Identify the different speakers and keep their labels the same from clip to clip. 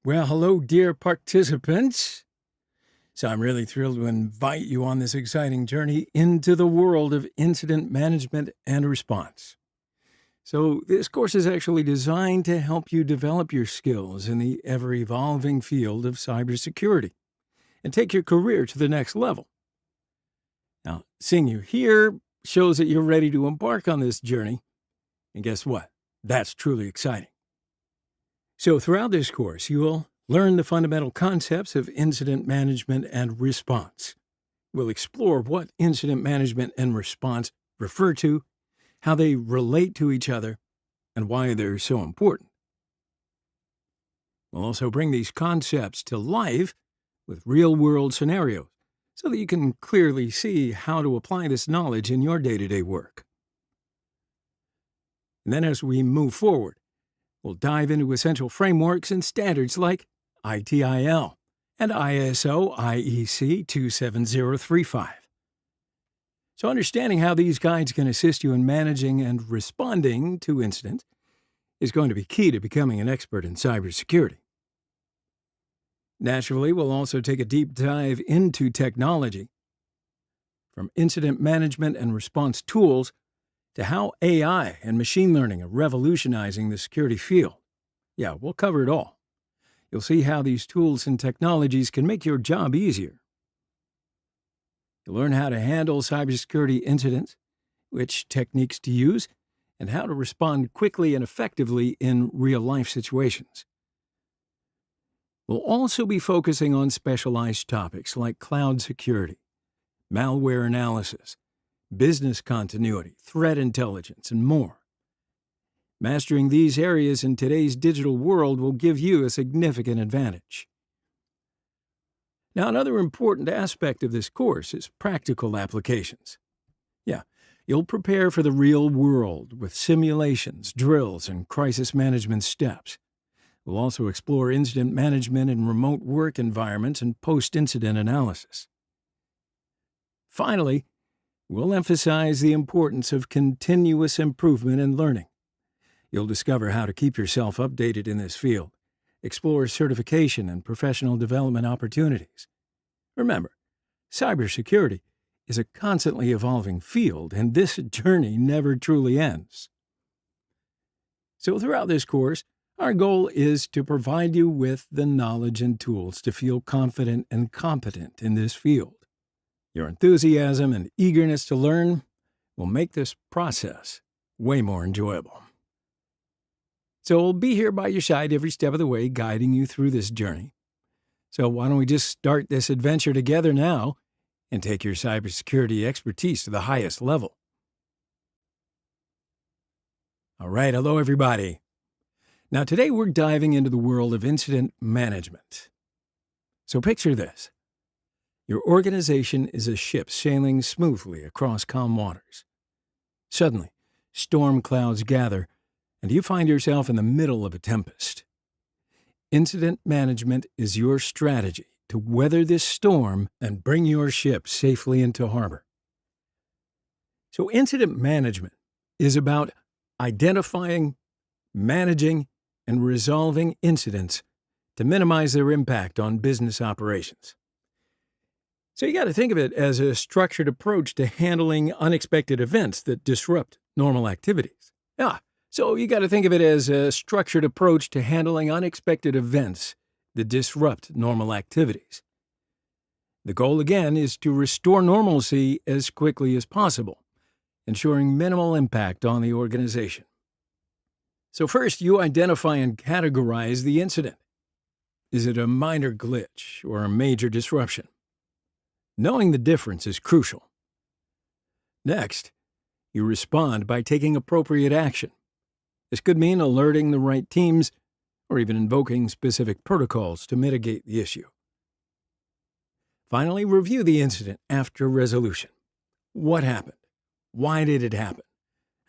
Speaker 1: Well, hello, dear participants. So I'm really thrilled to invite you on this exciting journey into the world of incident management and response. So this course is actually designed to help you develop your skills in the ever-evolving field of cybersecurity and take your career to the next level. Now, seeing you here shows that you're ready to embark on this journey. And guess what? That's truly exciting. So throughout this course, you will learn the fundamental concepts of incident management and response. We'll explore what incident management and response refer to, how they relate to each other, and why they're so important. We'll also bring these concepts to life with real-world scenarios so that you can clearly see how to apply this knowledge in your day-to-day work. And then as we move forward, we'll dive into essential frameworks and standards like ITIL and ISO IEC 27035. So understanding how these guides can assist you in managing and responding to incidents is going to be key to becoming an expert in cybersecurity. Naturally, we'll also take a deep dive into technology, from incident management and response tools to how AI and machine learning are revolutionizing the security field. Yeah, we'll cover it all. You'll see how these tools and technologies can make your job easier. You'll learn how to handle cybersecurity incidents, which techniques to use, and how to respond quickly and effectively in real-life situations. We'll also be focusing on specialized topics like cloud security, malware analysis, business continuity, threat intelligence, and more. Mastering these areas in today's digital world will give you a significant advantage. Now, another important aspect of this course is practical applications. Yeah, you'll prepare for the real world with simulations, drills, and crisis management steps. We'll also explore incident management in remote work environments and post-incident analysis. Finally, we'll emphasize the importance of continuous improvement and learning. You'll discover how to keep yourself updated in this field, explore certification and professional development opportunities. Remember, cybersecurity is a constantly evolving field, and this journey never truly ends. So throughout this course, our goal is to provide you with the knowledge and tools to feel confident and competent in this field. Your enthusiasm and eagerness to learn will make this process way more enjoyable. So we'll be here by your side every step of the way, guiding you through this journey. So why don't we just start this adventure together now and take your cybersecurity expertise to the highest level. All right, hello everybody. Now today we're diving into the world of incident management. So picture this. Your organization is a ship sailing smoothly across calm waters. Suddenly, storm clouds gather, and you find yourself in the middle of a tempest. Incident management is your strategy to weather this storm and bring your ship safely into harbor. So incident management is about identifying, managing, and resolving incidents to minimize their impact on business operations. So you got to think of it as a structured approach to handling unexpected events that disrupt normal activities. So you got to think of it as a structured approach to handling unexpected events that disrupt normal activities. The goal, again, is to restore normalcy as quickly as possible, ensuring minimal impact on the organization. So first, you identify and categorize the incident. Is it a minor glitch or a major disruption? Knowing the difference is crucial. Next, you respond by taking appropriate action. This could mean alerting the right teams or even invoking specific protocols to mitigate the issue. Finally, review the incident after resolution. What happened? Why did it happen?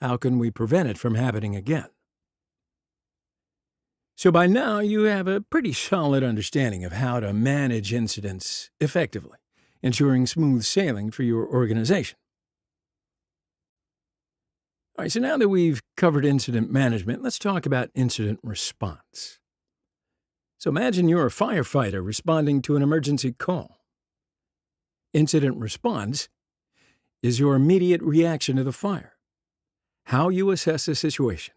Speaker 1: How can we prevent it from happening again? So by now, you have a pretty solid understanding of how to manage incidents effectively, ensuring smooth sailing for your organization. All right, so now that we've covered incident management, let's talk about incident response. So imagine you're a firefighter responding to an emergency call. Incident response is your immediate reaction to the fire, how you assess the situation,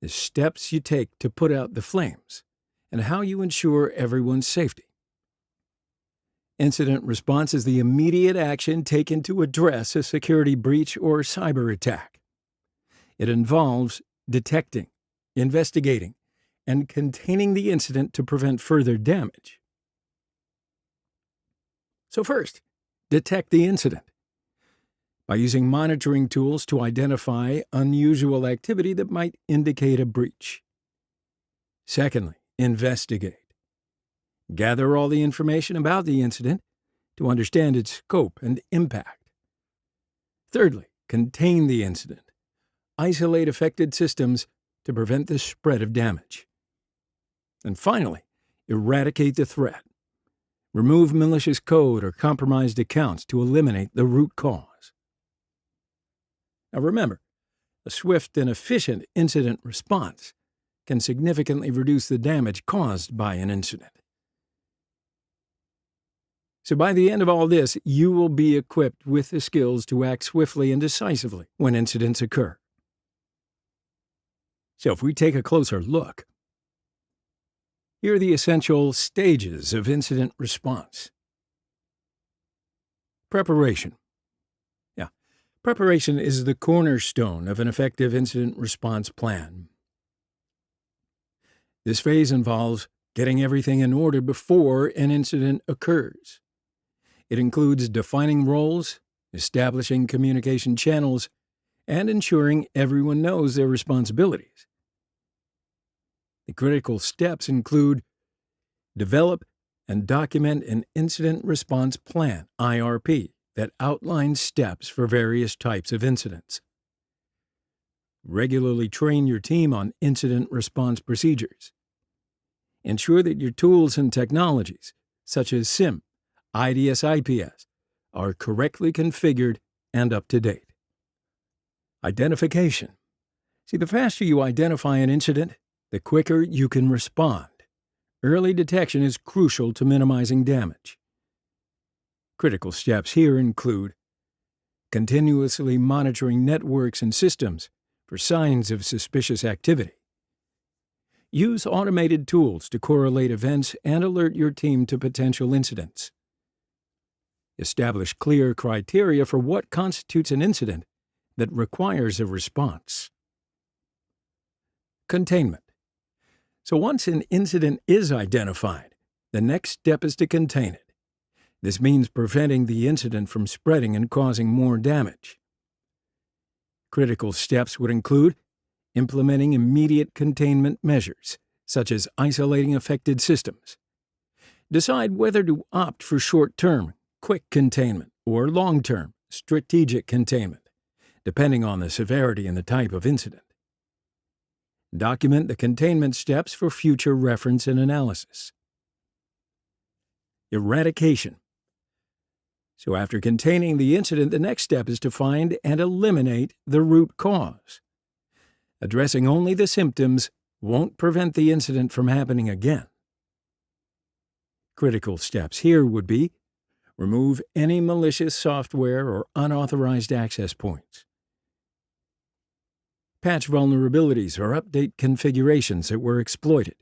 Speaker 1: the steps you take to put out the flames, and how you ensure everyone's safety. Incident response is the immediate action taken to address a security breach or cyber attack. It involves detecting, investigating, and containing the incident to prevent further damage. So first, detect the incident by using monitoring tools to identify unusual activity that might indicate a breach. Secondly, investigate. Gather all the information about the incident to understand its scope and impact. Thirdly, contain the incident. Isolate affected systems to prevent the spread of damage. And finally, eradicate the threat. Remove malicious code or compromised accounts to eliminate the root cause. Now remember, a swift and efficient incident response can significantly reduce the damage caused by an incident. So by the end of all this, you will be equipped with the skills to act swiftly and decisively when incidents occur. So if we take a closer look, here are the essential stages of incident response. Preparation. Preparation is the cornerstone of an effective incident response plan. This phase involves getting everything in order before an incident occurs. It includes defining roles, establishing communication channels, and ensuring everyone knows their responsibilities. The critical steps include develop and document an incident response plan, IRP, that outlines steps for various types of incidents. Regularly train your team on incident response procedures. Ensure that your tools and technologies, such as SIM, IDS-IPS, are correctly configured and up to date. Identification. See, the faster you identify an incident, the quicker you can respond. Early detection is crucial to minimizing damage. Critical steps here include continuously monitoring networks and systems for signs of suspicious activity. Use automated tools to correlate events and alert your team to potential incidents. Establish clear criteria for what constitutes an incident that requires a response. Containment. So once an incident is identified, the next step is to contain it. This means preventing the incident from spreading and causing more damage. Critical steps would include implementing immediate containment measures, such as isolating affected systems. Decide whether to opt for short-term, quick containment or long-term, strategic containment, depending on the severity and the type of incident. Document the containment steps for future reference and analysis. Eradication. So after containing the incident, the next step is to find and eliminate the root cause. Addressing only the symptoms won't prevent the incident from happening again. Critical steps here would be remove any malicious software or unauthorized access points. Patch vulnerabilities or update configurations that were exploited.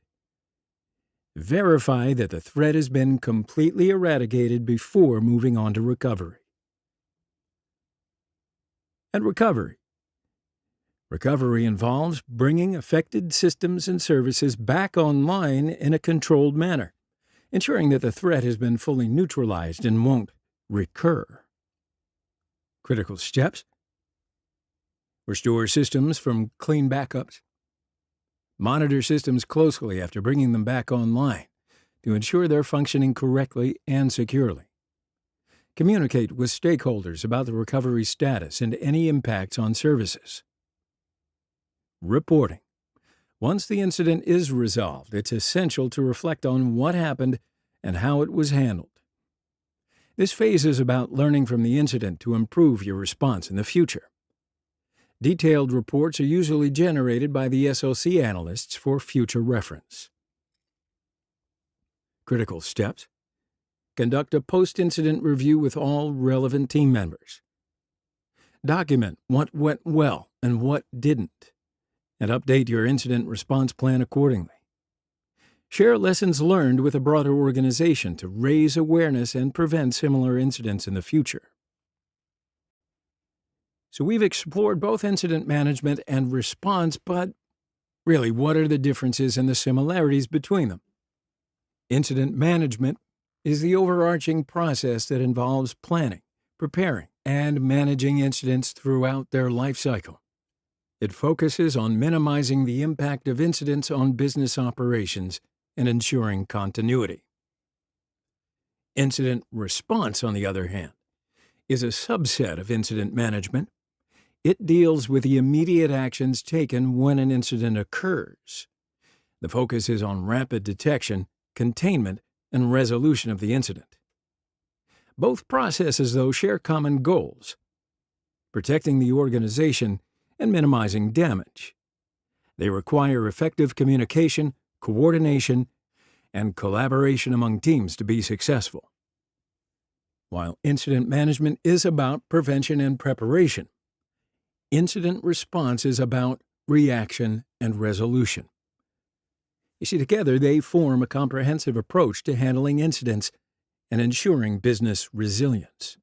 Speaker 1: Verify that the threat has been completely eradicated before moving on to recovery. And recovery. Recovery involves bringing affected systems and services back online in a controlled manner, ensuring that the threat has been fully neutralized and won't recur. Critical steps. Restore systems from clean backups. Monitor systems closely after bringing them back online to ensure they're functioning correctly and securely. Communicate with stakeholders about the recovery status and any impacts on services. Reporting. Once the incident is resolved, it's essential to reflect on what happened and how it was handled. This phase is about learning from the incident to improve your response in the future. Detailed reports are usually generated by the SOC analysts for future reference. Critical steps: conduct a post-incident review with all relevant team members. Document what went well and what didn't, and update your incident response plan accordingly. Share lessons learned with a broader organization to raise awareness and prevent similar incidents in the future. So we've explored both incident management and response, but really, what are the differences and the similarities between them? Incident management is the overarching process that involves planning, preparing, and managing incidents throughout their life cycle. It focuses on minimizing the impact of incidents on business operations and ensuring continuity. Incident response, on the other hand, is a subset of incident management. It deals with the immediate actions taken when an incident occurs. The focus is on rapid detection, containment, and resolution of the incident. Both processes, though, share common goals: protecting the organization and minimizing damage. They require effective communication, coordination, and collaboration among teams to be successful. While incident management is about prevention and preparation, incident response is about reaction and resolution. You see, together they form a comprehensive approach to handling incidents and ensuring business resilience.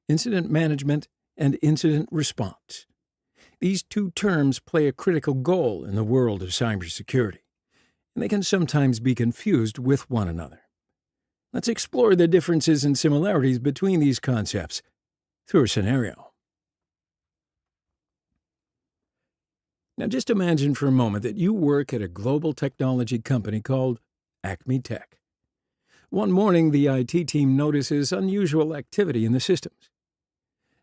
Speaker 1: Incident management and incident response. These two terms play a critical role in the world of cybersecurity, and they can sometimes be confused with one another. Let's explore the differences and similarities between these concepts through a scenario. Now, just imagine for a moment that you work at a global technology company called Acme Tech. One morning, the IT team notices unusual activity in the systems.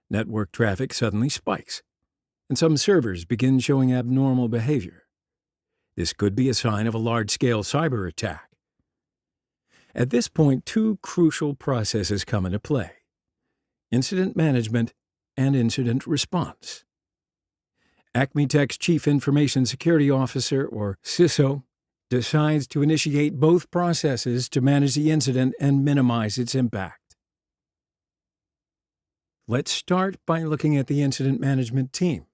Speaker 1: Network traffic suddenly spikes, and some servers begin showing abnormal behavior. This could be a sign of a large-scale cyber attack. At this point, two crucial processes come into play: incident management and incident response. Acme Tech's Chief Information Security Officer, or CISO, decides to initiate both processes to manage the incident and minimize its impact. Let's start by looking at the incident management team.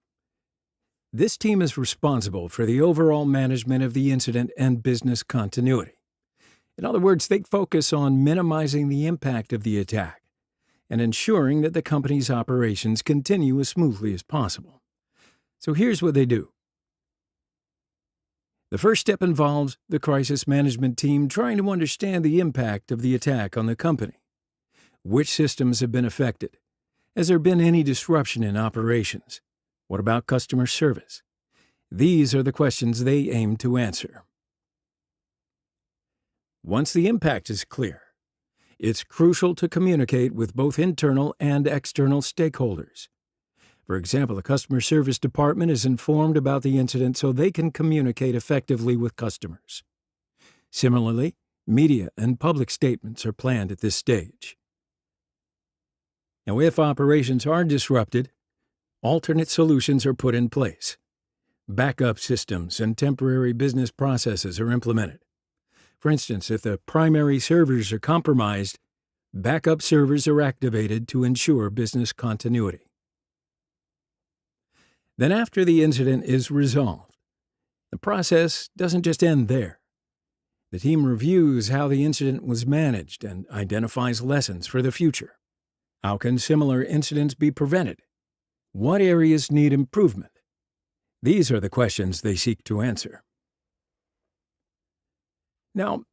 Speaker 1: This team is responsible for the overall management of the incident and business continuity. In other words, they focus on minimizing the impact of the attack and ensuring that the company's operations continue as smoothly as possible. So here's what they do. The first step involves the crisis management team trying to understand the impact of the attack on the company. Which systems have been affected? Has there been any disruption in operations? What about customer service? These are the questions they aim to answer. Once the impact is clear, it's crucial to communicate with both internal and external stakeholders. For example, the customer service department is informed about the incident so they can communicate effectively with customers. Similarly, media and public statements are planned at this stage. Now, if operations are disrupted, alternate solutions are put in place. Backup systems and temporary business processes are implemented. For instance, if the primary servers are compromised, backup servers are activated to ensure business continuity. Then, after the incident is resolved, the process doesn't just end there. The team reviews how the incident was managed and identifies lessons for the future. How can similar incidents be prevented? What areas need improvement? These are the questions they seek to answer. Now,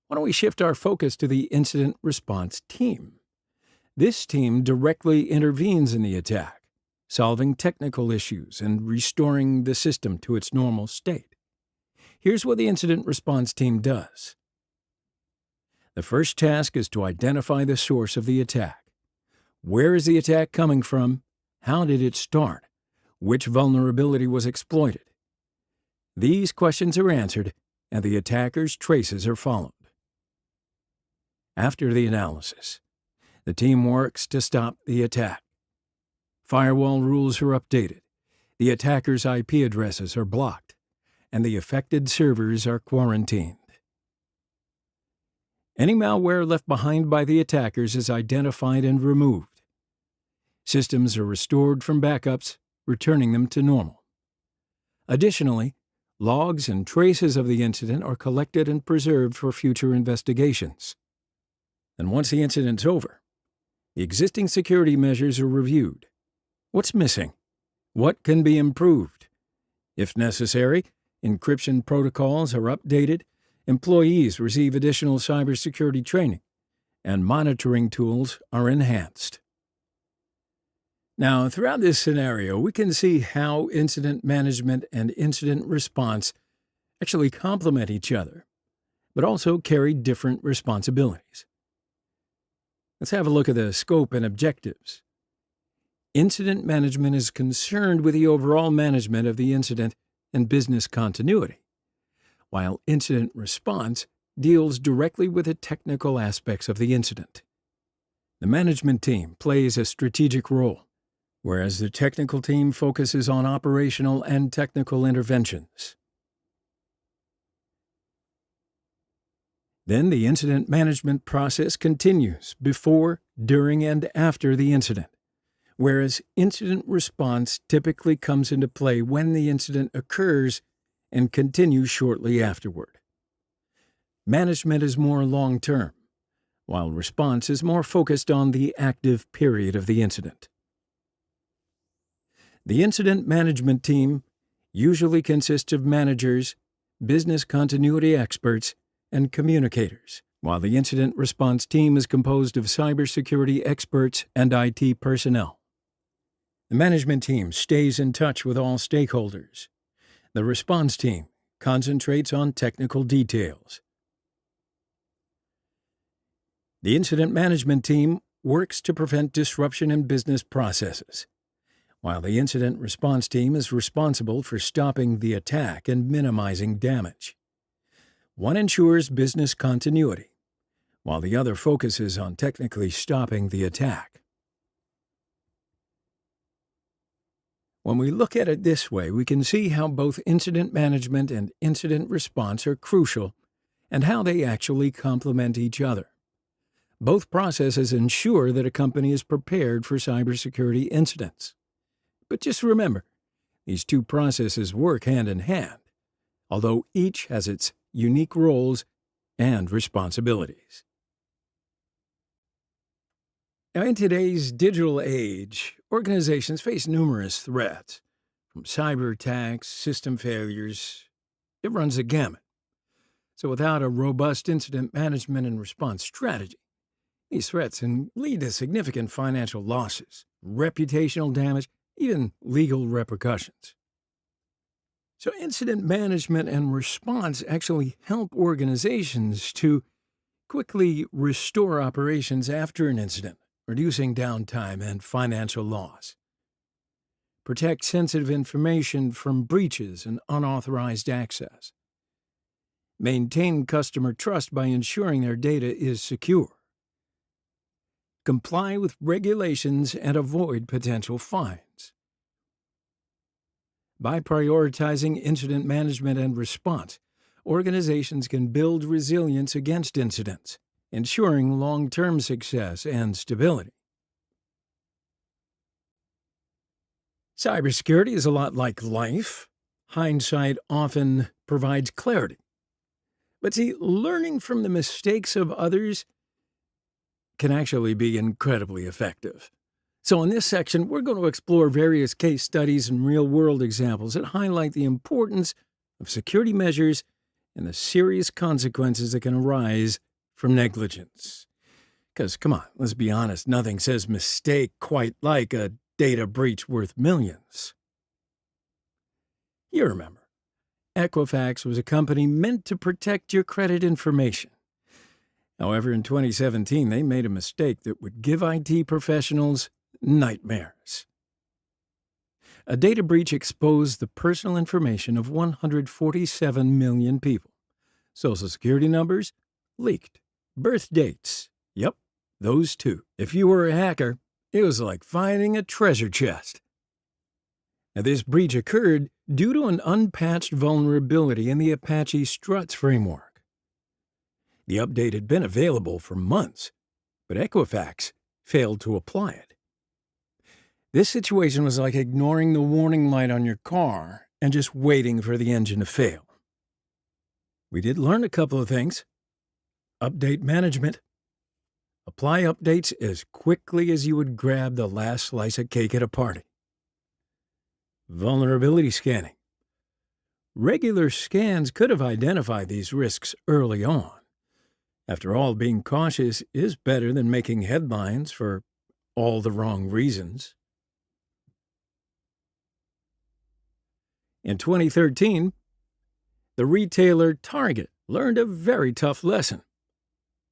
Speaker 1: why don't we shift our focus to the incident response team? This team directly intervenes in the attack, solving technical issues and restoring the system to its normal state. Here's what the incident response team does. The first task is to identify the source of the attack. Where is the attack coming from? How did it start? Which vulnerability was exploited? These questions are answered, and the attacker's traces are followed. After the analysis, the team works to stop the attack. Firewall rules are updated, the attacker's IP addresses are blocked, and the affected servers are quarantined. Any malware left behind by the attackers is identified and removed. Systems are restored from backups, returning them to normal. Additionally, logs and traces of the incident are collected and preserved for future investigations. And once the incident's over, the existing security measures are reviewed. What's missing? What can be improved? If necessary, encryption protocols are updated, employees receive additional cybersecurity training, and monitoring tools are enhanced. Now, throughout this scenario, we can see how incident management and incident response actually complement each other, but also carry different responsibilities. Let's have a look at the scope and objectives. Incident management is concerned with the overall management of the incident and business continuity, while incident response deals directly with the technical aspects of the incident. The management team plays a strategic role, whereas the technical team focuses on operational and technical interventions. Then the incident management process continues before, during, and after the incident, whereas incident response typically comes into play when the incident occurs and continues shortly afterward. Management is more long-term, while response is more focused on the active period of the incident. The incident management team usually consists of managers, business continuity experts, and communicators, while the incident response team is composed of cybersecurity experts and IT personnel. The management team stays in touch with all stakeholders. The response team concentrates on technical details. The incident management team works to prevent disruption in business processes, while the incident response team is responsible for stopping the attack and minimizing damage. One ensures business continuity, while the other focuses on technically stopping the attack. When we look at it this way, we can see how both incident management and incident response are crucial and how they actually complement each other. Both processes ensure that a company is prepared for cybersecurity incidents. But just remember, these two processes work hand in hand, although each has its unique roles and responsibilities. Now, in today's digital age, organizations face numerous threats, from cyber attacks, system failures. It runs the gamut. So without a robust incident management and response strategy, these threats can lead to significant financial losses, reputational damage, even legal repercussions. So incident management and response actually help organizations to quickly restore operations after an incident, reducing downtime and financial loss. Protect sensitive information from breaches and unauthorized access. Maintain customer trust by ensuring their data is secure. Comply with regulations and avoid potential fines. By prioritizing incident management and response, organizations can build resilience against incidents, ensuring long-term success and stability. Cybersecurity is a lot like life. Hindsight often provides clarity. But see, learning from the mistakes of others can actually be incredibly effective. So in this section, we're going to explore various case studies and real-world examples that highlight the importance of security measures and the serious consequences that can arise from negligence. Because, come on, let's be honest, nothing says mistake quite like a data breach worth millions. You remember, Equifax was a company meant to protect your credit information. However, in 2017, they made a mistake that would give IT professionals nightmares. A data breach exposed the personal information of 147 million people. Social security numbers leaked. Birth dates, yep, those too. If you were a hacker, it was like finding a treasure chest. Now, this breach occurred due to an unpatched vulnerability in the Apache Struts framework. The update had been available for months, but Equifax failed to apply it. This situation was like ignoring the warning light on your car and just waiting for the engine to fail. We did learn a couple of things. Update management. Apply updates as quickly as you would grab the last slice of cake at a party. Vulnerability scanning. Regular scans could have identified these risks early on. After all, being cautious is better than making headlines for all the wrong reasons. In 2013, the retailer Target learned a very tough lesson.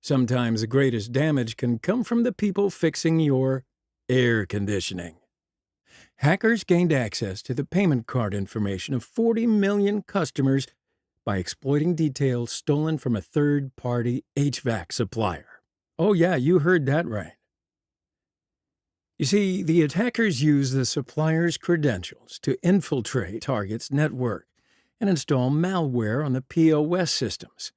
Speaker 1: Sometimes the greatest damage can come from the people fixing your air conditioning. Hackers gained access to the payment card information of 40 million customers by exploiting details stolen from a third-party HVAC supplier. Oh yeah, you heard that right. You see, the attackers used the supplier's credentials to infiltrate Target's network and install malware on the POS systems.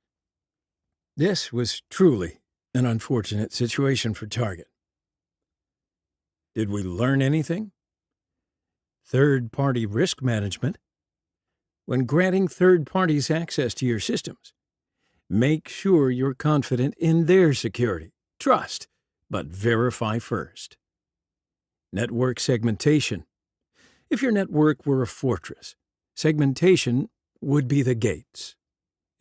Speaker 1: This was truly an unfortunate situation for Target. Did we learn anything? Third-party risk management. When granting third parties access to your systems, make sure you're confident in their security. Trust, but verify first. Network segmentation. If your network were a fortress, segmentation would be the gates.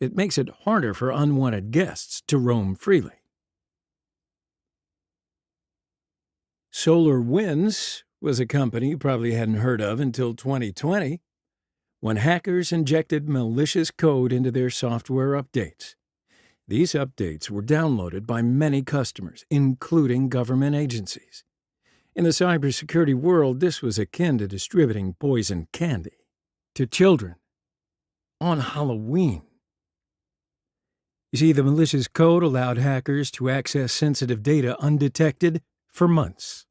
Speaker 1: It makes it harder for unwanted guests to roam freely. SolarWinds was a company you probably hadn't heard of until 2020, when hackers injected malicious code into their software updates. These updates were downloaded by many customers, including government agencies. In the cybersecurity world, this was akin to distributing poison candy to children on Halloween. You see, the malicious code allowed hackers to access sensitive data undetected for months.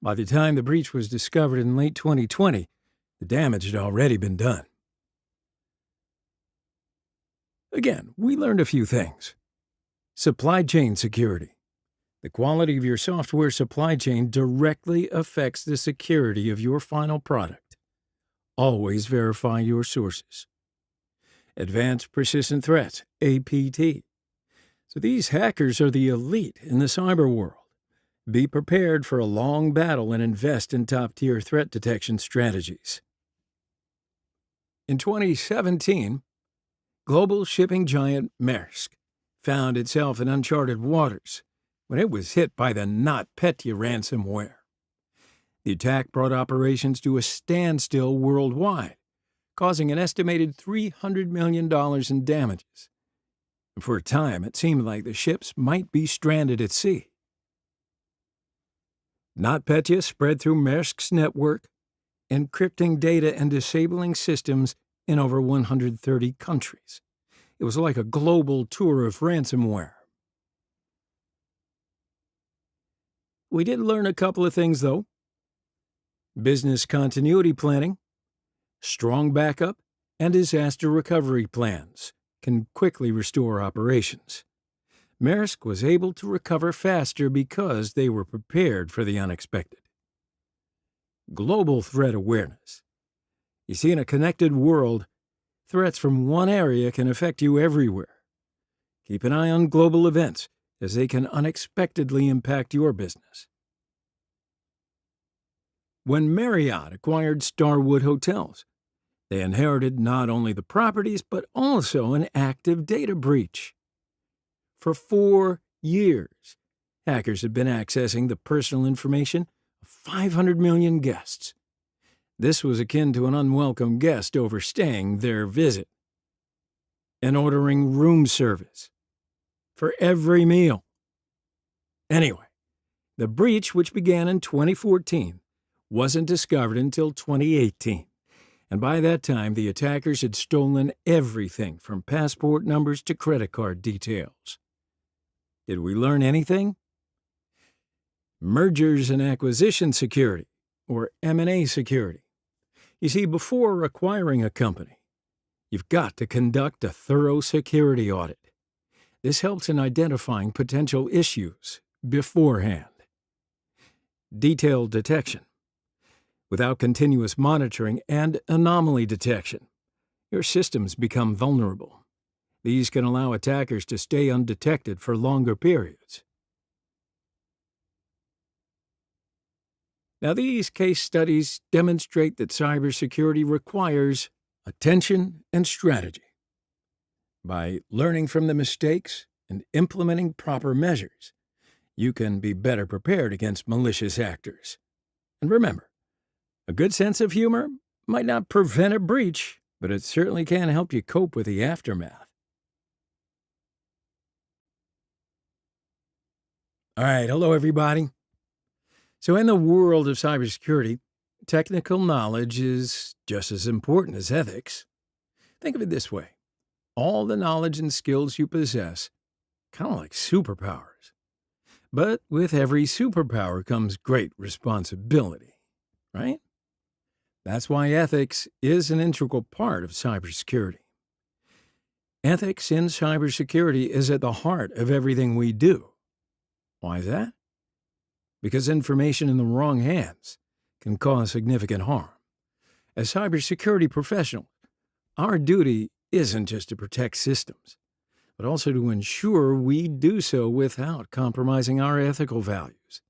Speaker 1: By the time the breach was discovered in late 2020, the damage had already been done. Again, we learned a few things. Supply chain security. The quality of your software supply chain directly affects the security of your final product. Always verify your sources. Advanced persistent threats, APT. So these hackers are the elite in the cyber world. Be prepared for a long battle and invest in top-tier threat detection strategies. In 2017, global shipping giant Maersk found itself in uncharted waters when it was hit by the NotPetya ransomware. The attack brought operations to a standstill worldwide, causing an estimated $300 million in damages. And for a time, it seemed like the ships might be stranded at sea. NotPetya spread through Maersk's network, encrypting data and disabling systems in over 130 countries. It was like a global tour of ransomware. We did learn a couple of things, though. Business continuity planning, strong backup, and disaster recovery plans can quickly restore operations. Maersk was able to recover faster because they were prepared for the unexpected. Global threat awareness. You see, in a connected world, threats from one area can affect you everywhere. Keep an eye on global events, as they can unexpectedly impact your business. When Marriott acquired Starwood Hotels, they inherited not only the properties but also an active data breach. For 4 years, hackers had been accessing the personal information of 500 million guests. This was akin to an unwelcome guest overstaying their visit and ordering room service for every meal. Anyway, the breach, which began in 2014, wasn't discovered until 2018. And by that time, the attackers had stolen everything from passport numbers to credit card details. Did we learn anything? Mergers and acquisition security, or M&A security. You see, before acquiring a company, you've got to conduct a thorough security audit. This helps in identifying potential issues beforehand. Detailed detection. Without continuous monitoring and anomaly detection, your systems become vulnerable. These can allow attackers to stay undetected for longer periods. Now, these case studies demonstrate that cybersecurity requires attention and strategy. By learning from the mistakes and implementing proper measures, you can be better prepared against malicious actors. And remember, a good sense of humor might not prevent a breach, but it certainly can help you cope with the aftermath. All right, hello everybody. So in the world of cybersecurity, technical knowledge is just as important as ethics. Think of it this way. All the knowledge and skills you possess, kind of like superpowers. But with every superpower comes great responsibility, right? That's why ethics is an integral part of cybersecurity. Ethics in cybersecurity is at the heart of everything we do. Why is that? Because information in the wrong hands can cause significant harm. As cybersecurity professionals, our duty isn't just to protect systems, but also to ensure we do so without compromising our ethical values.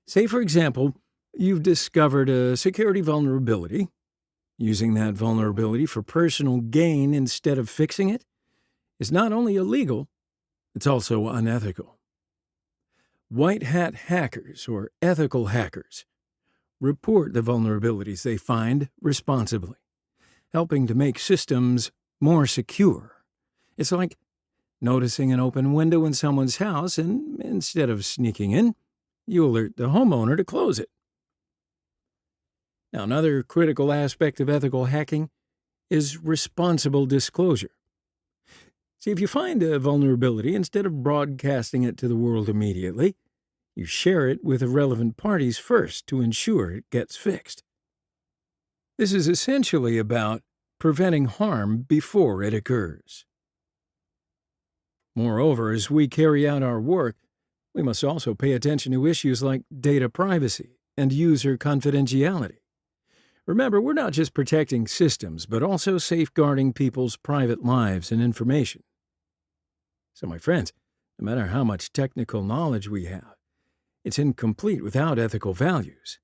Speaker 1: Say, for example, you've discovered a security vulnerability. Using that vulnerability for personal gain instead of fixing it is not only illegal, it's also unethical. White hat hackers, or ethical hackers, report the vulnerabilities they find responsibly, helping to make systems more secure. It's like noticing an open window in someone's house, and instead of sneaking in, you alert the homeowner to close it. Now, another critical aspect of ethical hacking is responsible disclosure. See, if you find a vulnerability, instead of broadcasting it to the world immediately, you share it with the relevant parties first to ensure it gets fixed. This is essentially about preventing harm before it occurs. Moreover, as we carry out our work, we must also pay attention to issues like data privacy and user confidentiality. Remember, we're not just protecting systems, but also safeguarding people's private lives and information. So, my friends, no matter how much technical knowledge we have, it's incomplete without ethical values.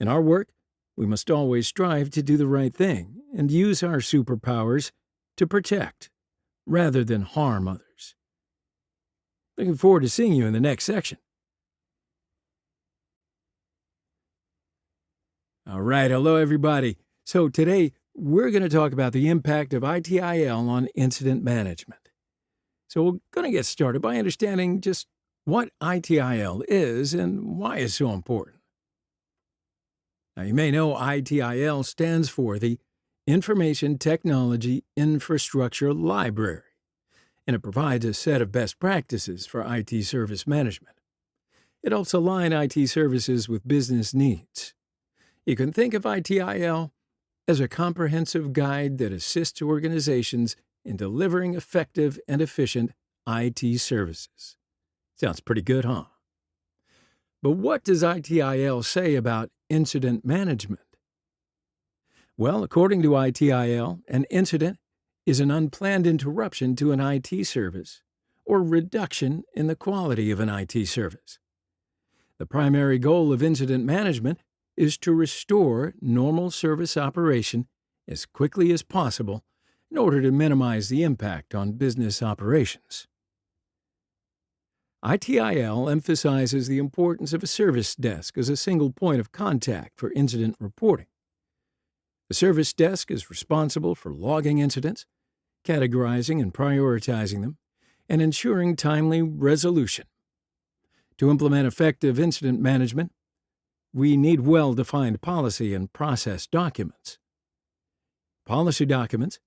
Speaker 1: In our work, we must always strive to do the right thing and use our superpowers to protect rather than harm others. Looking forward to seeing you in the next section. All right, hello everybody. So today we're going to talk about the impact of ITIL on incident management. So we're going to get started by understanding just what ITIL is and why it's so important. Now, you may know ITIL stands for the Information Technology Infrastructure Library, and it provides a set of best practices for IT service management. It helps align IT services with business needs. You can think of ITIL as a comprehensive guide that assists organizations in delivering effective and efficient IT services. Sounds pretty good, huh? But what does ITIL say about incident management? Well, according to ITIL, an incident is an unplanned interruption to an IT service or reduction in the quality of an IT service. The primary goal of incident management is to restore normal service operation as quickly as possible in order to minimize the impact on business operations. ITIL emphasizes the importance of a service desk as a single point of contact for incident reporting. The service desk is responsible for logging incidents, categorizing and prioritizing them, and ensuring timely resolution. To implement effective incident management, we need well-defined policy and process documents. Policy documents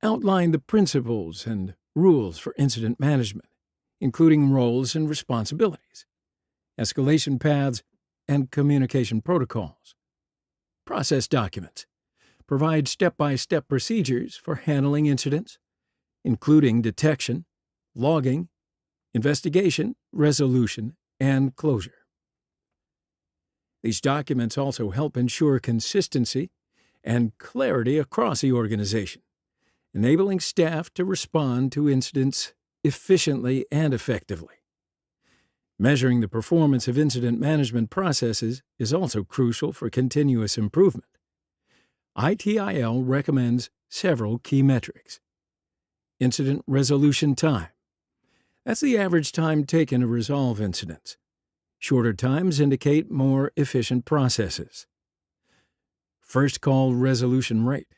Speaker 1: outline the principles and rules for incident management, including roles and responsibilities, escalation paths, and communication protocols. Process documents provide step-by-step procedures for handling incidents, including detection, logging, investigation, resolution, and closure. These documents also help ensure consistency and clarity across the organization, enabling staff to respond to incidents efficiently and effectively. Measuring the performance of incident management processes is also crucial for continuous improvement. ITIL recommends several key metrics. Incident resolution time. That's the average time taken to resolve incidents. Shorter times indicate more efficient processes. First call resolution rate.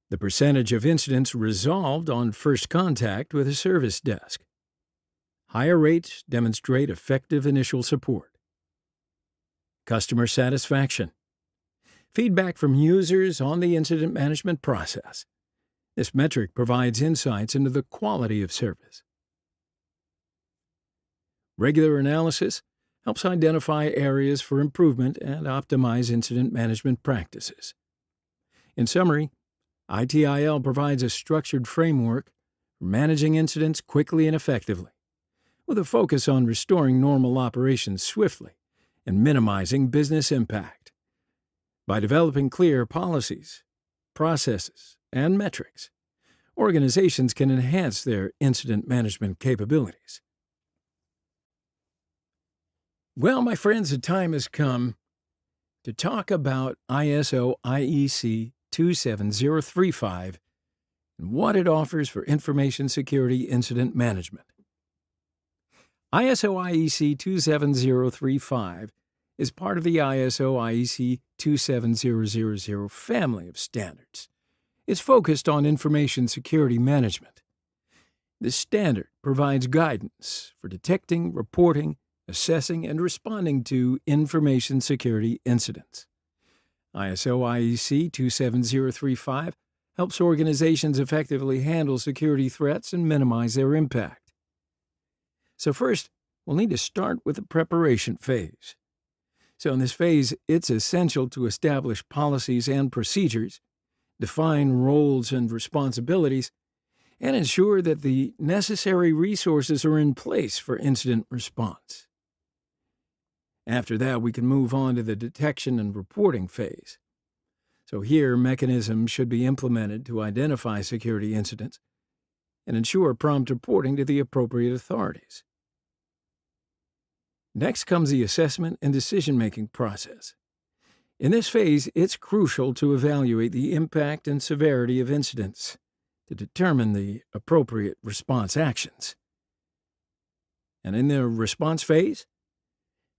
Speaker 1: The percentage of incidents resolved on first contact with a service desk. Higher rates demonstrate effective initial support. Customer satisfaction. Feedback from users on the incident management process. This metric provides insights into the quality of service. Regular analysis helps identify areas for improvement and optimize incident management practices. In summary, ITIL provides a structured framework for managing incidents quickly and effectively, with a focus on restoring normal operations swiftly and minimizing business impact. By developing clear policies, processes, and metrics, organizations can enhance their incident management capabilities. Well, my friends, the time has come to talk about ISO IEC 27035 and what it offers for information security incident management. ISO IEC 27035 is part of the ISO IEC 27000 family of standards. It's focused on information security management. This standard provides guidance for detecting, reporting, assessing, and responding to information security incidents. ISO IEC 27035 helps organizations effectively handle security threats and minimize their impact. So first, we'll need to start with the preparation phase. So in this phase, it's essential to establish policies and procedures, define roles and responsibilities, and ensure that the necessary resources are in place for incident response. After that, we can move on to the detection and reporting phase. So here, mechanisms should be implemented to identify security incidents and ensure prompt reporting to the appropriate authorities. Next comes the assessment and decision-making process. In this phase, it's crucial to evaluate the impact and severity of incidents to determine the appropriate response actions. And in the response phase,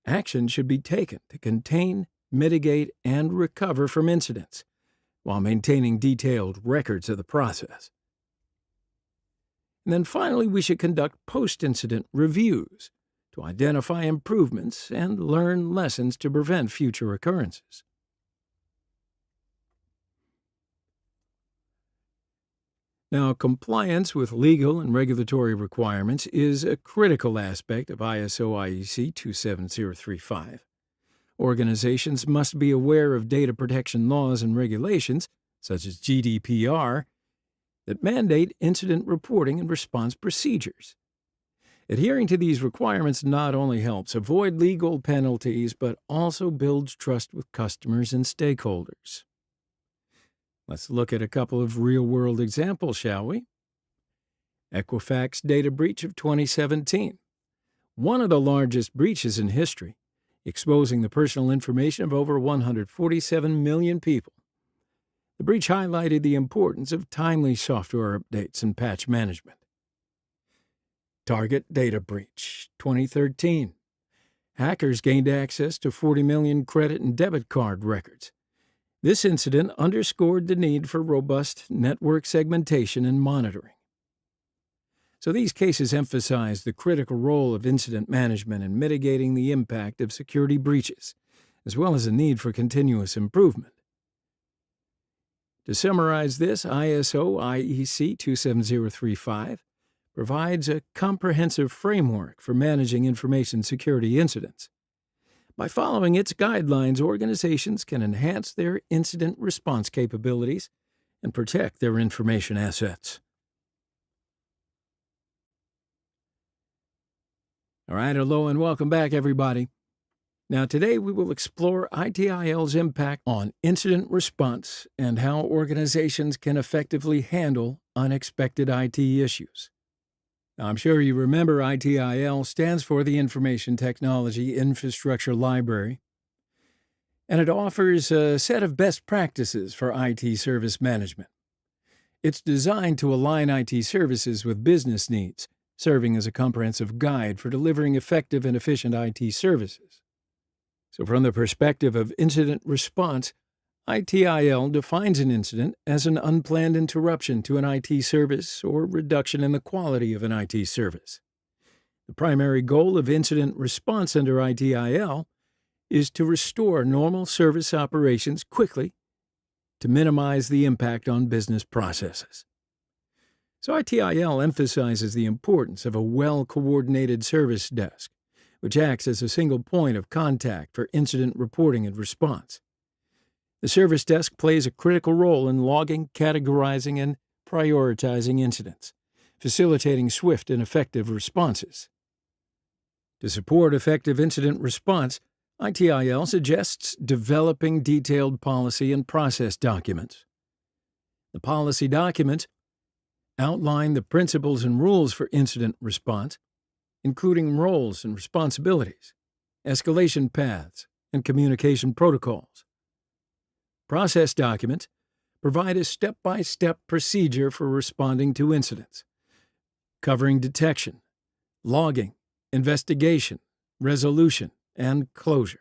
Speaker 1: action should be taken to contain, mitigate, and recover from incidents while maintaining detailed records of the process. And then finally, we should conduct post-incident reviews to identify improvements and learn lessons to prevent future occurrences. Now, compliance with legal and regulatory requirements is a critical aspect of ISO IEC 27035. Organizations must be aware of data protection laws and regulations, such as GDPR, that mandate incident reporting and response procedures. Adhering to these requirements not only helps avoid legal penalties, but also builds trust with customers and stakeholders. Let's look at a couple of real-world examples, shall we? Equifax data breach of 2017. One of the largest breaches in history, exposing the personal information of over 147 million people. The breach highlighted the importance of timely software updates and patch management. Target data breach, 2013. Hackers gained access to 40 million credit and debit card records. This incident underscored the need for robust network segmentation and monitoring. So these cases emphasize the critical role of incident management in mitigating the impact of security breaches, as well as the need for continuous improvement. To summarize this, ISO IEC 27035 provides a comprehensive framework for managing information security incidents. By following its guidelines, organizations can enhance their incident response capabilities and protect their information assets. All right, hello and welcome back, everybody. Now, today we will explore ITIL's impact on incident response and how organizations can effectively handle unexpected IT issues. Now, I'm sure you remember ITIL stands for the Information Technology Infrastructure Library, and it offers a set of best practices for IT service management. It's designed to align IT services with business needs, serving as a comprehensive guide for delivering effective and efficient IT services. So from the perspective of incident response, ITIL defines an incident as an unplanned interruption to an IT service or reduction in the quality of an IT service. The primary goal of incident response under ITIL is to restore normal service operations quickly to minimize the impact on business processes. So ITIL emphasizes the importance of a well-coordinated service desk, which acts as a single point of contact for incident reporting and response. The service desk plays a critical role in logging, categorizing, and prioritizing incidents, facilitating swift and effective responses. To support effective incident response, ITIL suggests developing detailed policy and process documents. The policy documents outline the principles and rules for incident response, including roles and responsibilities, escalation paths, and communication protocols. Process documents provide a step-by-step procedure for responding to incidents, covering detection, logging, investigation, resolution, and closure.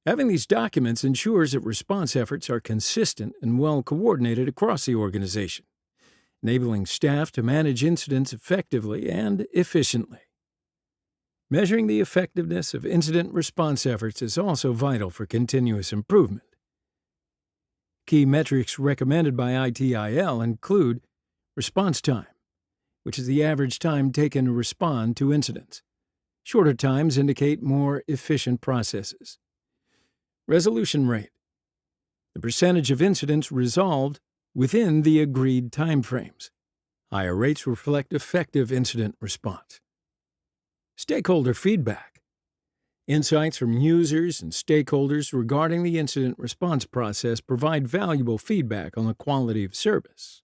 Speaker 1: Having these documents ensures that response efforts are consistent and well-coordinated across the organization, enabling staff to manage incidents effectively and efficiently. Measuring the effectiveness of incident response efforts is also vital for continuous improvement. Key metrics recommended by ITIL include response time, which is the average time taken to respond to incidents. Shorter times indicate more efficient processes. Resolution rate, the percentage of incidents resolved within the agreed timeframes. Higher rates reflect effective incident response. Stakeholder feedback, insights from users and stakeholders regarding the incident response process provide valuable feedback on the quality of service.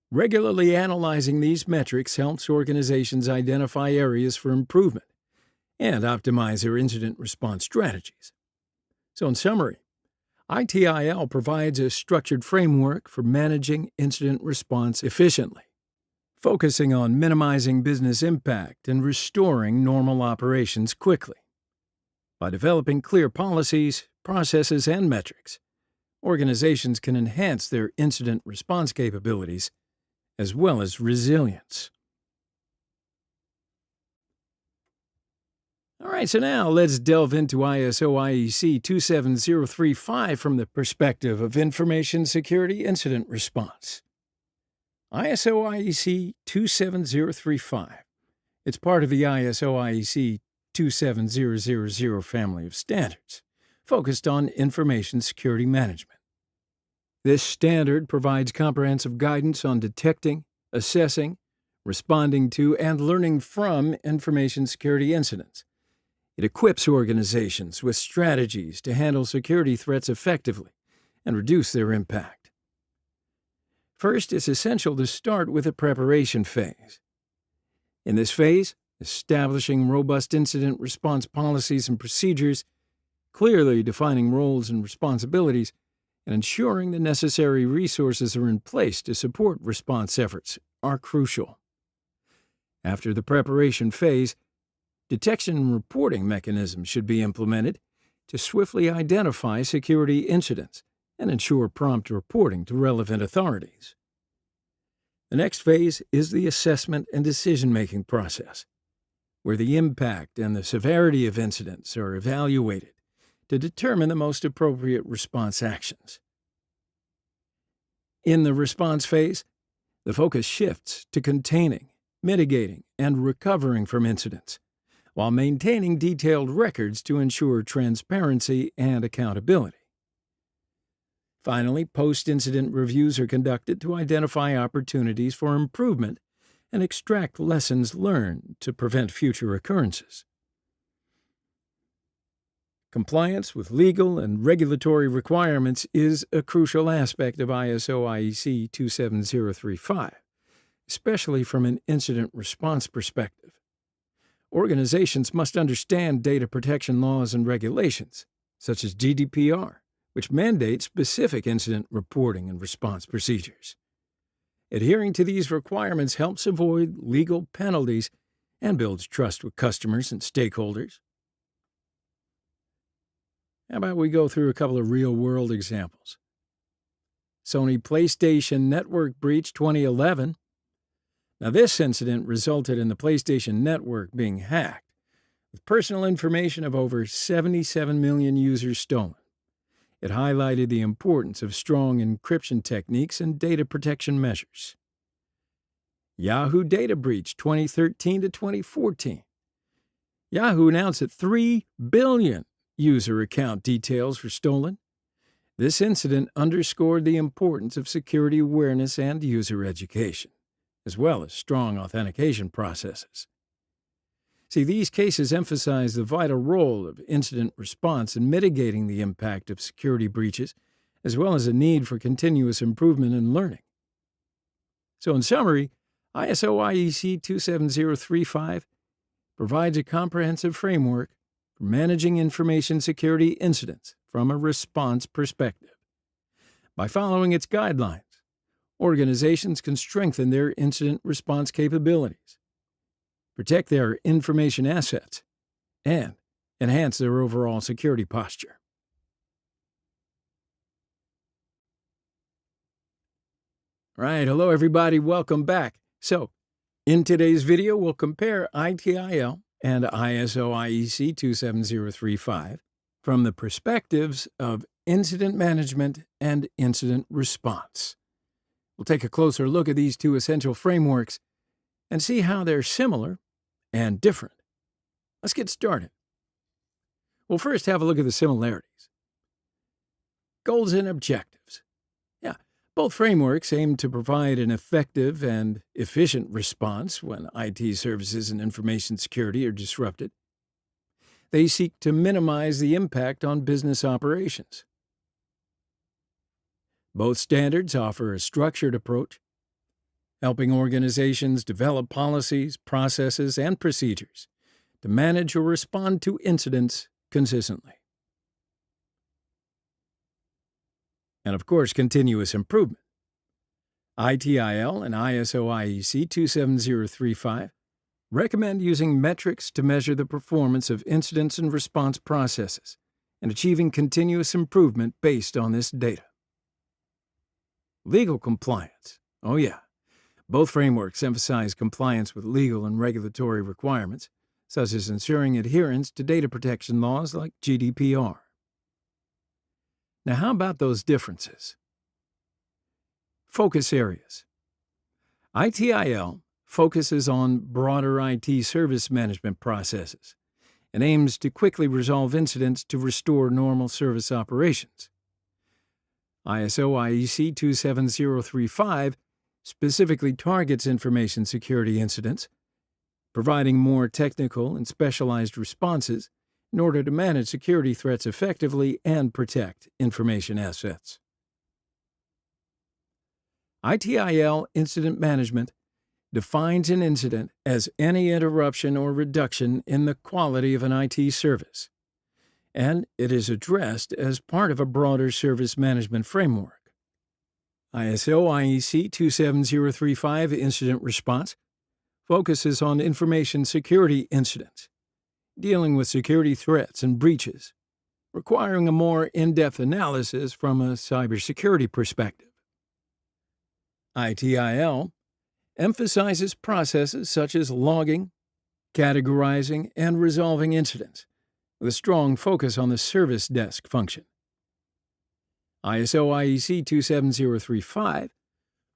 Speaker 1: Regularly analyzing these metrics helps organizations identify areas for improvement and optimize their incident response strategies. So in summary, ITIL provides a structured framework for managing incident response efficiently, focusing on minimizing business impact and restoring normal operations quickly. By developing clear policies, processes, and metrics, organizations can enhance their incident response capabilities as well as resilience. All right, so now let's delve into ISO IEC 27035 from the perspective of information security incident response. ISO IEC 27035. It's part of the ISO IEC 27000 family of standards, focused on information security management. This standard provides comprehensive guidance on detecting, assessing, responding to, and learning from information security incidents. It equips organizations with strategies to handle security threats effectively and reduce their impact. First, it's essential to start with a preparation phase. In this phase, establishing robust incident response policies and procedures, clearly defining roles and responsibilities, and ensuring the necessary resources are in place to support response efforts are crucial. After the preparation phase, detection and reporting mechanisms should be implemented to swiftly identify security incidents and ensure prompt reporting to relevant authorities. The next phase is the assessment and decision-making process, where the impact and the severity of incidents are evaluated to determine the most appropriate response actions. In the response phase, the focus shifts to containing, mitigating, and recovering from incidents, while maintaining detailed records to ensure transparency and accountability. Finally, post-incident reviews are conducted to identify opportunities for improvement and extract lessons learned to prevent future occurrences. Compliance with legal and regulatory requirements is a crucial aspect of ISO/IEC 27035, especially from an incident response perspective. Organizations must understand data protection laws and regulations, such as GDPR, which mandate specific incident reporting and response procedures. Adhering to these requirements helps avoid legal penalties and builds trust with customers and stakeholders. How about we go through a couple of real-world examples? Sony PlayStation Network breach 2011. Now, this incident resulted in the PlayStation Network being hacked, with personal information of over 77 million users stolen. It highlighted the importance of strong encryption techniques and data protection measures. Yahoo data breach 2013 to 2014. Yahoo announced that 3 billion user account details were stolen. This incident underscored the importance of security awareness and user education, as well as strong authentication processes. See, these cases emphasize the vital role of incident response in mitigating the impact of security breaches, as well as a need for continuous improvement and learning. So in summary, ISO/IEC 27035 provides a comprehensive framework for managing information security incidents from a response perspective. By following its guidelines, organizations can strengthen their incident response capabilities, protect their information assets, and enhance their overall security posture. All right, hello everybody, welcome back. So, in today's video, we'll compare ITIL and ISO/IEC 27035 from the perspectives of incident management and incident response. We'll take a closer look at these two essential frameworks and see how they're similar and different. Let's get started. We'll first have a look at the similarities. Goals and objectives. Both frameworks aim to provide an effective and efficient response when IT services and information security are disrupted. They seek to minimize the impact on business operations. Both standards offer a structured approach, helping organizations develop policies, processes, and procedures to manage or respond to incidents consistently. And of course, continuous improvement. ITIL and ISO/IEC 27035 recommend using metrics to measure the performance of incidents and response processes and achieving continuous improvement based on this data. Legal compliance. Oh yeah. Both frameworks emphasize compliance with legal and regulatory requirements, such as ensuring adherence to data protection laws like GDPR. Now, how about those differences? Focus areas. ITIL focuses on broader IT service management processes and aims to quickly resolve incidents to restore normal service operations. ISO/IEC 27035 specifically targets information security incidents, providing more technical and specialized responses in order to manage security threats effectively and protect information assets. ITIL incident management defines an incident as any interruption or reduction in the quality of an IT service, and it is addressed as part of a broader service management framework. ISO/IEC 27035 incident response focuses on information security incidents, dealing with security threats and breaches, requiring a more in-depth analysis from a cybersecurity perspective. ITIL emphasizes processes such as logging, categorizing, and resolving incidents, with a strong focus on the service desk function. ISO/IEC 27035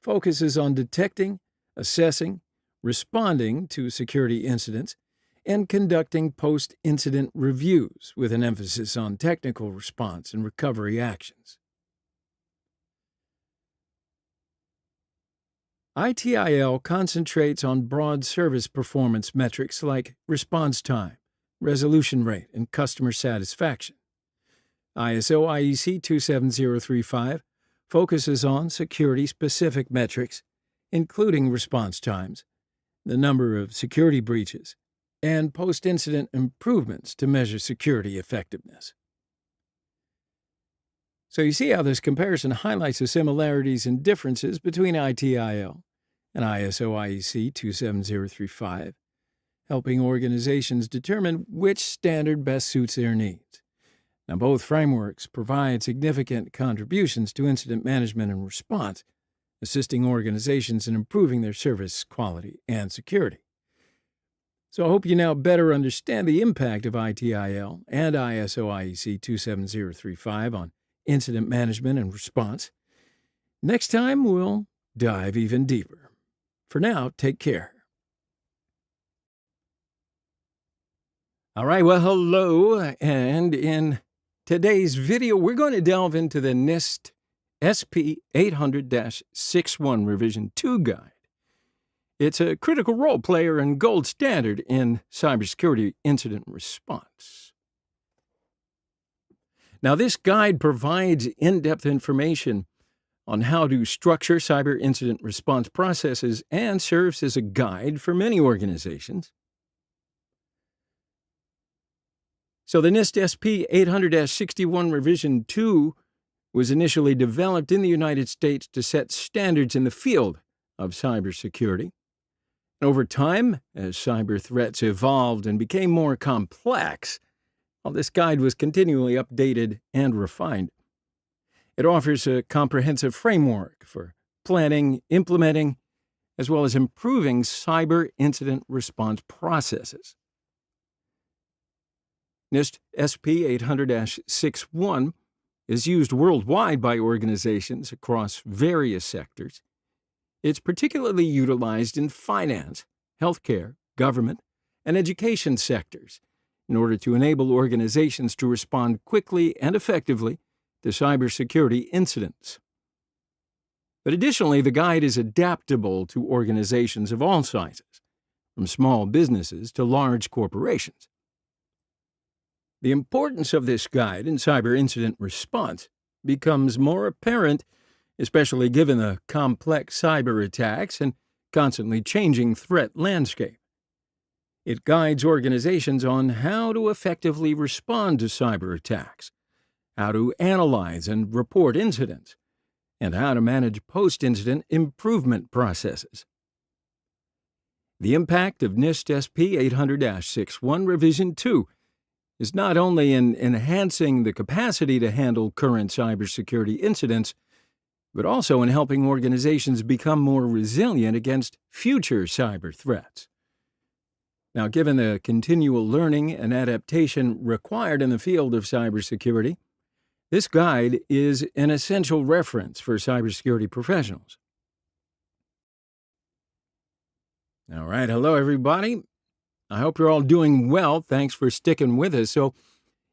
Speaker 1: focuses on detecting, assessing, responding to security incidents, and conducting post-incident reviews with an emphasis on technical response and recovery actions. ITIL concentrates on broad service performance metrics like response time, resolution rate, and customer satisfaction. ISO/IEC 27035 focuses on security-specific metrics, including response times, the number of security breaches, and post-incident improvements to measure security effectiveness. So you see how this comparison highlights the similarities and differences between ITIL and ISO/IEC 27035, helping organizations determine which standard best suits their needs. Now, both frameworks provide significant contributions to incident management and response, assisting organizations in improving their service quality and security. So I hope you now better understand the impact of ITIL and ISO/IEC 27035 on incident management and response. Next time, we'll dive even deeper. For now, take care. All right, well, hello, and in today's video, we're going to delve into the NIST SP 800-61 Revision 2 Guide. It's a critical role player and gold standard in cybersecurity incident response. Now, this guide provides in-depth information on how to structure cyber incident response processes and serves as a guide for many organizations. So the NIST SP 800-61 Revision 2 was initially developed in the United States to set standards in the field of cybersecurity. Over time, as cyber threats evolved and became more complex, this guide was continually updated and refined. It offers a comprehensive framework for planning, implementing, as well as improving cyber incident response processes. NIST SP 800-61 is used worldwide by organizations across various sectors. It's particularly utilized in finance, healthcare, government, and education sectors in order to enable organizations to respond quickly and effectively to cybersecurity incidents. But additionally, the guide is adaptable to organizations of all sizes, from small businesses to large corporations. The importance of this guide in cyber incident response becomes more apparent, especially given the complex cyber attacks and constantly changing threat landscape. It guides organizations on how to effectively respond to cyber attacks, how to analyze and report incidents, and how to manage post-incident improvement processes. The impact of NIST SP 800-61 Revision 2 is not only in enhancing the capacity to handle current cybersecurity incidents, but also in helping organizations become more resilient against future cyber threats. Now, given the continual learning and adaptation required in the field of cybersecurity, this guide is an essential reference for cybersecurity professionals. All right, hello everybody. I hope you're all doing well. Thanks for sticking with us. So,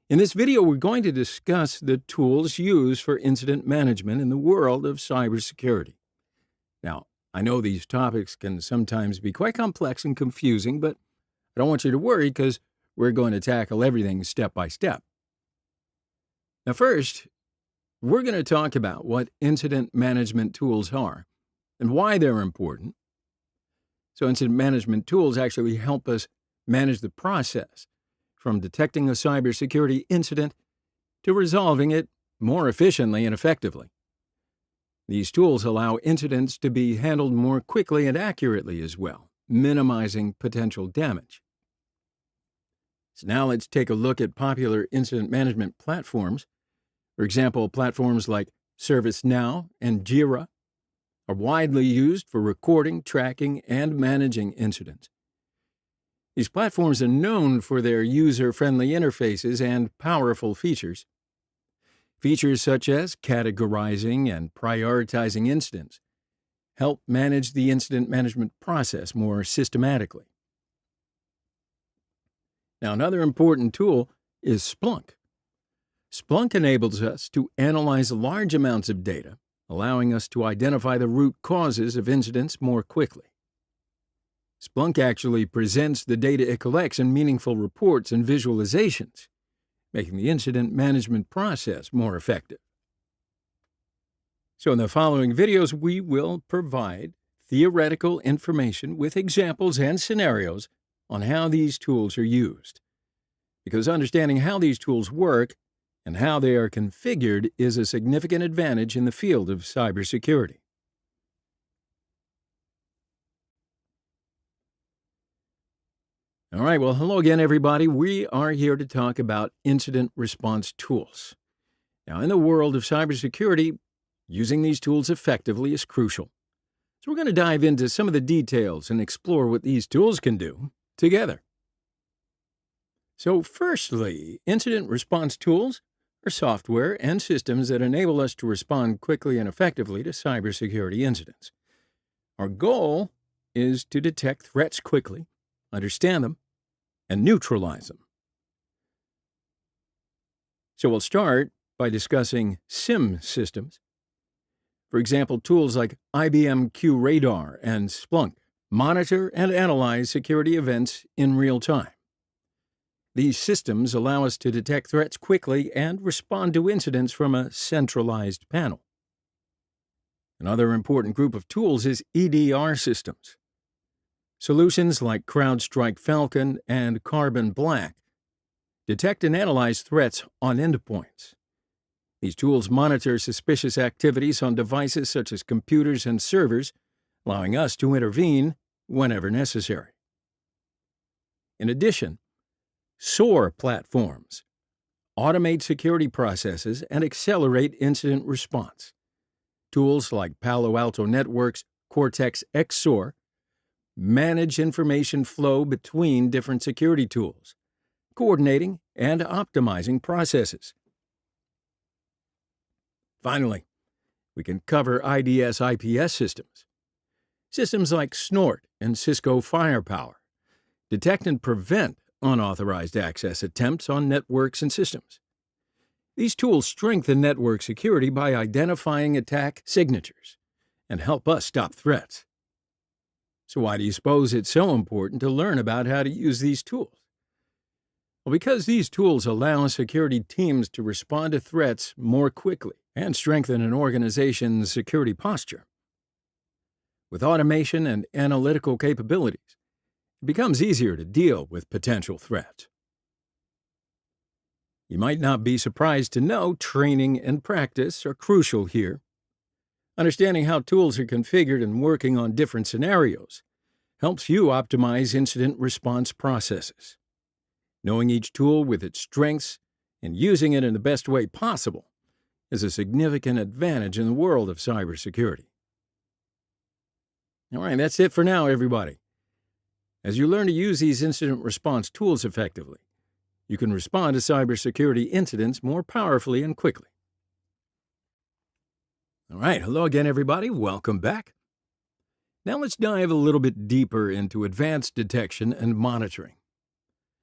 Speaker 1: in this video, we're going to discuss the tools used for incident management in the world of cybersecurity. Now, I know these topics can sometimes be quite complex and confusing, but I don't want you to worry because we're going to tackle everything step by step. Now, first, we're going to talk about what incident management tools are and why they're important. So incident management tools actually help us manage the process from detecting a cybersecurity incident to resolving it more efficiently and effectively. These tools allow incidents to be handled more quickly and accurately as well, minimizing potential damage. So now let's take a look at popular incident management platforms. For example, platforms like ServiceNow and Jira are widely used for recording, tracking, and managing incidents. These platforms are known for their user-friendly interfaces and powerful features. Features such as categorizing and prioritizing incidents help manage the incident management process more systematically. Now, another important tool is Splunk. Splunk enables us to analyze large amounts of data, allowing us to identify the root causes of incidents more quickly. Splunk actually presents the data it collects in meaningful reports and visualizations, making the incident management process more effective. So in the following videos, we will provide theoretical information with examples and scenarios on how these tools are used. Because understanding how these tools work and how they are configured is a significant advantage in the field of cybersecurity. All right, well, hello again, everybody. We are here to talk about incident response tools. Now, in the world of cybersecurity, using these tools effectively is crucial. So we're going to dive into some of the details and explore what these tools can do together. So firstly, incident response tools are software and systems that enable us to respond quickly and effectively to cybersecurity incidents. Our goal is to detect threats quickly, understand them, and neutralize them. So we'll start by discussing SIM systems. For example, tools like IBM QRadar and Splunk monitor and analyze security events in real time. These systems allow us to detect threats quickly and respond to incidents from a centralized panel. Another important group of tools is EDR systems. Solutions like CrowdStrike Falcon and Carbon Black detect and analyze threats on endpoints. These tools monitor suspicious activities on devices such as computers and servers, allowing us to intervene whenever necessary. In addition, SOAR platforms automate security processes and accelerate incident response. Tools like Palo Alto Networks' Cortex XSOAR manage information flow between different security tools, coordinating and optimizing processes. Finally, we can cover IDS/IPS systems. Systems like Snort and Cisco Firepower detect and prevent unauthorized access attempts on networks and systems. These tools strengthen network security by identifying attack signatures and help us stop threats. So why do you suppose it's so important to learn about how to use these tools? Well, because these tools allow security teams to respond to threats more quickly and strengthen an organization's security posture. With automation and analytical capabilities, it becomes easier to deal with potential threats. You might not be surprised to know training and practice are crucial here. Understanding how tools are configured and working on different scenarios helps you optimize incident response processes. Knowing each tool with its strengths and using it in the best way possible is a significant advantage in the world of cybersecurity. All right, that's it for now, everybody. As you learn to use these incident response tools effectively, you can respond to cybersecurity incidents more powerfully and quickly. All right, hello again, everybody. Welcome back. Now let's dive a little bit deeper into advanced detection and monitoring.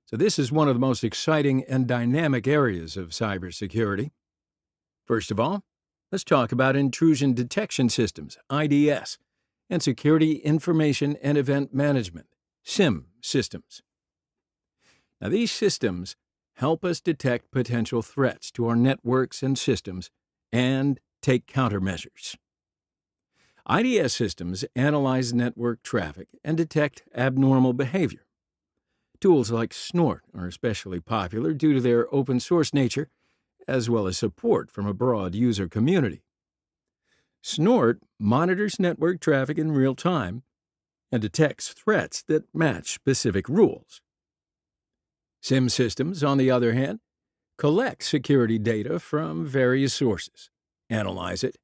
Speaker 1: So this is one of the most exciting and dynamic areas of cybersecurity. First of all, let's talk about intrusion detection systems, IDS, and security information and event management, SIM systems. Now these systems help us detect potential threats to our networks and systems and take countermeasures. IDS systems analyze network traffic and detect abnormal behavior. Tools like Snort are especially popular due to their open-source nature, as well as support from a broad user community. Snort monitors network traffic in real time and detects threats that match specific rules. SIM systems, on the other hand, collect security data from various sources, analyze it,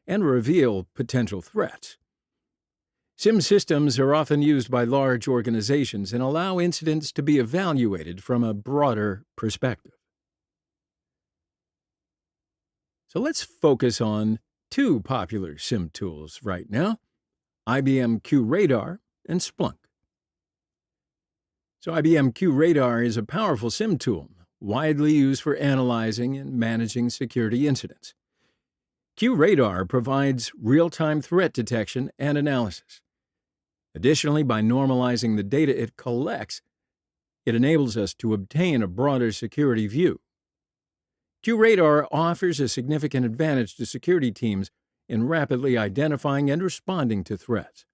Speaker 1: and reveal potential threats. SIM systems are often used by large organizations and allow incidents to be evaluated from a broader perspective. So let's focus on two popular SIM tools right now, IBM QRadar and Splunk. So IBM QRadar is a powerful SIM tool, widely used for analyzing and managing security incidents. QRadar provides real-time threat detection and analysis. Additionally, by normalizing the data it collects, it enables us to obtain a broader security view. QRadar offers a significant advantage to security teams in rapidly identifying and responding to threats.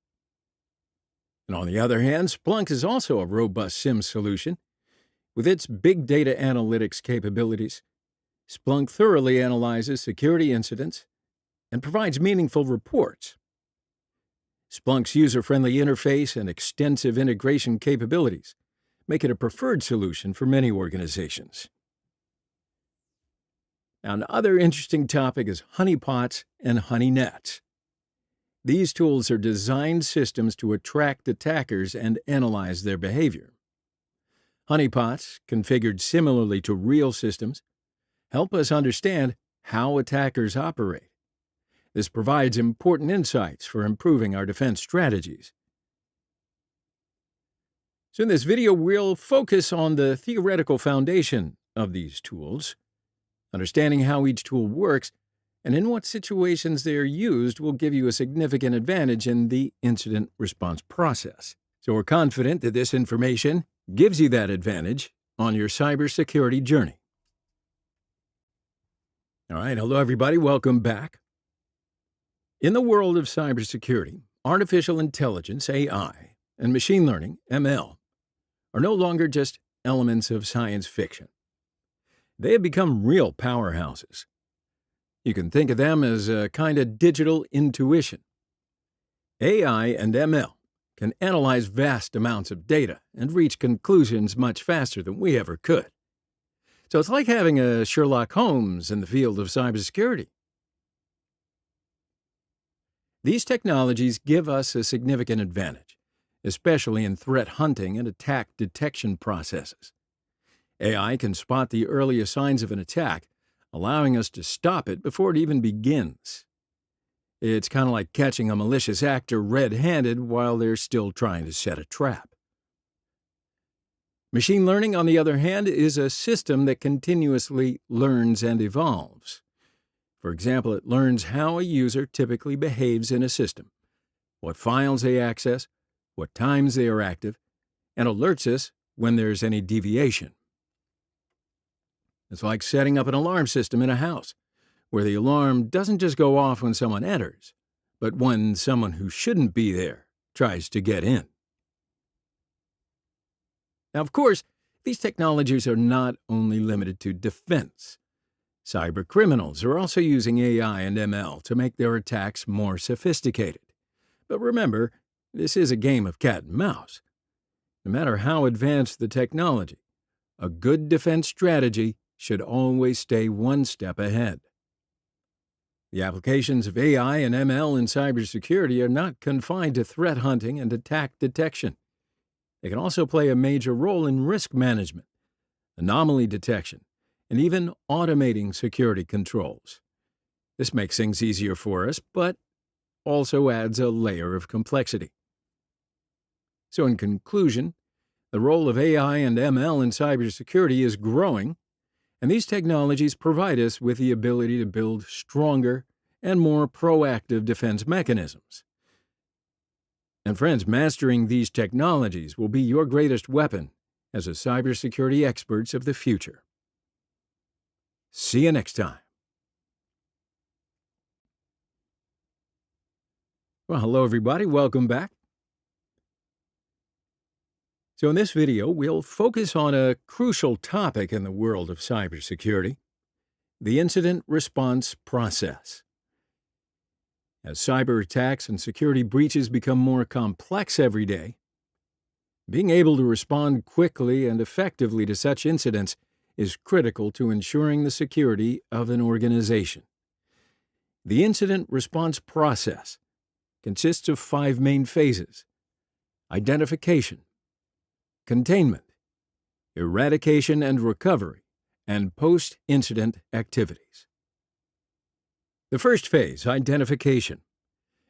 Speaker 1: And on the other hand, Splunk is also a robust SIEM solution. With its big data analytics capabilities, Splunk thoroughly analyzes security incidents and provides meaningful reports. Splunk's user-friendly interface and extensive integration capabilities make it a preferred solution for many organizations. Now, another interesting topic is honeypots and honeynets. These tools are designed systems to attract attackers and analyze their behavior. Honeypots, configured similarly to real systems, help us understand how attackers operate. This provides important insights for improving our defense strategies. So in this video, we'll focus on the theoretical foundation of these tools. Understanding how each tool works and in what situations they are used will give you a significant advantage in the incident response process. So we're confident that this information gives you that advantage on your cybersecurity journey. All right, hello everybody, welcome back. In the world of cybersecurity, artificial intelligence, AI, and machine learning, ML, are no longer just elements of science fiction. They have become real powerhouses. You can think of them as a kind of digital intuition. AI and ML can analyze vast amounts of data and reach conclusions much faster than we ever could. So it's like having a Sherlock Holmes in the field of cybersecurity. These technologies give us a significant advantage, especially in threat hunting and attack detection processes. AI can spot the earliest signs of an attack, allowing us to stop it before it even begins. It's kind of like catching a malicious actor red-handed while they're still trying to set a trap. Machine learning, on the other hand, is a system that continuously learns and evolves. For example, it learns how a user typically behaves in a system, what files they access, what times they are active, and alerts us when there's any deviation. It's like setting up an alarm system in a house, where the alarm doesn't just go off when someone enters, but when someone who shouldn't be there tries to get in. Now, of course, these technologies are not only limited to defense. Cybercriminals are also using AI and ML to make their attacks more sophisticated. But remember, this is a game of cat and mouse. No matter how advanced the technology, a good defense strategy should always stay one step ahead. The applications of AI and ML in cybersecurity are not confined to threat hunting and attack detection. They can also play a major role in risk management, anomaly detection, and even automating security controls. This makes things easier for us, but also adds a layer of complexity. So in conclusion, the role of AI and ML in cybersecurity is growing, and these technologies provide us with the ability to build stronger and more proactive defense mechanisms. And friends, mastering these technologies will be your greatest weapon as a cybersecurity experts of the future. See you next time. Well, hello everybody, welcome back. So in this video, we'll focus on a crucial topic in the world of cybersecurity, the incident response process. As cyber attacks and security breaches become more complex every day, being able to respond quickly and effectively to such incidents is critical to ensuring the security of an organization. The incident response process consists of 5 main phases: identification, containment, eradication and recovery, and post-incident activities. The first phase, identification,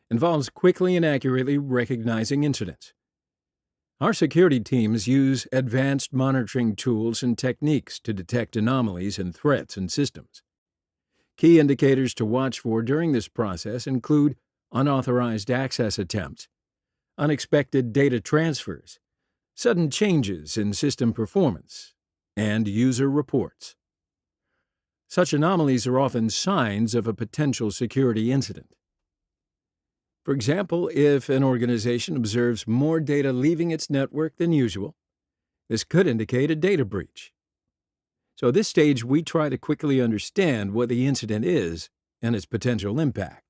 Speaker 1: involves quickly and accurately recognizing incidents. Our security teams use advanced monitoring tools and techniques to detect anomalies and threats in systems. Key indicators to watch for during this process include unauthorized access attempts, unexpected data transfers, sudden changes in system performance, and user reports. Such anomalies are often signs of a potential security incident. For example, if an organization observes more data leaving its network than usual, this could indicate a data breach. So at this stage, we try to quickly understand what the incident is and its potential impact.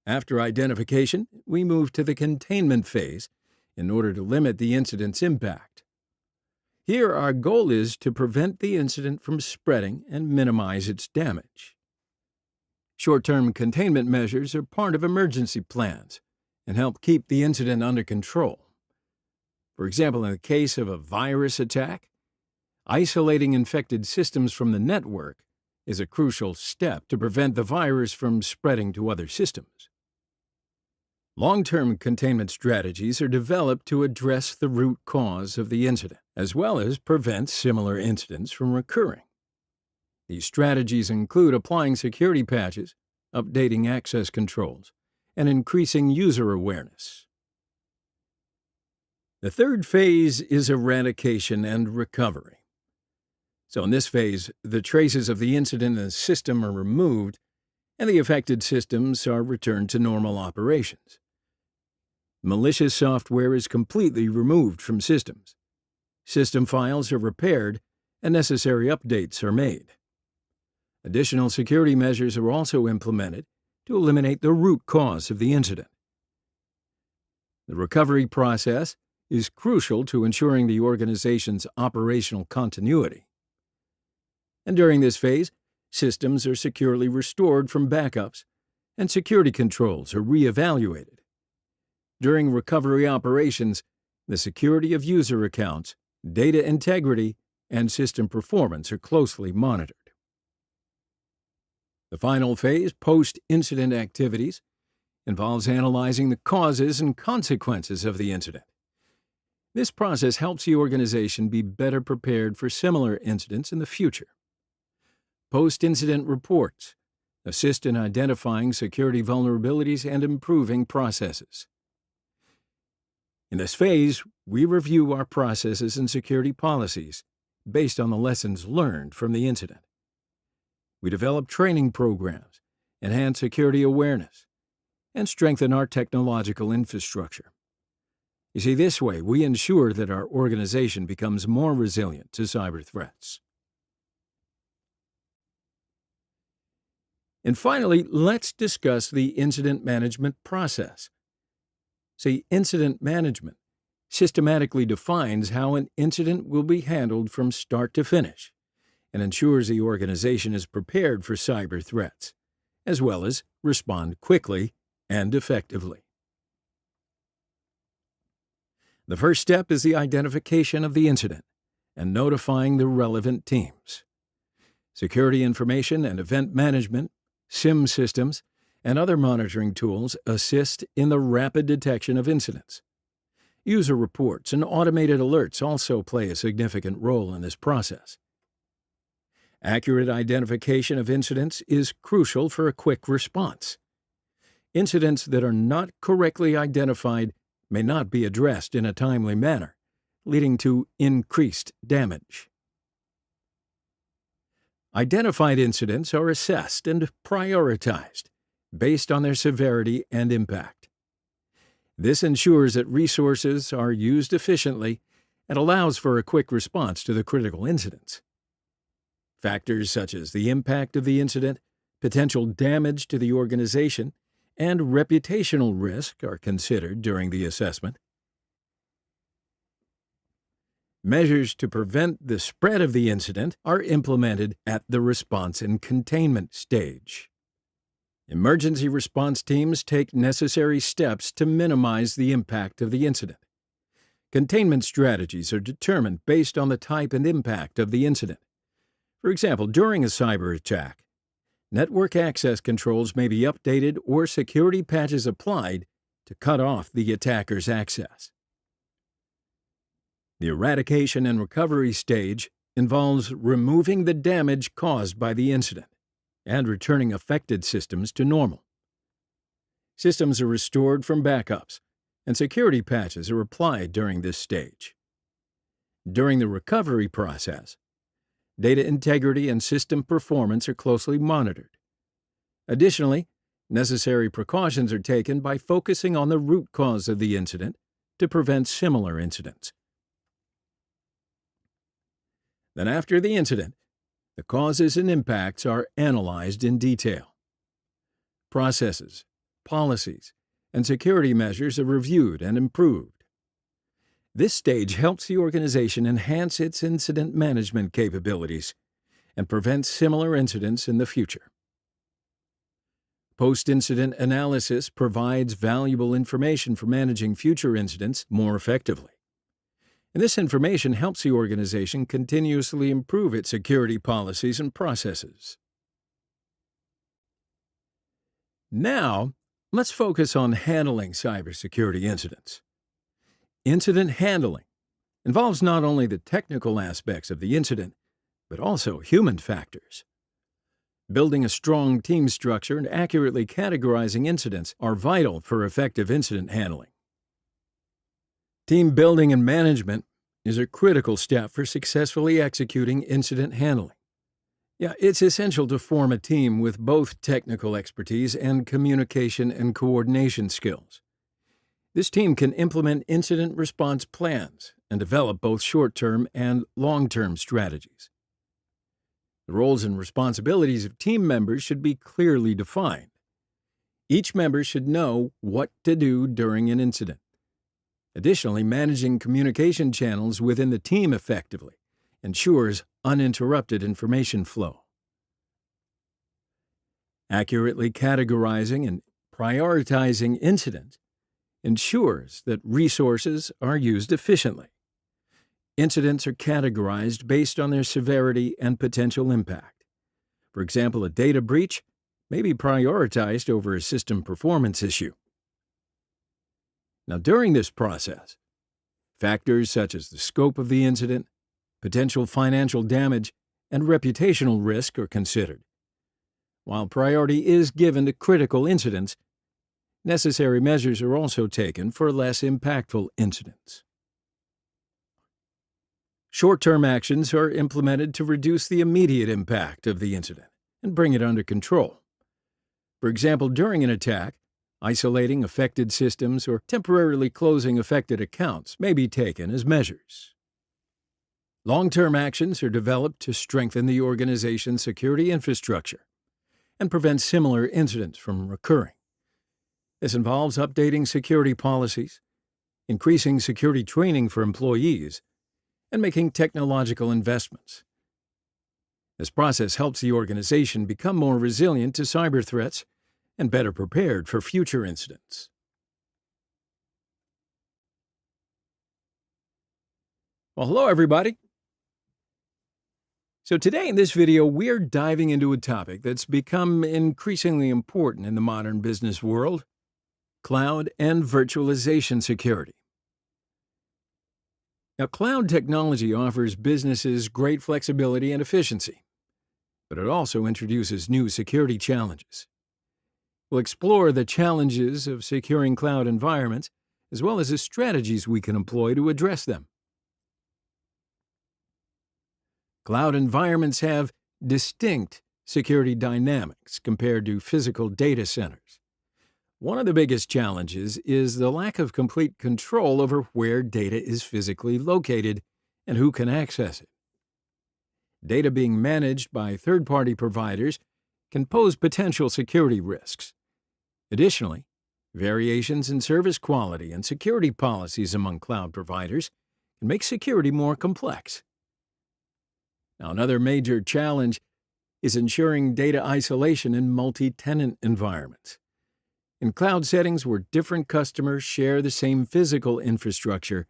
Speaker 1: After identification, we move to the containment phase in order to limit the incident's impact. Here, our goal is to prevent the incident from spreading and minimize its damage. Short-term containment measures are part of emergency plans and help keep the incident under control. For example, in the case of a virus attack, isolating infected systems from the network is a crucial step to prevent the virus from spreading to other systems. Long-term containment strategies are developed to address the root cause of the incident, as well as prevent similar incidents from recurring. These strategies include applying security patches, updating access controls, and increasing user awareness. The third phase is eradication and recovery. So in this phase, the traces of the incident in the system are removed, and the affected systems are returned to normal operations. Malicious software is completely removed from systems. System files are repaired, and necessary updates are made. Additional security measures are also implemented to eliminate the root cause of the incident. The recovery process is crucial to ensuring the organization's operational continuity. And during this phase, systems are securely restored from backups, and security controls are reevaluated. During recovery operations, the security of user accounts, data integrity, and system performance are closely monitored. The final phase, post-incident activities, involves analyzing the causes and consequences of the incident. This process helps the organization be better prepared for similar incidents in the future. Post-incident reports assist in identifying security vulnerabilities and improving processes. In this phase, we review our processes and security policies based on the lessons learned from the incident. We develop training programs, enhance security awareness, and strengthen our technological infrastructure. You see, this way, we ensure that our organization becomes more resilient to cyber threats. And finally, let's discuss the incident management process. See, incident management systematically defines how an incident will be handled from start to finish and ensures the organization is prepared for cyber threats, as well as respond quickly and effectively. The first step is the identification of the incident and notifying the relevant teams. Security information and event management, SIM systems, and other monitoring tools assist in the rapid detection of incidents. User reports and automated alerts also play a significant role in this process. Accurate identification of incidents is crucial for a quick response. Incidents that are not correctly identified may not be addressed in a timely manner, leading to increased damage. Identified incidents are assessed and prioritized based on their severity and impact. This ensures that resources are used efficiently and allows for a quick response to the critical incidents. Factors such as the impact of the incident, potential damage to the organization, and reputational risk are considered during the assessment. Measures to prevent the spread of the incident are implemented at the response and containment stage. Emergency response teams take necessary steps to minimize the impact of the incident. Containment strategies are determined based on the type and impact of the incident. For example, during a cyber attack, network access controls may be updated or security patches applied to cut off the attacker's access. The eradication and recovery stage involves removing the damage caused by the incident and returning affected systems to normal. Systems are restored from backups, and security patches are applied during this stage. During the recovery process, data integrity and system performance are closely monitored. Additionally, necessary precautions are taken by focusing on the root cause of the incident to prevent similar incidents. Then after the incident, the causes and impacts are analyzed in detail. Processes, policies, and security measures are reviewed and improved. This stage helps the organization enhance its incident management capabilities and prevent similar incidents in the future. Post-incident analysis provides valuable information for managing future incidents more effectively. And this information helps the organization continuously improve its security policies and processes. Now, let's focus on handling cybersecurity incidents. Incident handling involves not only the technical aspects of the incident, but also human factors. Building a strong team structure and accurately categorizing incidents are vital for effective incident handling. Team building and management is a critical step for successfully executing incident handling. It's essential to form a team with both technical expertise and communication and coordination skills. This team can implement incident response plans and develop both short-term and long-term strategies. The roles and responsibilities of team members should be clearly defined. Each member should know what to do during an incident. Additionally, managing communication channels within the team effectively ensures uninterrupted information flow. Accurately categorizing and prioritizing incidents ensures that resources are used efficiently. Incidents are categorized based on their severity and potential impact. For example, a data breach may be prioritized over a system performance issue. Now, during this process, factors such as the scope of the incident, potential financial damage, and reputational risk are considered. While priority is given to critical incidents, necessary measures are also taken for less impactful incidents. Short-term actions are implemented to reduce the immediate impact of the incident and bring it under control. For example, during an attack, isolating affected systems or temporarily closing affected accounts may be taken as measures. Long-term actions are developed to strengthen the organization's security infrastructure and prevent similar incidents from recurring. This involves updating security policies, increasing security training for employees, and making technological investments. This process helps the organization become more resilient to cyber threats and better prepared for future incidents. Well, hello everybody. So today in this video, we're diving into a topic that's become increasingly important in the modern business world: cloud and virtualization security. Now, cloud technology offers businesses great flexibility and efficiency, but it also introduces new security challenges. We'll explore the challenges of securing cloud environments, as well as the strategies we can employ to address them. Cloud environments have distinct security dynamics compared to physical data centers. One of the biggest challenges is the lack of complete control over where data is physically located and who can access it. Data being managed by third-party providers can pose potential security risks. Additionally, variations in service quality and security policies among cloud providers can make security more complex. Now, another major challenge is ensuring data isolation in multi-tenant environments. In cloud settings where different customers share the same physical infrastructure,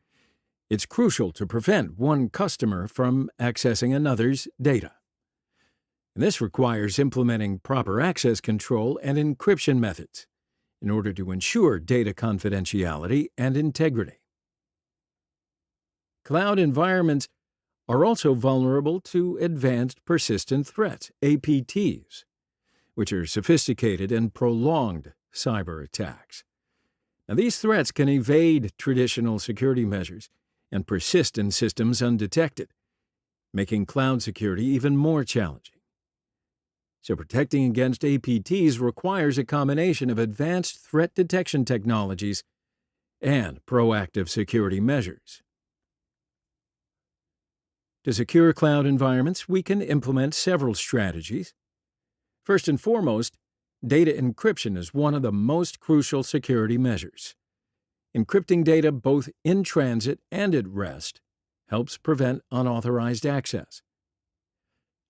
Speaker 1: it's crucial to prevent one customer from accessing another's data. And this requires implementing proper access control and encryption methods in order to ensure data confidentiality and integrity. Cloud environments are also vulnerable to advanced persistent threats, APTs, which are sophisticated and prolonged cyber attacks. Now, these threats can evade traditional security measures and persist in systems undetected, making cloud security even more challenging. So protecting against APTs requires a combination of advanced threat detection technologies and proactive security measures. To secure cloud environments, we can implement several strategies. First and foremost, data encryption is one of the most crucial security measures. Encrypting data both in transit and at rest helps prevent unauthorized access.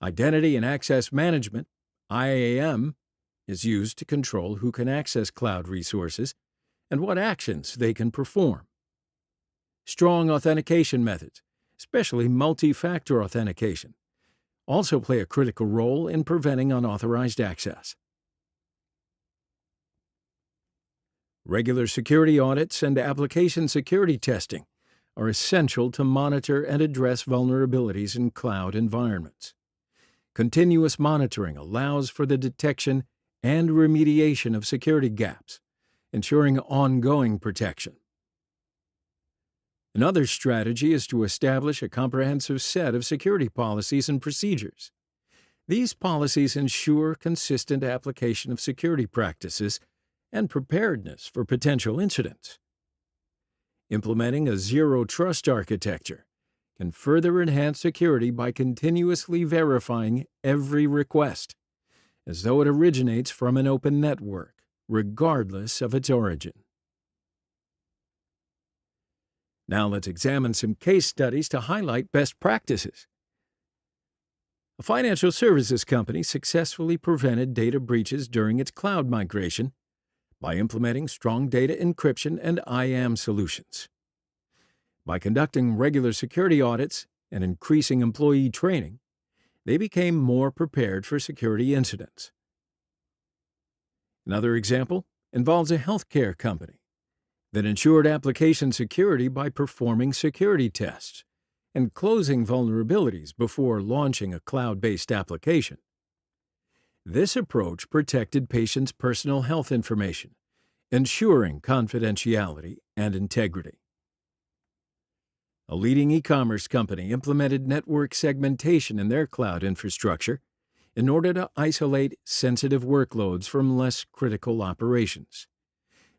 Speaker 1: Identity and access management, IAM, is used to control who can access cloud resources and what actions they can perform. Strong authentication methods, especially multi-factor authentication, also play a critical role in preventing unauthorized access. Regular security audits and application security testing are essential to monitor and address vulnerabilities in cloud environments. Continuous monitoring allows for the detection and remediation of security gaps, ensuring ongoing protection. Another strategy is to establish a comprehensive set of security policies and procedures. These policies ensure consistent application of security practices and preparedness for potential incidents. Implementing a zero-trust architecture can further enhance security by continuously verifying every request, as though it originates from an open network, regardless of its origin. Now let's examine some case studies to highlight best practices. A financial services company successfully prevented data breaches during its cloud migration by implementing strong data encryption and IAM solutions. By conducting regular security audits and increasing employee training, they became more prepared for security incidents. Another example involves a healthcare company that ensured application security by performing security tests and closing vulnerabilities before launching a cloud-based application. This approach protected patients' personal health information, ensuring confidentiality and integrity. A leading e-commerce company implemented network segmentation in their cloud infrastructure in order to isolate sensitive workloads from less critical operations.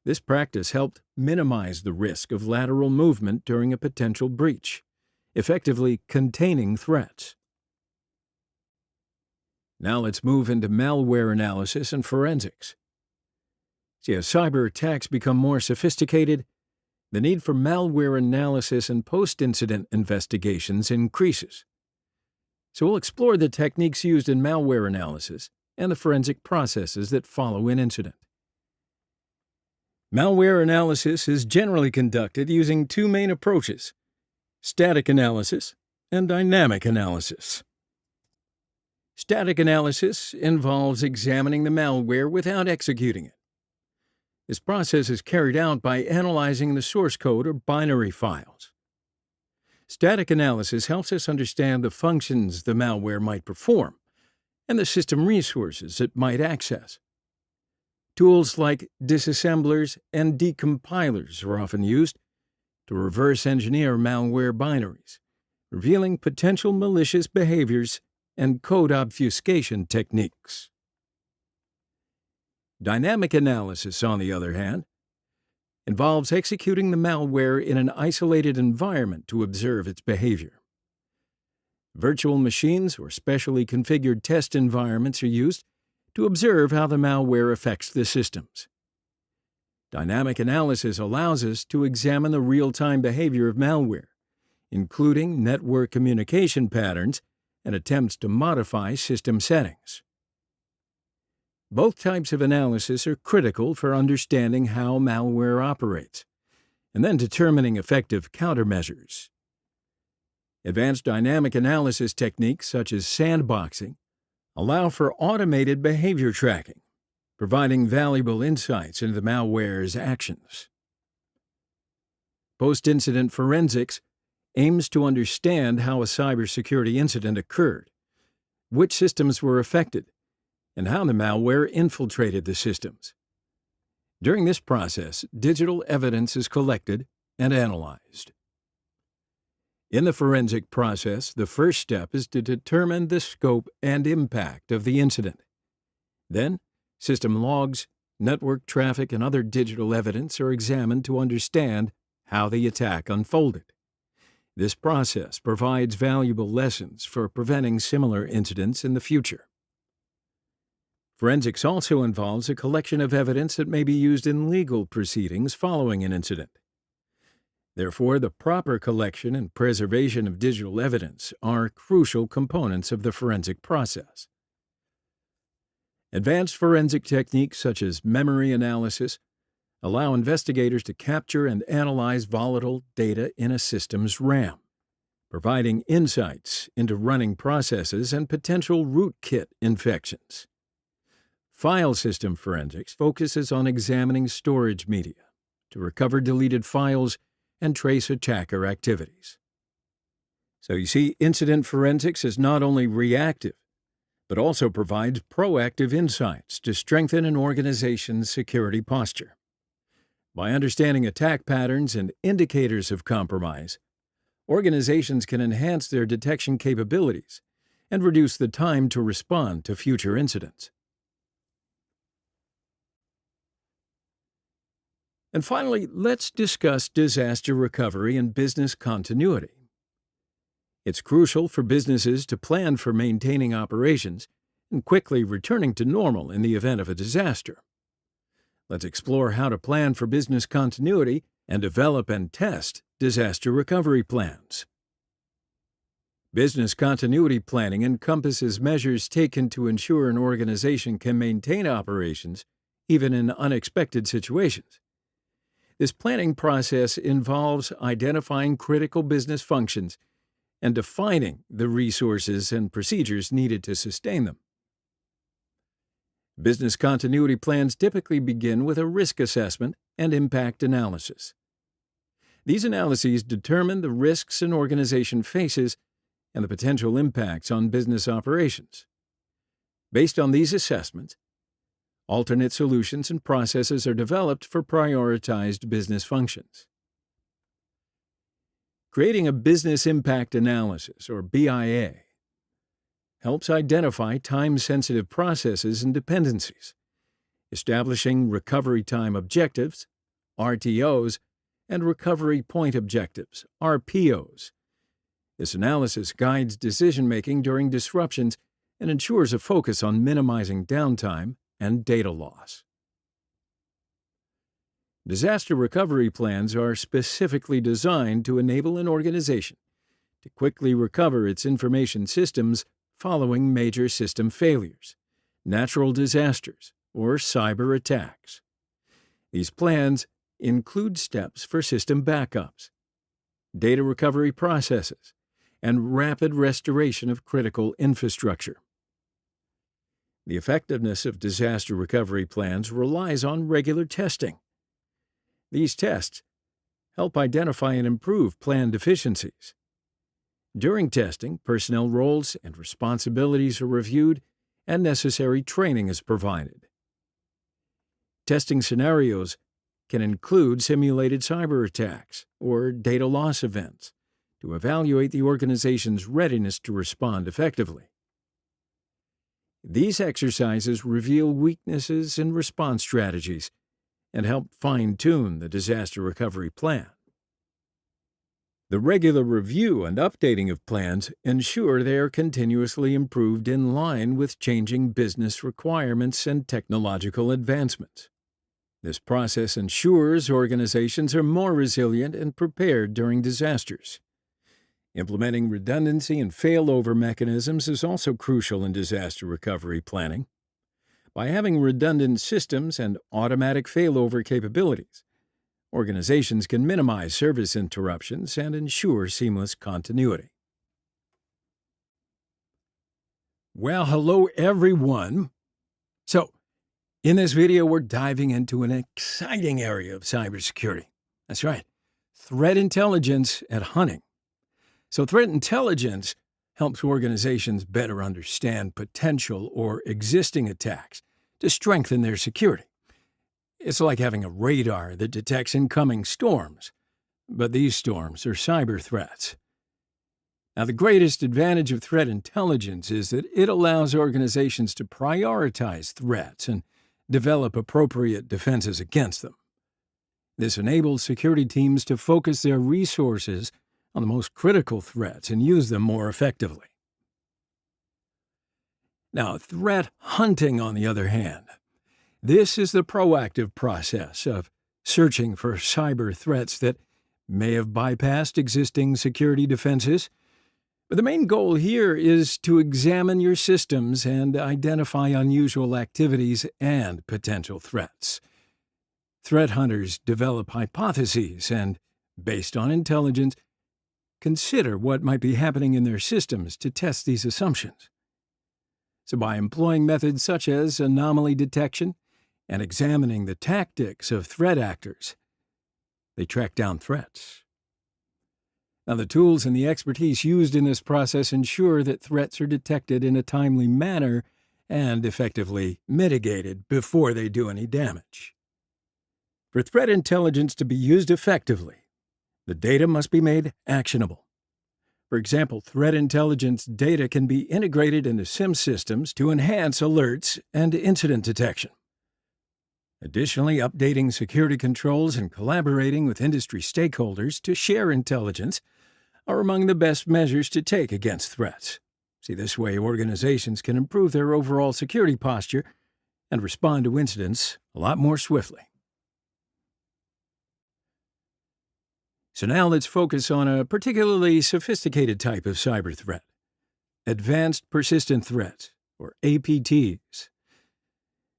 Speaker 1: This practice helped minimize the risk of lateral movement during a potential breach, effectively containing threats. Now let's move into malware analysis and forensics. See, as cyber attacks become more sophisticated, the need for malware analysis and post-incident investigations increases. So we'll explore the techniques used in malware analysis and the forensic processes that follow an incident. Malware analysis is generally conducted using two main approaches: static analysis and dynamic analysis. Static analysis involves examining the malware without executing it. This process is carried out by analyzing the source code or binary files. Static analysis helps us understand the functions the malware might perform and the system resources it might access. Tools like disassemblers and decompilers are often used to reverse engineer malware binaries, revealing potential malicious behaviors and code obfuscation techniques. Dynamic analysis, on the other hand, involves executing the malware in an isolated environment to observe its behavior. Virtual machines or specially configured test environments are used to observe how the malware affects the systems. Dynamic analysis allows us to examine the real-time behavior of malware, including network communication patterns and attempts to modify system settings. Both types of analysis are critical for understanding how malware operates and then determining effective countermeasures. Advanced dynamic analysis techniques such as sandboxing allow for automated behavior tracking, providing valuable insights into the malware's actions. Post-incident forensics aims to understand how a cybersecurity incident occurred, which systems were affected, and how the malware infiltrated the systems. During this process, digital evidence is collected and analyzed. In the forensic process, the first step is to determine the scope and impact of the incident. Then, system logs, network traffic, and other digital evidence are examined to understand how the attack unfolded. This process provides valuable lessons for preventing similar incidents in the future. Forensics also involves a collection of evidence that may be used in legal proceedings following an incident. Therefore, the proper collection and preservation of digital evidence are crucial components of the forensic process. Advanced forensic techniques such as memory analysis allow investigators to capture and analyze volatile data in a system's RAM, providing insights into running processes and potential rootkit infections. File system forensics focuses on examining storage media to recover deleted files and trace attacker activities. So you see, incident forensics is not only reactive, but also provides proactive insights to strengthen an organization's security posture. By understanding attack patterns and indicators of compromise, organizations can enhance their detection capabilities and reduce the time to respond to future incidents. And finally, let's discuss disaster recovery and business continuity. It's crucial for businesses to plan for maintaining operations and quickly returning to normal in the event of a disaster. Let's explore how to plan for business continuity and develop and test disaster recovery plans. Business continuity planning encompasses measures taken to ensure an organization can maintain operations even in unexpected situations. This planning process involves identifying critical business functions and defining the resources and procedures needed to sustain them. Business continuity plans typically begin with a risk assessment and impact analysis. These analyses determine the risks an organization faces and the potential impacts on business operations. Based on these assessments, alternate solutions and processes are developed for prioritized business functions. Creating a business impact analysis, or BIA, helps identify time-sensitive processes and dependencies, establishing recovery time objectives, RTOs, and recovery point objectives, RPOs. This analysis guides decision-making during disruptions and ensures a focus on minimizing downtime and data loss. Disaster recovery plans are specifically designed to enable an organization to quickly recover its information systems following major system failures, natural disasters, or cyber attacks. These plans include steps for system backups, data recovery processes, and rapid restoration of critical infrastructure. The effectiveness of disaster recovery plans relies on regular testing. These tests help identify and improve plan deficiencies. During testing, personnel roles and responsibilities are reviewed and necessary training is provided. Testing scenarios can include simulated cyber attacks or data loss events to evaluate the organization's readiness to respond effectively. These exercises reveal weaknesses in response strategies and help fine-tune the disaster recovery plan. The regular review and updating of plans ensure they are continuously improved in line with changing business requirements and technological advancements. This process ensures organizations are more resilient and prepared during disasters. Implementing redundancy and failover mechanisms is also crucial in disaster recovery planning. By having redundant systems and automatic failover capabilities, organizations can minimize service interruptions and ensure seamless continuity. Well, hello everyone. So, in this video, we're diving into an exciting area of cybersecurity. That's right, threat intelligence and hunting. So threat intelligence helps organizations better understand potential or existing attacks to strengthen their security. It's like having a radar that detects incoming storms, but these storms are cyber threats. Now, the greatest advantage of threat intelligence is that it allows organizations to prioritize threats and develop appropriate defenses against them. This enables security teams to focus their resources on the most critical threats and use them more effectively. Now, threat hunting, on the other hand, this is the proactive process of searching for cyber threats that may have bypassed existing security defenses. But the main goal here is to examine your systems and identify unusual activities and potential threats. Threat hunters develop hypotheses and, based on intelligence, consider what might be happening in their systems to test these assumptions. So by employing methods such as anomaly detection and examining the tactics of threat actors, they track down threats. Now, the tools and the expertise used in this process ensure that threats are detected in a timely manner and effectively mitigated before they do any damage. For threat intelligence to be used effectively, the data must be made actionable. For example, threat intelligence data can be integrated into SIM systems to enhance alerts and incident detection. Additionally, updating security controls and collaborating with industry stakeholders to share intelligence are among the best measures to take against threats. See, this way organizations can improve their overall security posture and respond to incidents a lot more swiftly. So now let's focus on a particularly sophisticated type of cyber threat: advanced persistent threats, or APTs.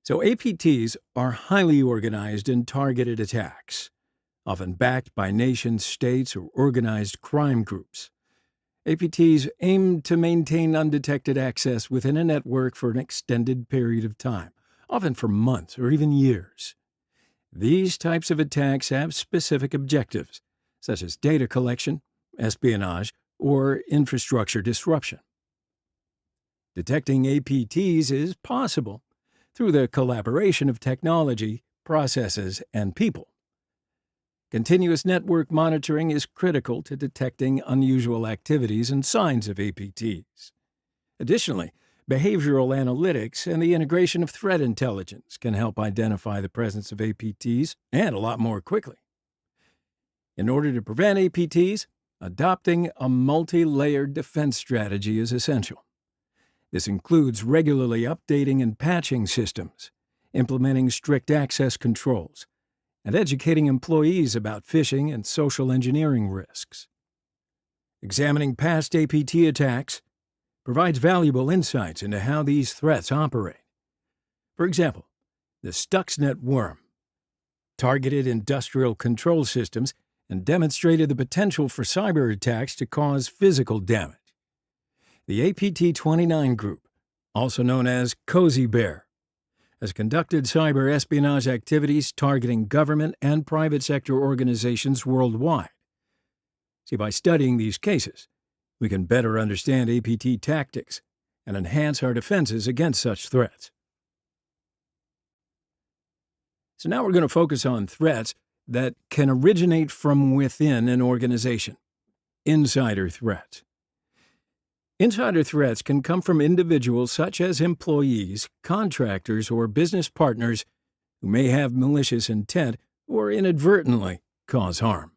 Speaker 1: So APTs are highly organized and targeted attacks, often backed by nation states or organized crime groups. APTs aim to maintain undetected access within a network for an extended period of time, often for months or even years. These types of attacks have specific objectives, such as data collection, espionage, or infrastructure disruption. Detecting APTs is possible through the collaboration of technology, processes, and people. Continuous network monitoring is critical to detecting unusual activities and signs of APTs. Additionally, behavioral analytics and the integration of threat intelligence can help identify the presence of APTs, and a lot more quickly. In order to prevent APTs, adopting a multi-layered defense strategy is essential. This includes regularly updating and patching systems, implementing strict access controls, and educating employees about phishing and social engineering risks. Examining past APT attacks provides valuable insights into how these threats operate. For example, the Stuxnet worm targeted industrial control systems and demonstrated the potential for cyber attacks to cause physical damage. The APT-29 group, also known as Cozy Bear, has conducted cyber espionage activities targeting government and private sector organizations worldwide. See, by studying these cases, we can better understand APT tactics and enhance our defenses against such threats. So now we're going to focus on threats that can originate from within an organization: insider threats. Insider threats can come from individuals such as employees, contractors, or business partners who may have malicious intent or inadvertently cause harm.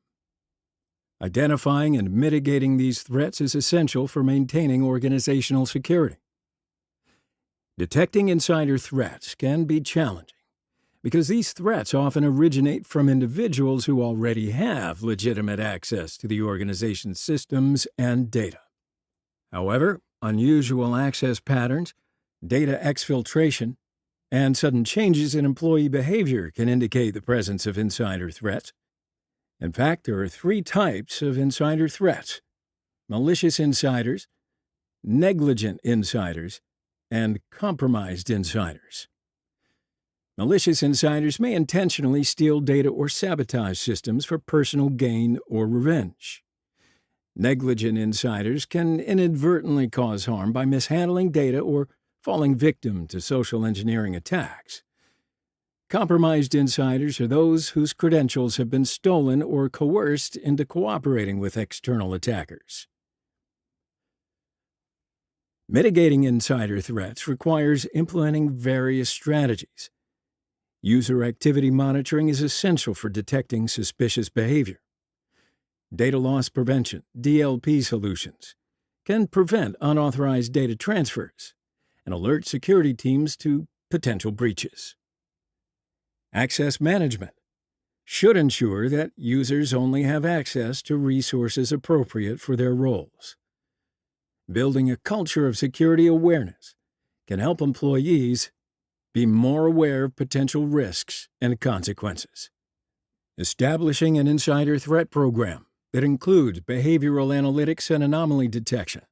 Speaker 1: Identifying and mitigating these threats is essential for maintaining organizational security. Detecting insider threats can be challenging because these threats often originate from individuals who already have legitimate access to the organization's systems and data. However, unusual access patterns, data exfiltration, and sudden changes in employee behavior can indicate the presence of insider threats. In fact, there are 3 types of insider threats: malicious insiders, negligent insiders, and compromised insiders. Malicious insiders may intentionally steal data or sabotage systems for personal gain or revenge. Negligent insiders can inadvertently cause harm by mishandling data or falling victim to social engineering attacks. Compromised insiders are those whose credentials have been stolen or coerced into cooperating with external attackers. Mitigating insider threats requires implementing various strategies. User activity monitoring is essential for detecting suspicious behavior. Data loss prevention, DLP solutions, can prevent unauthorized data transfers and alert security teams to potential breaches. Access management should ensure that users only have access to resources appropriate for their roles. Building a culture of security awareness can help employees be more aware of potential risks and consequences. Establishing an insider threat program that includes behavioral analytics and anomaly detection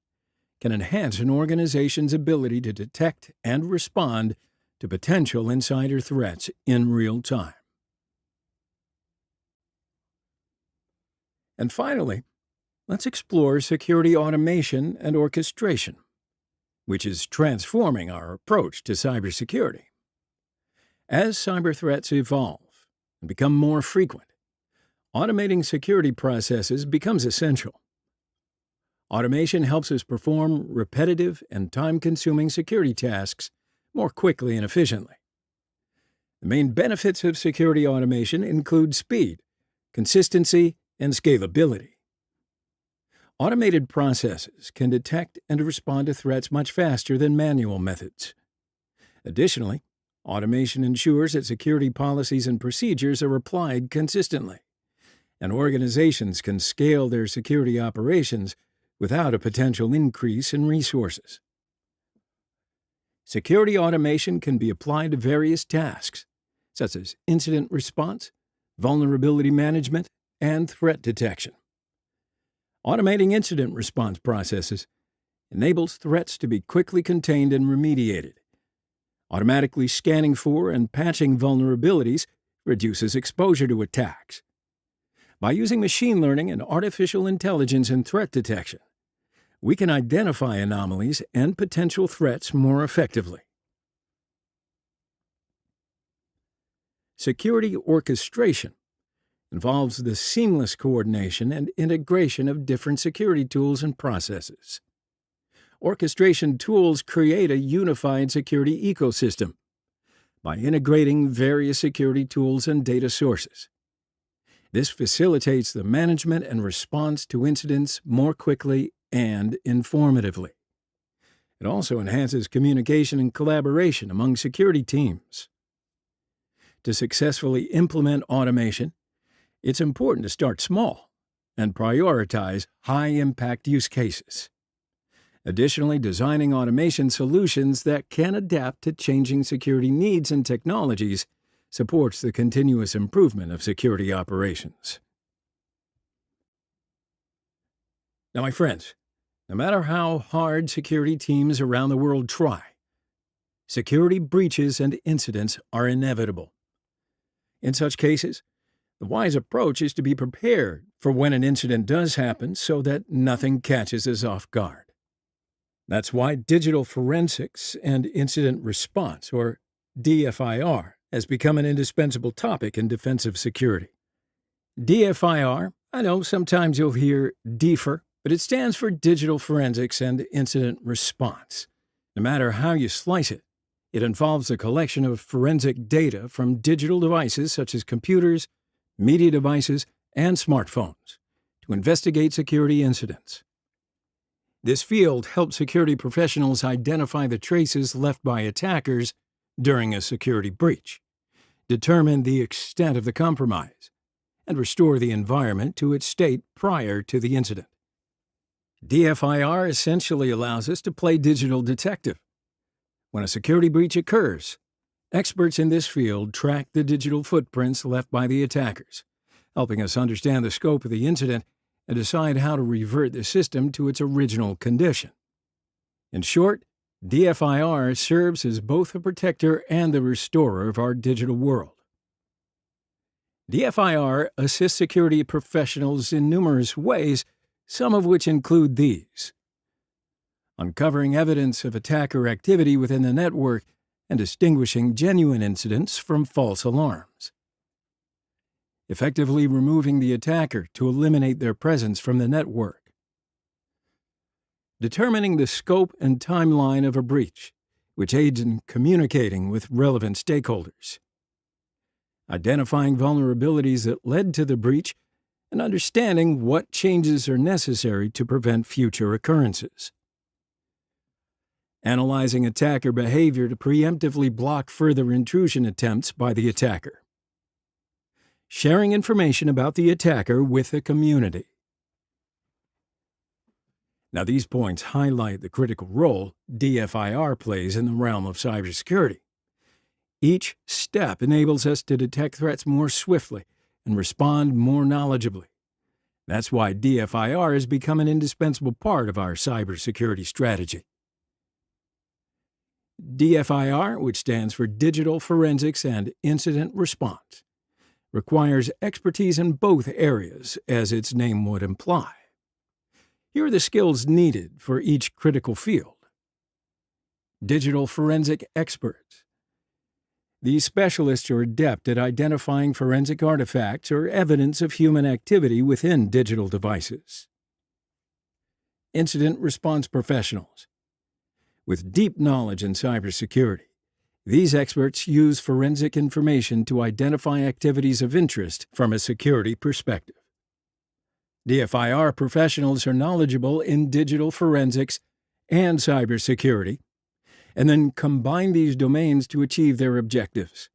Speaker 1: can enhance an organization's ability to detect and respond to potential insider threats in real time. And finally, let's explore security automation and orchestration, which is transforming our approach to cybersecurity. As cyber threats evolve and become more frequent, automating security processes becomes essential. Automation helps us perform repetitive and time-consuming security tasks more quickly and efficiently. The main benefits of security automation include speed, consistency, and scalability. Automated processes can detect and respond to threats much faster than manual methods. Additionally, automation ensures that security policies and procedures are applied consistently, and organizations can scale their security operations without a potential increase in resources. Security automation can be applied to various tasks, such as incident response, vulnerability management, and threat detection. Automating incident response processes enables threats to be quickly contained and remediated. Automatically scanning for and patching vulnerabilities reduces exposure to attacks. By using machine learning and artificial intelligence in threat detection, we can identify anomalies and potential threats more effectively. Security orchestration involves the seamless coordination and integration of different security tools and processes. Orchestration tools create a unified security ecosystem by integrating various security tools and data sources. This facilitates the management and response to incidents more quickly and informatively. It also enhances communication and collaboration among security teams. To successfully implement automation, it's important to start small and prioritize high-impact use cases. Additionally, designing automation solutions that can adapt to changing security needs and technologies supports the continuous improvement of security operations. Now, my friends, no matter how hard security teams around the world try, security breaches and incidents are inevitable. In such cases, the wise approach is to be prepared for when an incident does happen so that nothing catches us off guard. That's why digital forensics and incident response, or DFIR, has become an indispensable topic in defensive security. DFIR, I know sometimes you'll hear DFIR, but it stands for Digital Forensics and Incident Response. No matter how you slice it, it involves a collection of forensic data from digital devices such as computers, media devices, and smartphones to investigate security incidents. This field helps security professionals identify the traces left by attackers during a security breach, determine the extent of the compromise, and restore the environment to its state prior to the incident. DFIR essentially allows us to play digital detective. When a security breach occurs, experts in this field track the digital footprints left by the attackers, helping us understand the scope of the incident and decide how to revert the system to its original condition. In short, DFIR serves as both the protector and the restorer of our digital world. DFIR assists security professionals in numerous ways, some of which include these: uncovering evidence of attacker activity within the network and distinguishing genuine incidents from false alarms, effectively removing the attacker to eliminate their presence from the network, determining the scope and timeline of a breach, which aids in communicating with relevant stakeholders, identifying vulnerabilities that led to the breach, and understanding what changes are necessary to prevent future occurrences, analyzing attacker behavior to preemptively block further intrusion attempts by the attacker, sharing information about the attacker with the community. Now, these points highlight the critical role DFIR plays in the realm of cybersecurity. Each step enables us to detect threats more swiftly and respond more knowledgeably. That's why DFIR has become an indispensable part of our cybersecurity strategy. DFIR, which stands for Digital Forensics and Incident Response, requires expertise in both areas, as its name would imply. Here are the skills needed for each critical field. Digital forensic experts. These specialists are adept at identifying forensic artifacts or evidence of human activity within digital devices. Incident response professionals. With deep knowledge in cybersecurity, these experts use forensic information to identify activities of interest from a security perspective. DFIR professionals are knowledgeable in digital forensics and cybersecurity, and then combine these domains to achieve their objectives.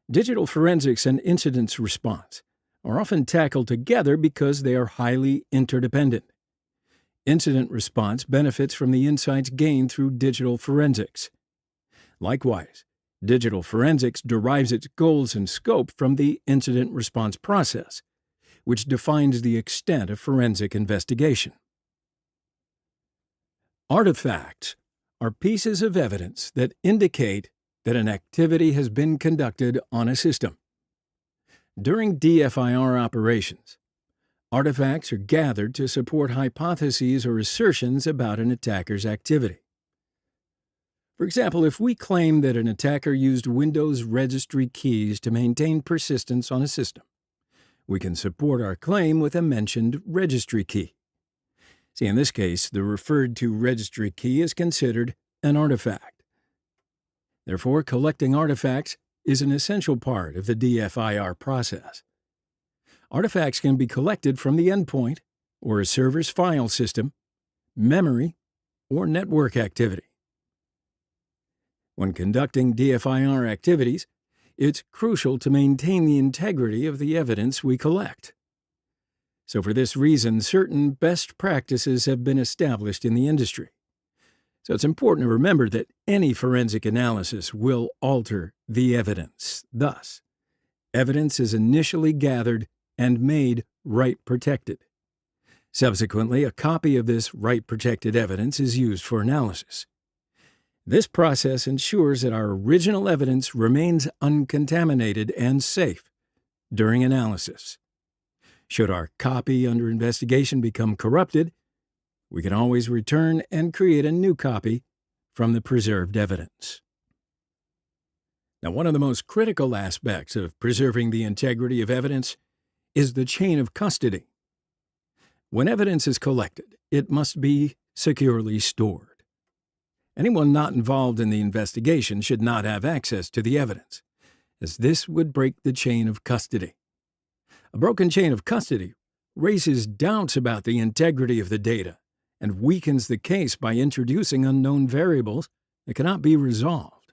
Speaker 1: Digital forensics and incident response are often tackled together because they are highly interdependent. Incident response benefits from the insights gained through digital forensics. Likewise, digital forensics derives its goals and scope from the incident response process, which defines the extent of forensic investigation. Artifacts are pieces of evidence that indicate that an activity has been conducted on a system. During DFIR operations, artifacts are gathered to support hypotheses or assertions about an attacker's activity. For example, if we claim that an attacker used Windows registry keys to maintain persistence on a system, we can support our claim with a mentioned registry key. See, in this case, the referred to registry key is considered an artifact. Therefore, collecting artifacts is an essential part of the DFIR process. Artifacts can be collected from the endpoint or a server's file system, memory, or network activity. When conducting DFIR activities, it's crucial to maintain the integrity of the evidence we collect. So for this reason, certain best practices have been established in the industry. So it's important to remember that any forensic analysis will alter the evidence. Thus, evidence is initially gathered and made right-protected. Subsequently, a copy of this right-protected evidence is used for analysis. This process ensures that our original evidence remains uncontaminated and safe during analysis. Should our copy under investigation become corrupted, we can always return and create a new copy from the preserved evidence. Now, one of the most critical aspects of preserving the integrity of evidence is the chain of custody. When evidence is collected, it must be securely stored. Anyone not involved in the investigation should not have access to the evidence, as this would break the chain of custody. A broken chain of custody raises doubts about the integrity of the data and weakens the case by introducing unknown variables that cannot be resolved.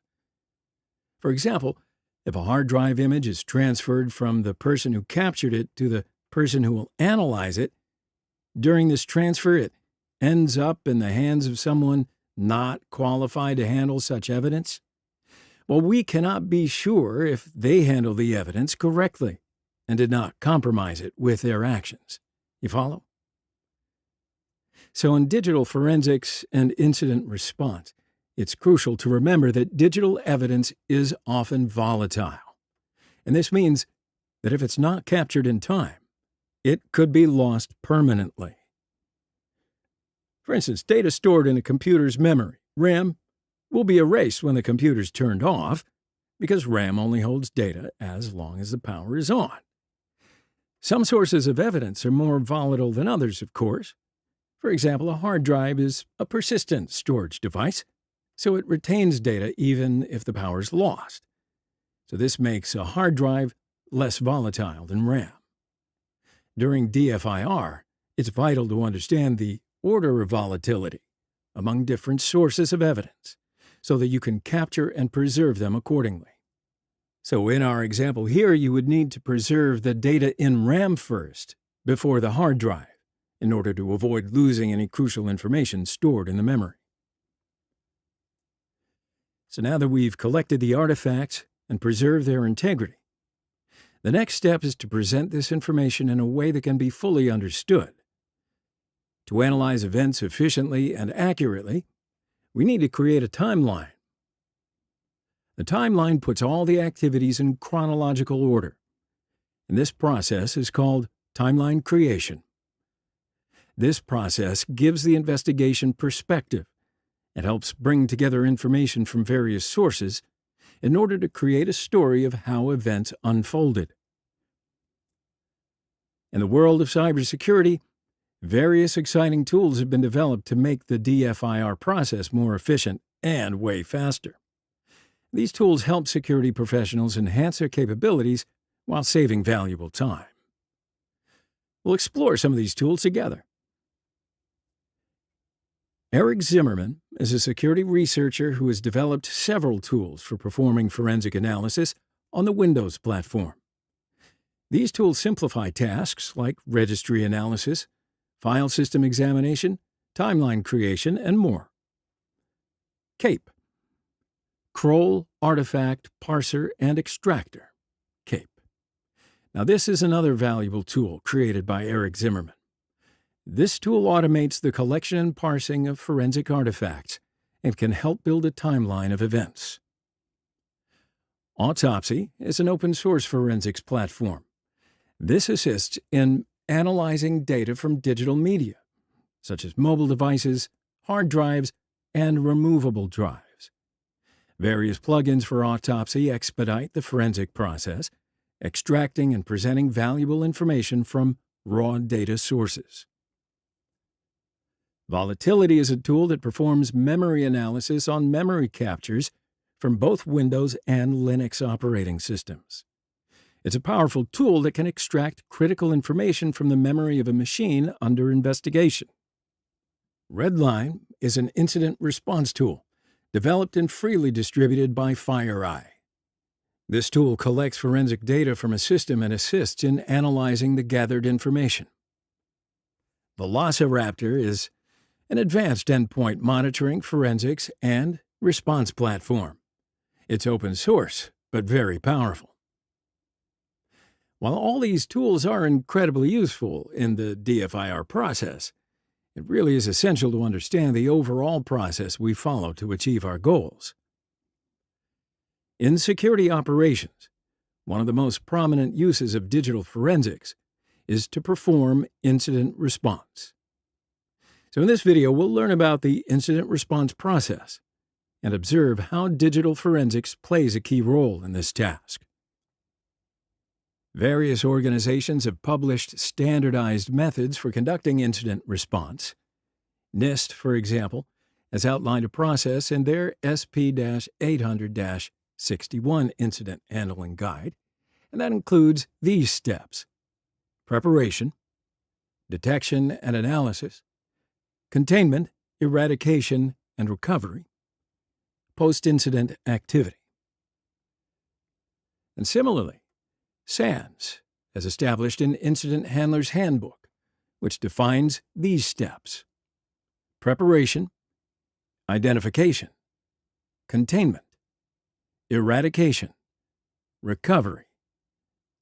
Speaker 1: For example, if a hard drive image is transferred from the person who captured it to the person who will analyze it, during this transfer it ends up in the hands of someone not qualified to handle such evidence, well, we cannot be sure if they handle the evidence correctly and did not compromise it with their actions. You follow? So in digital forensics and incident response, it's crucial to remember that digital evidence is often volatile. And this means that if it's not captured in time, it could be lost permanently. For instance, data stored in a computer's memory, RAM, will be erased when the computer's turned off because RAM only holds data as long as the power is on. Some sources of evidence are more volatile than others, of course. For example, a hard drive is a persistent storage device, so it retains data even if the power is lost. So this makes a hard drive less volatile than RAM. During DFIR, it's vital to understand the order of volatility among different sources of evidence so that you can capture and preserve them accordingly. So in our example here, you would need to preserve the data in RAM first before the hard drive in order to avoid losing any crucial information stored in the memory. So now that we've collected the artifacts and preserved their integrity, the next step is to present this information in a way that can be fully understood. To analyze events efficiently and accurately, we need to create a timeline. The timeline puts all the activities in chronological order, and this process is called timeline creation. This process gives the investigation perspective and helps bring together information from various sources in order to create a story of how events unfolded. In the world of cybersecurity, various exciting tools have been developed to make the DFIR process more efficient and way faster. These tools help security professionals enhance their capabilities while saving valuable time. We'll explore some of these tools together. Eric Zimmerman is a security researcher who has developed several tools for performing forensic analysis on the Windows platform. These tools simplify tasks like registry analysis, file system examination, timeline creation, and more. CAPE. Control, Artifact, Parser, and Extractor. CAPE. Now this is another valuable tool created by Eric Zimmerman. This tool automates the collection and parsing of forensic artifacts and can help build a timeline of events. Autopsy is an open-source forensics platform. This assists in analyzing data from digital media, such as mobile devices, hard drives, and removable drives. Various plugins for Autopsy expedite the forensic process, extracting and presenting valuable information from raw data sources. Volatility is a tool that performs memory analysis on memory captures from both Windows and Linux operating systems. It's a powerful tool that can extract critical information from the memory of a machine under investigation. Redline is an incident response tool developed and freely distributed by FireEye. This tool collects forensic data from a system and assists in analyzing the gathered information. Velociraptor is an advanced endpoint monitoring, forensics, and response platform. It's open source, but very powerful. While all these tools are incredibly useful in the DFIR process, it really is essential to understand the overall process we follow to achieve our goals. In security operations, one of the most prominent uses of digital forensics is to perform incident response. So in this video, we'll learn about the incident response process and observe how digital forensics plays a key role in this task. Various organizations have published standardized methods for conducting incident response. NIST, for example, has outlined a process in their SP-800-61 Incident Handling Guide, and that includes these steps: preparation, detection and analysis, containment, eradication and recovery, post-incident activity. And similarly, SANS has established an Incident Handler's Handbook, which defines these steps: preparation, identification, containment, eradication, recovery,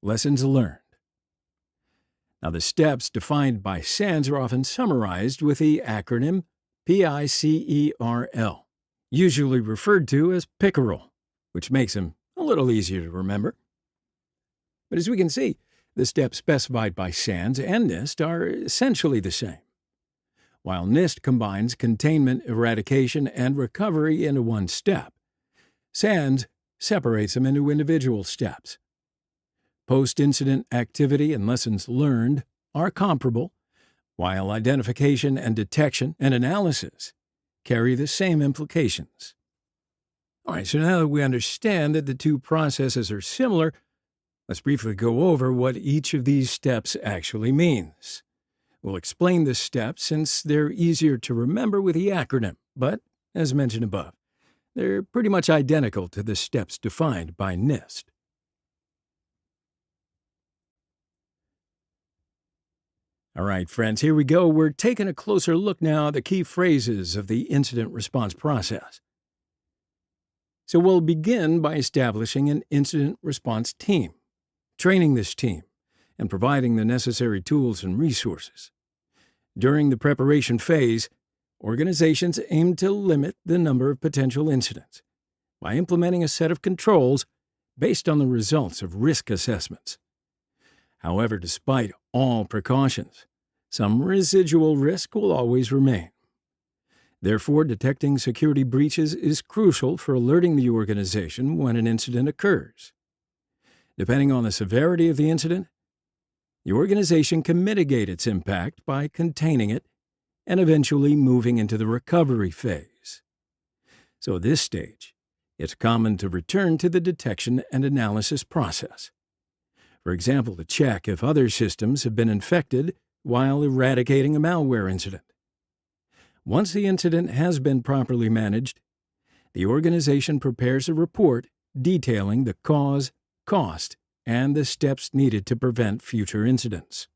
Speaker 1: lessons learned. Now, the steps defined by SANS are often summarized with the acronym PICERL, usually referred to as PICERL, which makes them a little easier to remember. But as we can see, the steps specified by SANS and NIST are essentially the same. while NIST combines containment, eradication, and recovery into one step. SANS separates them into individual steps. Post-incident activity and lessons learned are comparable, while identification and detection and analysis carry the same implications. All right, so now that we understand that the two processes are similar, let's briefly go over what each of these steps actually means. We'll explain the steps since they're easier to remember with the acronym, but, as mentioned above, they're pretty much identical to the steps defined by NIST. All right, friends, here we go. We're taking a closer look now at the key phrases of the incident response process. So we'll begin by establishing an incident response team, training this team, and providing the necessary tools and resources. During the preparation phase, organizations aim to limit the number of potential incidents by implementing a set of controls based on the results of risk assessments. However, despite all precautions, some residual risk will always remain. Therefore, detecting security breaches is crucial for alerting the organization when an incident occurs. Depending on the severity of the incident, the organization can mitigate its impact by containing it and eventually moving into the recovery phase. So at this stage, it's common to return to the detection and analysis process. For example, to check if other systems have been infected while eradicating a malware incident. Once the incident has been properly managed, the organization prepares a report detailing the cause, cost, and the steps needed to prevent future incidents.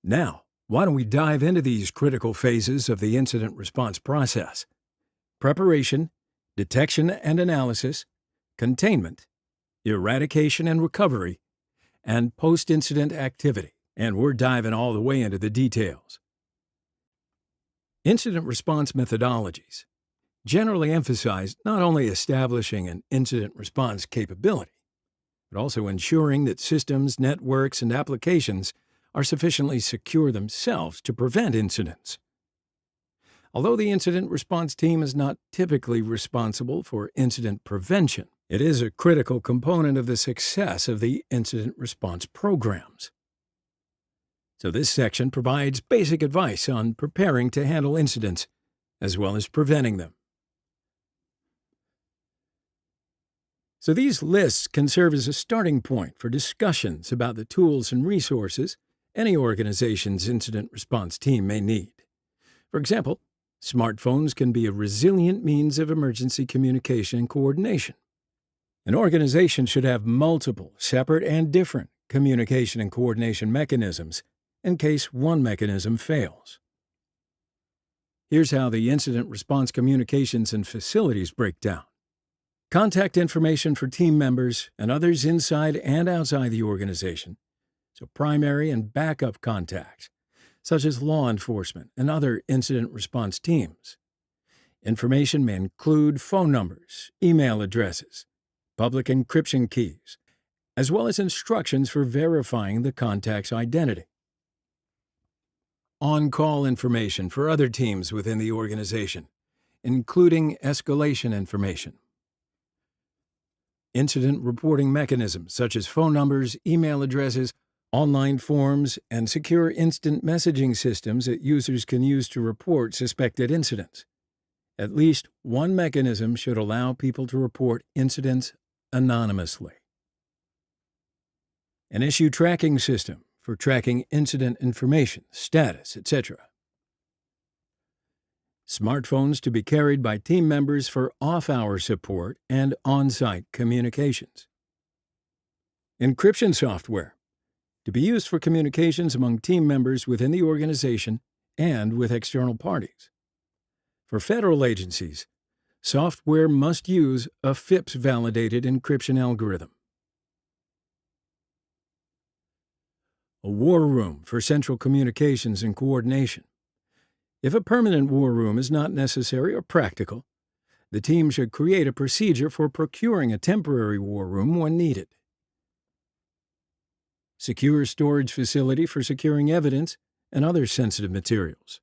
Speaker 1: Now, why don't we dive into these critical phases of the incident response process? Preparation, detection and analysis, containment, eradication and recovery, and post-incident activity. And we're diving all the way into the details. Incident response methodologies generally emphasize not only establishing an incident response capability, but also ensuring that systems, networks, and applications are sufficiently secure themselves to prevent incidents. Although the incident response team is not typically responsible for incident prevention, it is a critical component of the success of the incident response programs. So this section provides basic advice on preparing to handle incidents, as well as preventing them. So these lists can serve as a starting point for discussions about the tools and resources any organization's incident response team may need. For example, smartphones can be a resilient means of emergency communication and coordination. An organization should have multiple, separate and different communication and coordination mechanisms in case one mechanism fails. Here's how the incident response communications and facilities break down. Contact information for team members and others inside and outside the organization, so primary and backup contacts, such as law enforcement and other incident response teams. Information may include phone numbers, email addresses, public encryption keys, as well as instructions for verifying the contact's identity. On-call information for other teams within the organization, including escalation information. Incident reporting mechanisms such as phone numbers, email addresses, online forms, and secure instant messaging systems that users can use to report suspected incidents. At least one mechanism should allow people to report incidents anonymously. An issue tracking system for tracking incident information, status, etc. Smartphones to be carried by team members for off-hour support and on-site communications. Encryption software to be used for communications among team members within the organization and with external parties. For federal agencies, software must use a FIPS-validated encryption algorithm. A war room for central communications and coordination. If a permanent war room is not necessary or practical, the team should create a procedure for procuring a temporary war room when needed. Secure storage facility for securing evidence and other sensitive materials.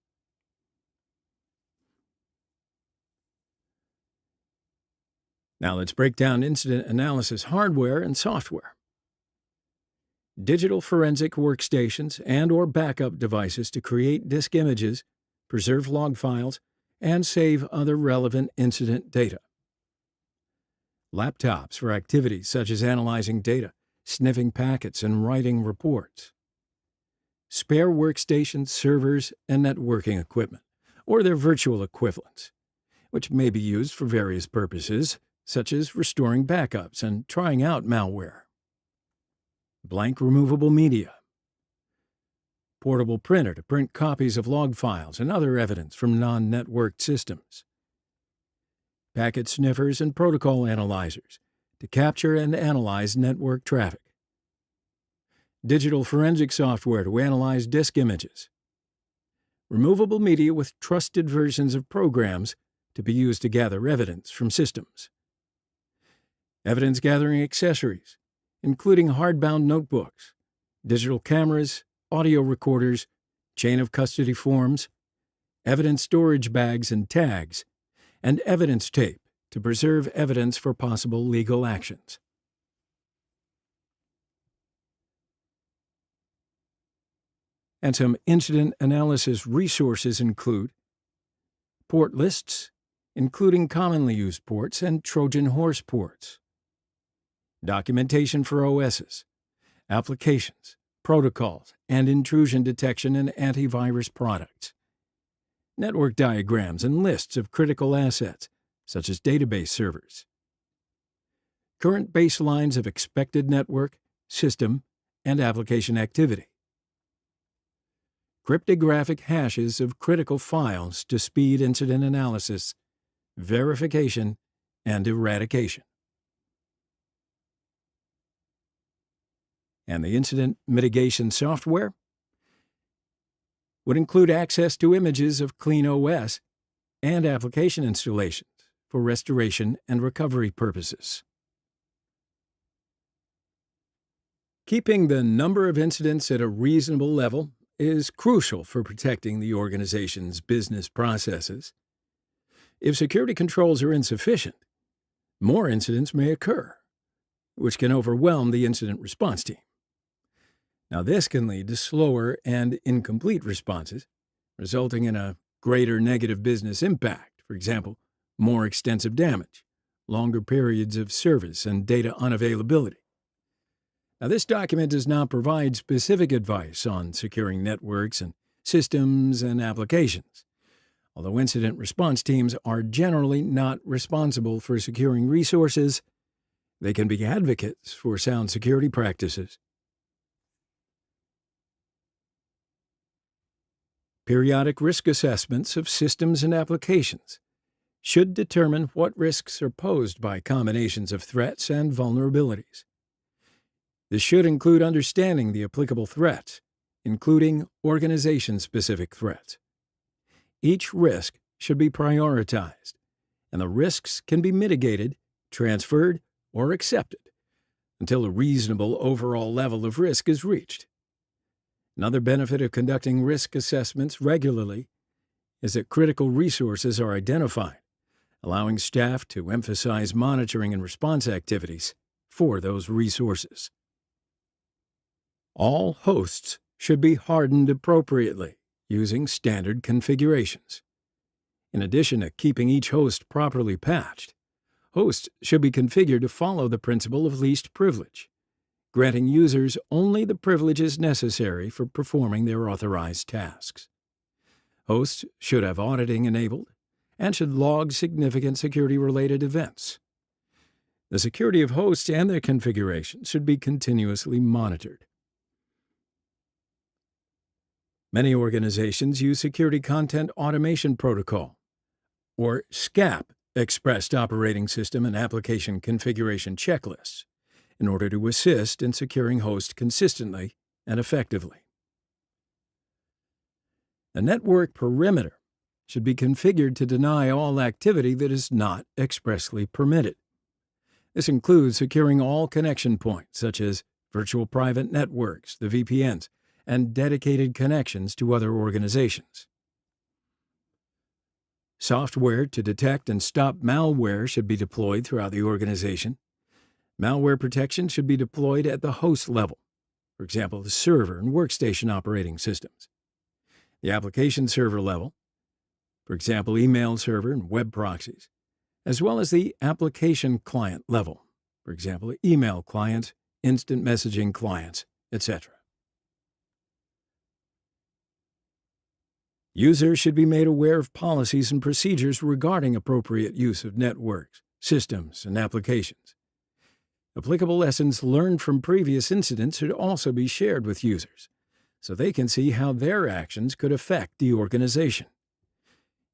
Speaker 1: Now let's break down incident analysis hardware and software. Digital forensic workstations and/or backup devices to create disk images, preserve log files, and save other relevant incident data. Laptops for activities such as analyzing data, sniffing packets, and writing reports. Spare workstations, servers, and networking equipment, or their virtual equivalents, which may be used for various purposes, such as restoring backups and trying out malware. Blank removable media. Portable printer to print copies of log files and other evidence from non-networked systems. Packet sniffers and protocol analyzers to capture and analyze network traffic. Digital forensic software to analyze disk images. Removable media with trusted versions of programs to be used to gather evidence from systems. Evidence gathering accessories, including hardbound notebooks, digital cameras, audio recorders, chain of custody forms, evidence storage bags and tags, and evidence tape to preserve evidence for possible legal actions. And some incident analysis resources include port lists, including commonly used ports and Trojan horse ports. Documentation for OSs, applications, protocols, and intrusion detection and antivirus products. Network diagrams and lists of critical assets, such as database servers. Current baselines of expected network, system, and application activity. Cryptographic hashes of critical files to speed incident analysis, verification, and eradication. And the incident mitigation software would include access to images of clean OS and application installations for restoration and recovery purposes. Keeping the number of incidents at a reasonable level is crucial for protecting the organization's business processes. If security controls are insufficient, more incidents may occur, which can overwhelm the incident response team. Now, this can lead to slower and incomplete responses, resulting in a greater negative business impact, for example, more extensive damage, longer periods of service, and data unavailability. Now, this document does not provide specific advice on securing networks and systems and applications. Although incident response teams are generally not responsible for securing resources, they can be advocates for sound security practices. Periodic risk assessments of systems and applications should determine what risks are posed by combinations of threats and vulnerabilities. This should include understanding the applicable threats, including organization-specific threats. Each risk should be prioritized, and the risks can be mitigated, transferred, or accepted until a reasonable overall level of risk is reached. Another benefit of conducting risk assessments regularly is that critical resources are identified, allowing staff to emphasize monitoring and response activities for those resources. All hosts should be hardened appropriately using standard configurations. In addition to keeping each host properly patched, hosts should be configured to follow the principle of least privilege, granting users only the privileges necessary for performing their authorized tasks. Hosts should have auditing enabled and should log significant security-related events. The security of hosts and their configuration should be continuously monitored. Many organizations use Security Content Automation Protocol, or SCAP, Expressed Operating System and Application Configuration Checklists, in order to assist in securing hosts consistently and effectively. The network perimeter should be configured to deny all activity that is not expressly permitted. This includes securing all connection points, such as virtual private networks, the VPNs, and dedicated connections to other organizations. Software to detect and stop malware should be deployed throughout the organization. Malware protection should be deployed at the host level, for example, the server and workstation operating systems. The application server level, for example, email server and web proxies, as well as the application client level, for example, email clients, instant messaging clients, etc. Users should be made aware of policies and procedures regarding appropriate use of networks, systems, and applications. Applicable lessons learned from previous incidents should also be shared with users, so they can see how their actions could affect the organization.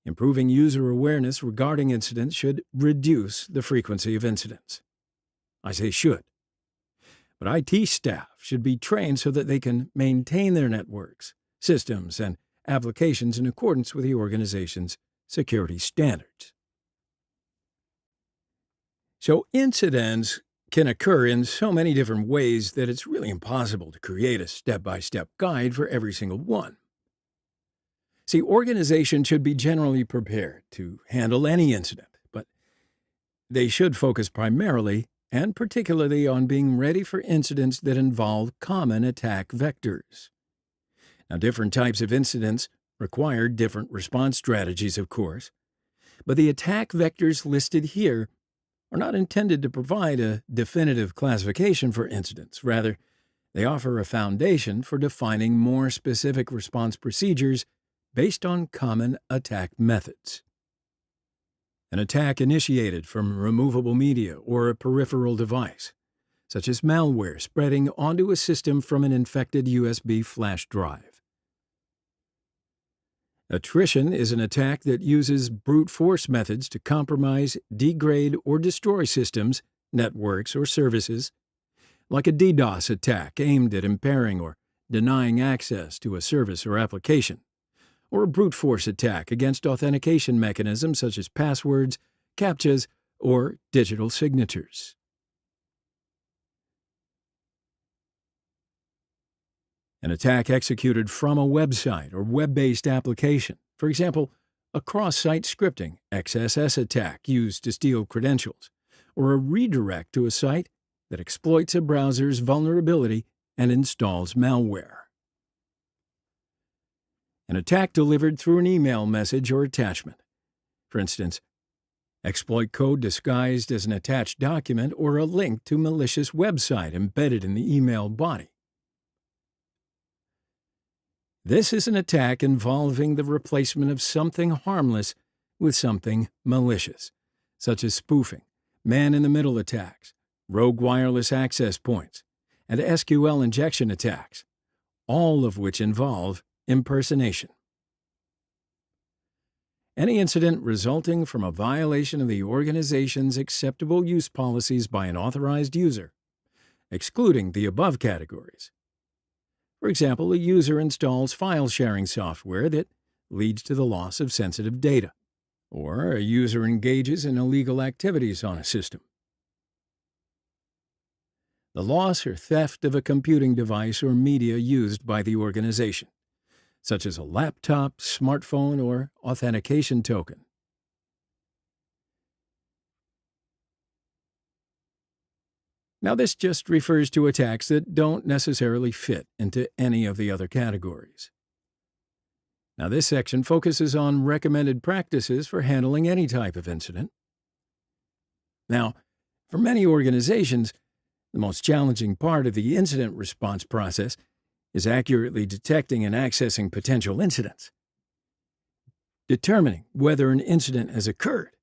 Speaker 1: Improving user awareness regarding incidents should reduce the frequency of incidents. I say should. But IT staff should be trained so that they can maintain their networks, systems, and applications in accordance with the organization's security standards. So incidents can occur in so many different ways that it's really impossible to create a step-by-step guide for every single one. See, organizations should be generally prepared to handle any incident, but they should focus primarily and particularly on being ready for incidents that involve common attack vectors. Now, different types of incidents require different response strategies, of course, but the attack vectors listed here are not intended to provide a definitive classification for incidents. Rather, they offer a foundation for defining more specific response procedures based on common attack methods. An attack initiated from removable media or a peripheral device, such as malware spreading onto a system from an infected USB flash drive. Attrition is an attack that uses brute force methods to compromise, degrade, or destroy systems, networks, or services, like a DDoS attack aimed at impairing or denying access to a service or application, or a brute force attack against authentication mechanisms such as passwords, CAPTCHAs, or digital signatures. An attack executed from a website or web-based application, for example, a cross-site scripting XSS attack used to steal credentials, or a redirect to a site that exploits a browser's vulnerability and installs malware. An attack delivered through an email message or attachment. For instance, exploit code disguised as an attached document or a link to a malicious website embedded in the email body. This is an attack involving the replacement of something harmless with something malicious, such as spoofing, man-in-the-middle attacks, rogue wireless access points, and SQL injection attacks, all of which involve impersonation. Any incident resulting from a violation of the organization's acceptable use policies by an authorized user, excluding the above categories. For example, a user installs file-sharing software that leads to the loss of sensitive data, or a user engages in illegal activities on a system. The loss or theft of a computing device or media used by the organization, such as a laptop, smartphone, or authentication token. Now, this just refers to attacks that don't necessarily fit into any of the other categories. Now, this section focuses on recommended practices for handling any type of incident. Now, for many organizations, the most challenging part of the incident response process is accurately detecting and accessing potential incidents, determining whether an incident has occurred,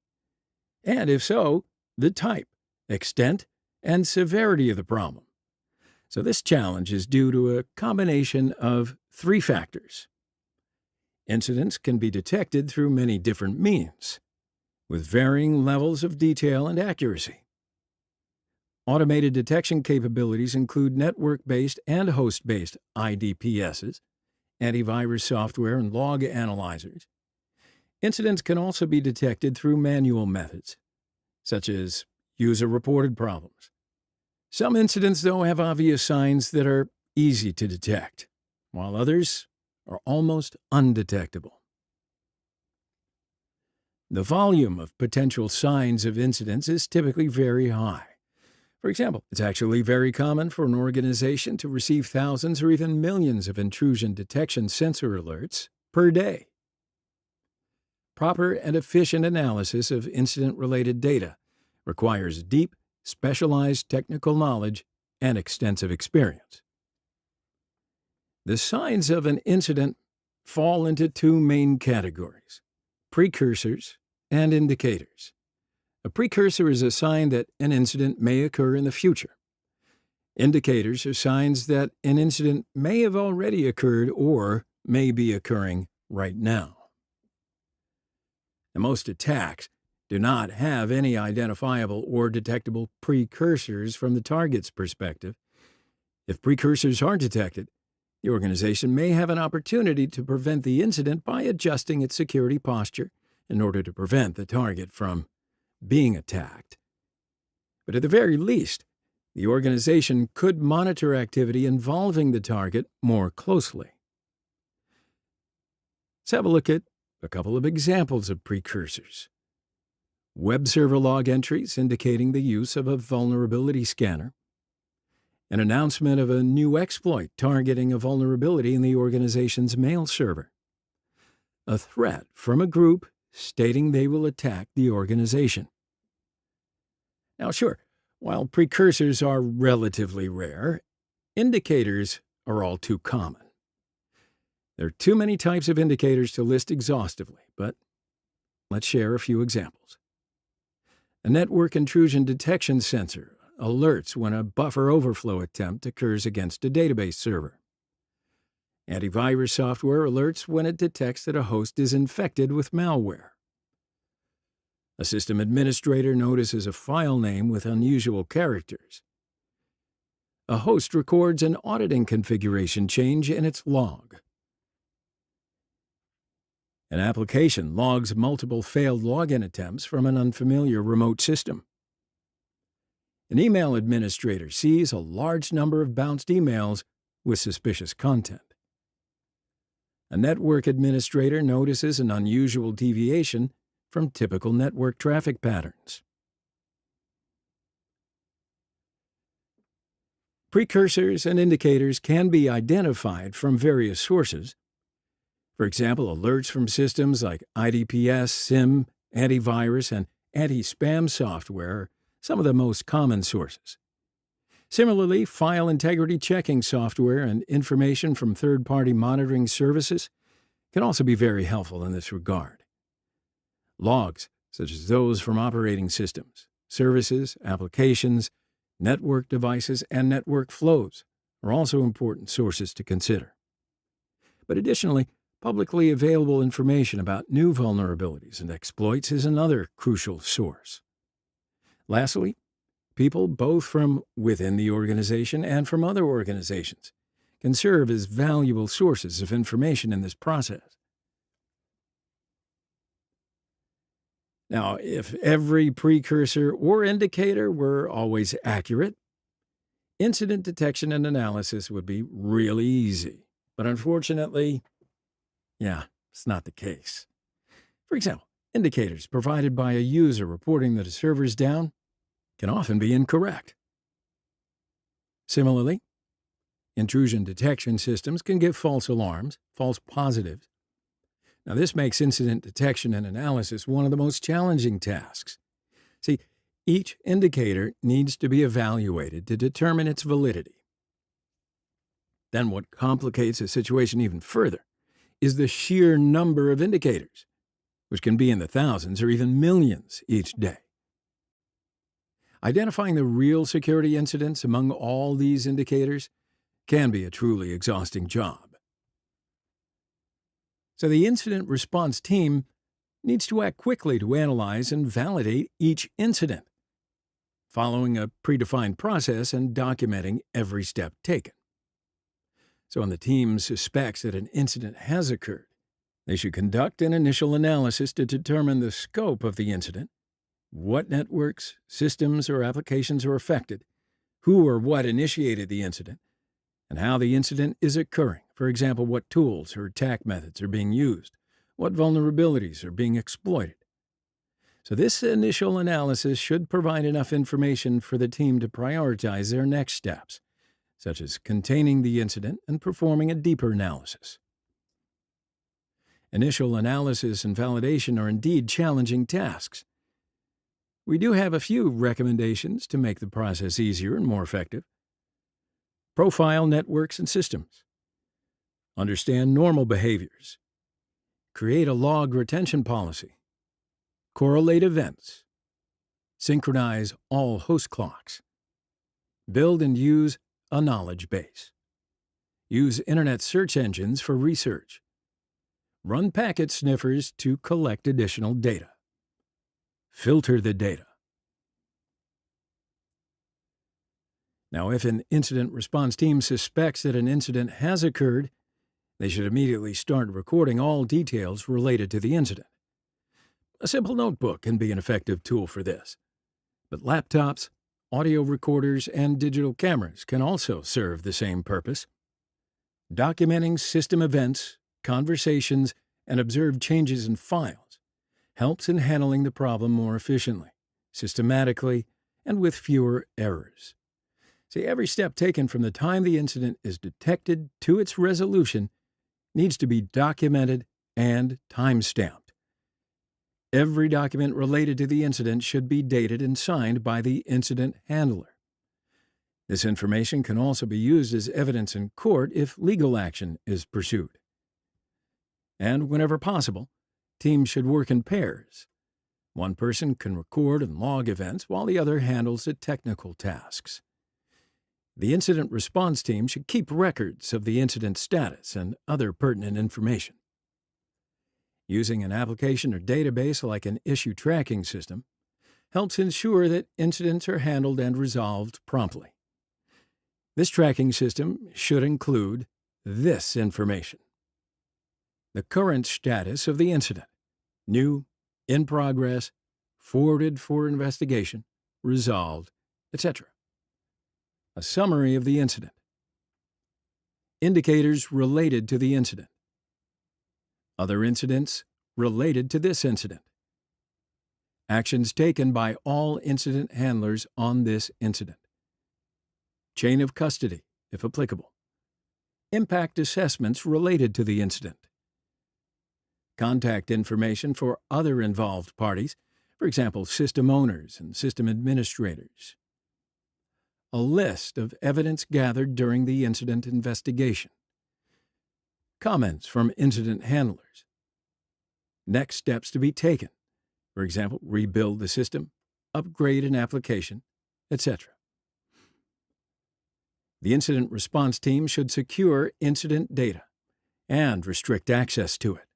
Speaker 1: and if so, the type, extent, and severity of the problem. So this challenge is due to a combination of three factors. Incidents can be detected through many different means, with varying levels of detail and accuracy. Automated detection capabilities include network-based and host-based IDPSs, antivirus software, and log analyzers. Incidents can also be detected through manual methods, such as user-reported problems. Some incidents, though, have obvious signs that are easy to detect, while others are almost undetectable. The volume of potential signs of incidents is typically very high. For example, it's actually very common for an organization to receive thousands or even millions of intrusion detection sensor alerts per day. Proper and efficient analysis of incident-related data requires deep, specialized technical knowledge and extensive experience. The signs of an incident fall into two main categories: precursors and indicators. A precursor is a sign that an incident may occur in the future. Indicators are signs that an incident may have already occurred or may be occurring right now. And most attacks do not have any identifiable or detectable precursors from the target's perspective. If precursors are detected, the organization may have an opportunity to prevent the incident by adjusting its security posture in order to prevent the target from being attacked. But at the very least, the organization could monitor activity involving the target more closely. Let's have a look at a couple of examples of precursors. Web server log entries indicating the use of a vulnerability scanner. An announcement of a new exploit targeting a vulnerability in the organization's mail server. A threat from a group stating they will attack the organization. Now, sure, while precursors are relatively rare, indicators are all too common. There are too many types of indicators to list exhaustively, but let's share a few examples. A network intrusion detection sensor alerts when a buffer overflow attempt occurs against a database server. Antivirus software alerts when it detects that a host is infected with malware. A system administrator notices a file name with unusual characters. A host records an auditing configuration change in its log. An application logs multiple failed login attempts from an unfamiliar remote system. An email administrator sees a large number of bounced emails with suspicious content. A network administrator notices an unusual deviation from typical network traffic patterns. Precursors and indicators can be identified from various sources. For example, alerts from systems like IDPS, SIM, antivirus, and anti-spam software are some of the most common sources. Similarly, file integrity checking software and information from third-party monitoring services can also be very helpful in this regard. Logs, such as those from operating systems, services, applications, network devices, and network flows, are also important sources to consider. But additionally, publicly available information about new vulnerabilities and exploits is another crucial source. Lastly, people both from within the organization and from other organizations can serve as valuable sources of information in this process. Now, if every precursor or indicator were always accurate, incident detection and analysis would be really easy. But unfortunately, it's not the case. For example, indicators provided by a user reporting that a server is down can often be incorrect. Similarly, intrusion detection systems can give false alarms, false positives. Now, this makes incident detection and analysis one of the most challenging tasks. See, each indicator needs to be evaluated to determine its validity. Then what complicates the situation even further is the sheer number of indicators, which can be in the thousands or even millions each day. Identifying the real security incidents among all these indicators can be a truly exhausting job. So the incident response team needs to act quickly to analyze and validate each incident, following a predefined process and documenting every step taken. So when the team suspects that an incident has occurred, they should conduct an initial analysis to determine the scope of the incident, what networks, systems, or applications are affected, who or what initiated the incident, and how the incident is occurring. For example, what tools or attack methods are being used, what vulnerabilities are being exploited, So this initial analysis should provide enough information for the team to prioritize their next steps, such as containing the incident and performing a deeper analysis. Initial analysis and validation are indeed challenging tasks. We do have a few recommendations to make the process easier and more effective. Profile networks and systems. Understand normal behaviors. Create a log retention policy. Correlate events. Synchronize all host clocks. Build and use a knowledge base. Use internet search engines for research. Run packet sniffers to collect additional data. Filter the data. Now, if an incident response team suspects that an incident has occurred, they should immediately start recording all details related to the incident. A simple notebook can be an effective tool for this, but laptops, audio recorders, and digital cameras can also serve the same purpose. Documenting system events, conversations, and observed changes in files helps in handling the problem more efficiently, systematically, and with fewer errors. See, every step taken from the time the incident is detected to its resolution needs to be documented and time-stamped. Every document related to the incident should be dated and signed by the incident handler. This information can also be used as evidence in court if legal action is pursued. And whenever possible, teams should work in pairs. One person can record and log events while the other handles the technical tasks. The incident response team should keep records of the incident status and other pertinent information. Using an application or database like an issue tracking system helps ensure that incidents are handled and resolved promptly. This tracking system should include this information: the current status of the incident, new, in progress, forwarded for investigation, resolved, etc. A summary of the incident. Indicators related to the incident. Other incidents related to this incident. Actions taken by all incident handlers on this incident. Chain of custody, if applicable. Impact assessments related to the incident. Contact information for other involved parties, for example, system owners and system administrators. A list of evidence gathered during the incident investigation. Comments from incident handlers. Next steps to be taken, for example, rebuild the system, upgrade an application, etc. The incident response team should secure incident data and restrict access to it,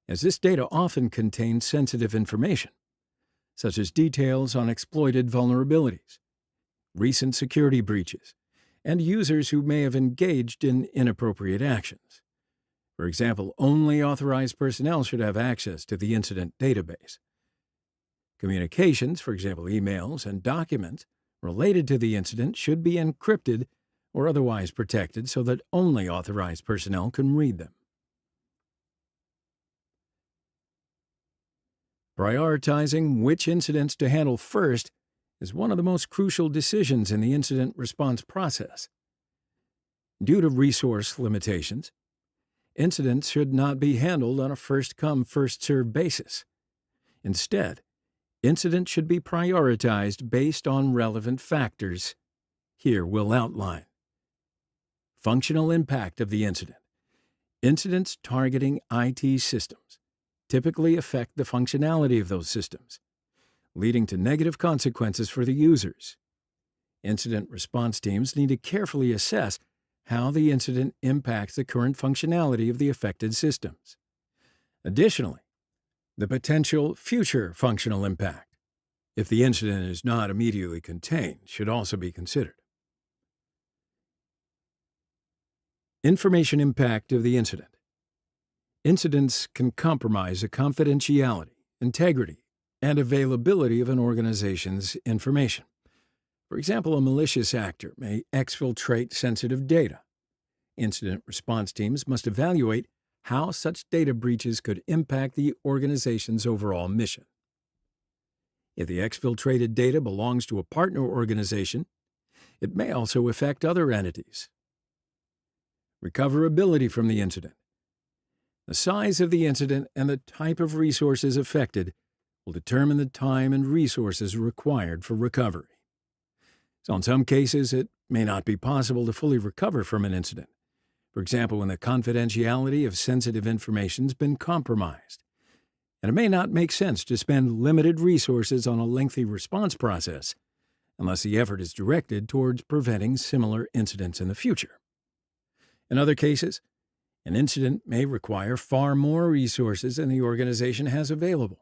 Speaker 1: as this data often contains sensitive information, such as details on exploited vulnerabilities, recent security breaches, and users who may have engaged in inappropriate actions. For example, only authorized personnel should have access to the incident database. Communications, for example, emails and documents related to the incident, should be encrypted or otherwise protected so that only authorized personnel can read them. Prioritizing which incidents to handle first is one of the most crucial decisions in the incident response process. Due to resource limitations, incidents should not be handled on a first-come, first-served basis. Instead, incidents should be prioritized based on relevant factors. Here we'll outline. Functional impact of the incident. Incidents targeting IT systems typically affect the functionality of those systems, leading to negative consequences for the users. Incident response teams need to carefully assess how the incident impacts the current functionality of the affected systems. Additionally, the potential future functional impact, if the incident is not immediately contained, should also be considered. Information impact of the incident. Incidents can compromise the confidentiality, integrity, and availability of an organization's information. For example, a malicious actor may exfiltrate sensitive data. Incident response teams must evaluate how such data breaches could impact the organization's overall mission. If the exfiltrated data belongs to a partner organization, it may also affect other entities. Recoverability from the incident. The size of the incident and the type of resources affected will determine the time and resources required for recovery. So in some cases, it may not be possible to fully recover from an incident. For example, when the confidentiality of sensitive information has been compromised. And it may not make sense to spend limited resources on a lengthy response process unless the effort is directed towards preventing similar incidents in the future. In other cases, an incident may require far more resources than the organization has available.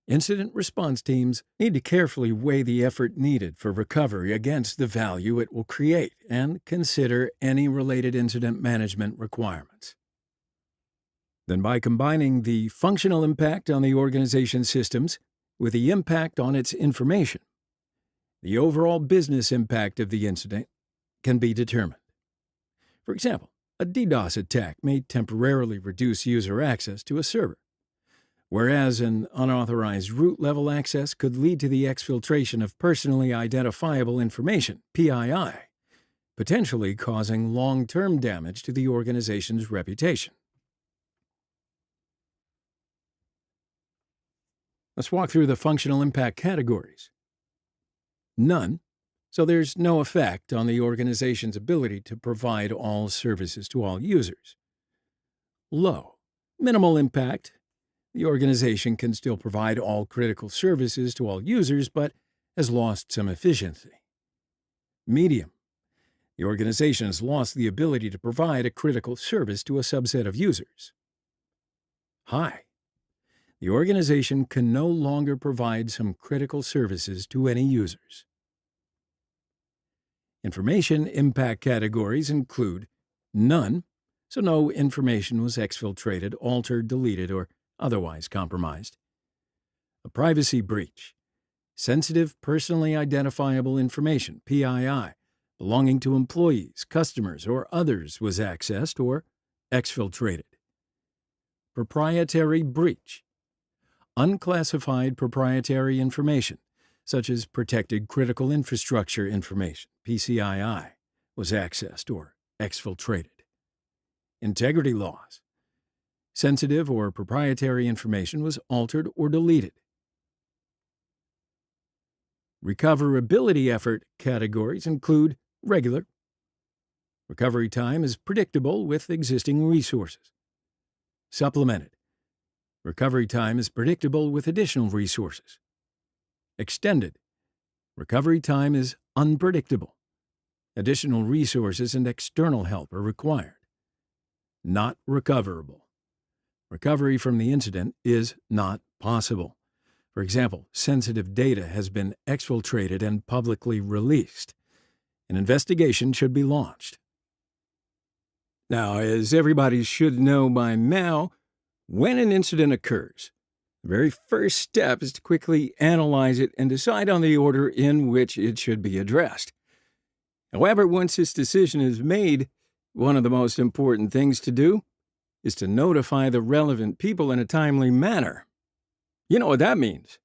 Speaker 1: Incident response teams need to carefully weigh the effort needed for recovery against the value it will create and consider any related incident management requirements. Then, by combining the functional impact on the organization's systems with the impact on its information, the overall business impact of the incident can be determined. For example, a DDoS attack may temporarily reduce user access to a server, whereas an unauthorized root-level access could lead to the exfiltration of personally identifiable information, PII, potentially causing long-term damage to the organization's reputation. Let's walk through the functional impact categories. None, so there's no effect on the organization's ability to provide all services to all users. Low, minimal impact. The organization can still provide all critical services to all users, but has lost some efficiency. Medium. The organization has lost the ability to provide a critical service to a subset of users. High. The organization can no longer provide some critical services to any users. Information impact categories include none, so no information was exfiltrated, altered, deleted, or otherwise compromised. A privacy breach. Sensitive, personally identifiable information, PII, belonging to employees, customers, or others was accessed or exfiltrated. Proprietary breach. Unclassified proprietary information, such as protected critical infrastructure information, PCII, was accessed or exfiltrated. Integrity loss. Sensitive or proprietary information was altered or deleted. Recoverability effort categories include regular. Recovery time is predictable with existing resources. Supplemented. Recovery time is predictable with additional resources. Extended. Recovery time is unpredictable. Additional resources and external help are required. Not recoverable. Recovery from the incident is not possible. For example, sensitive data has been exfiltrated and publicly released. An investigation should be launched. Now, as everybody should know by now, when an incident occurs, the very first step is to quickly analyze it and decide on the order in which it should be addressed. However, once this decision is made, one of the most important things to do is to notify the relevant people in a timely manner. You know what that means.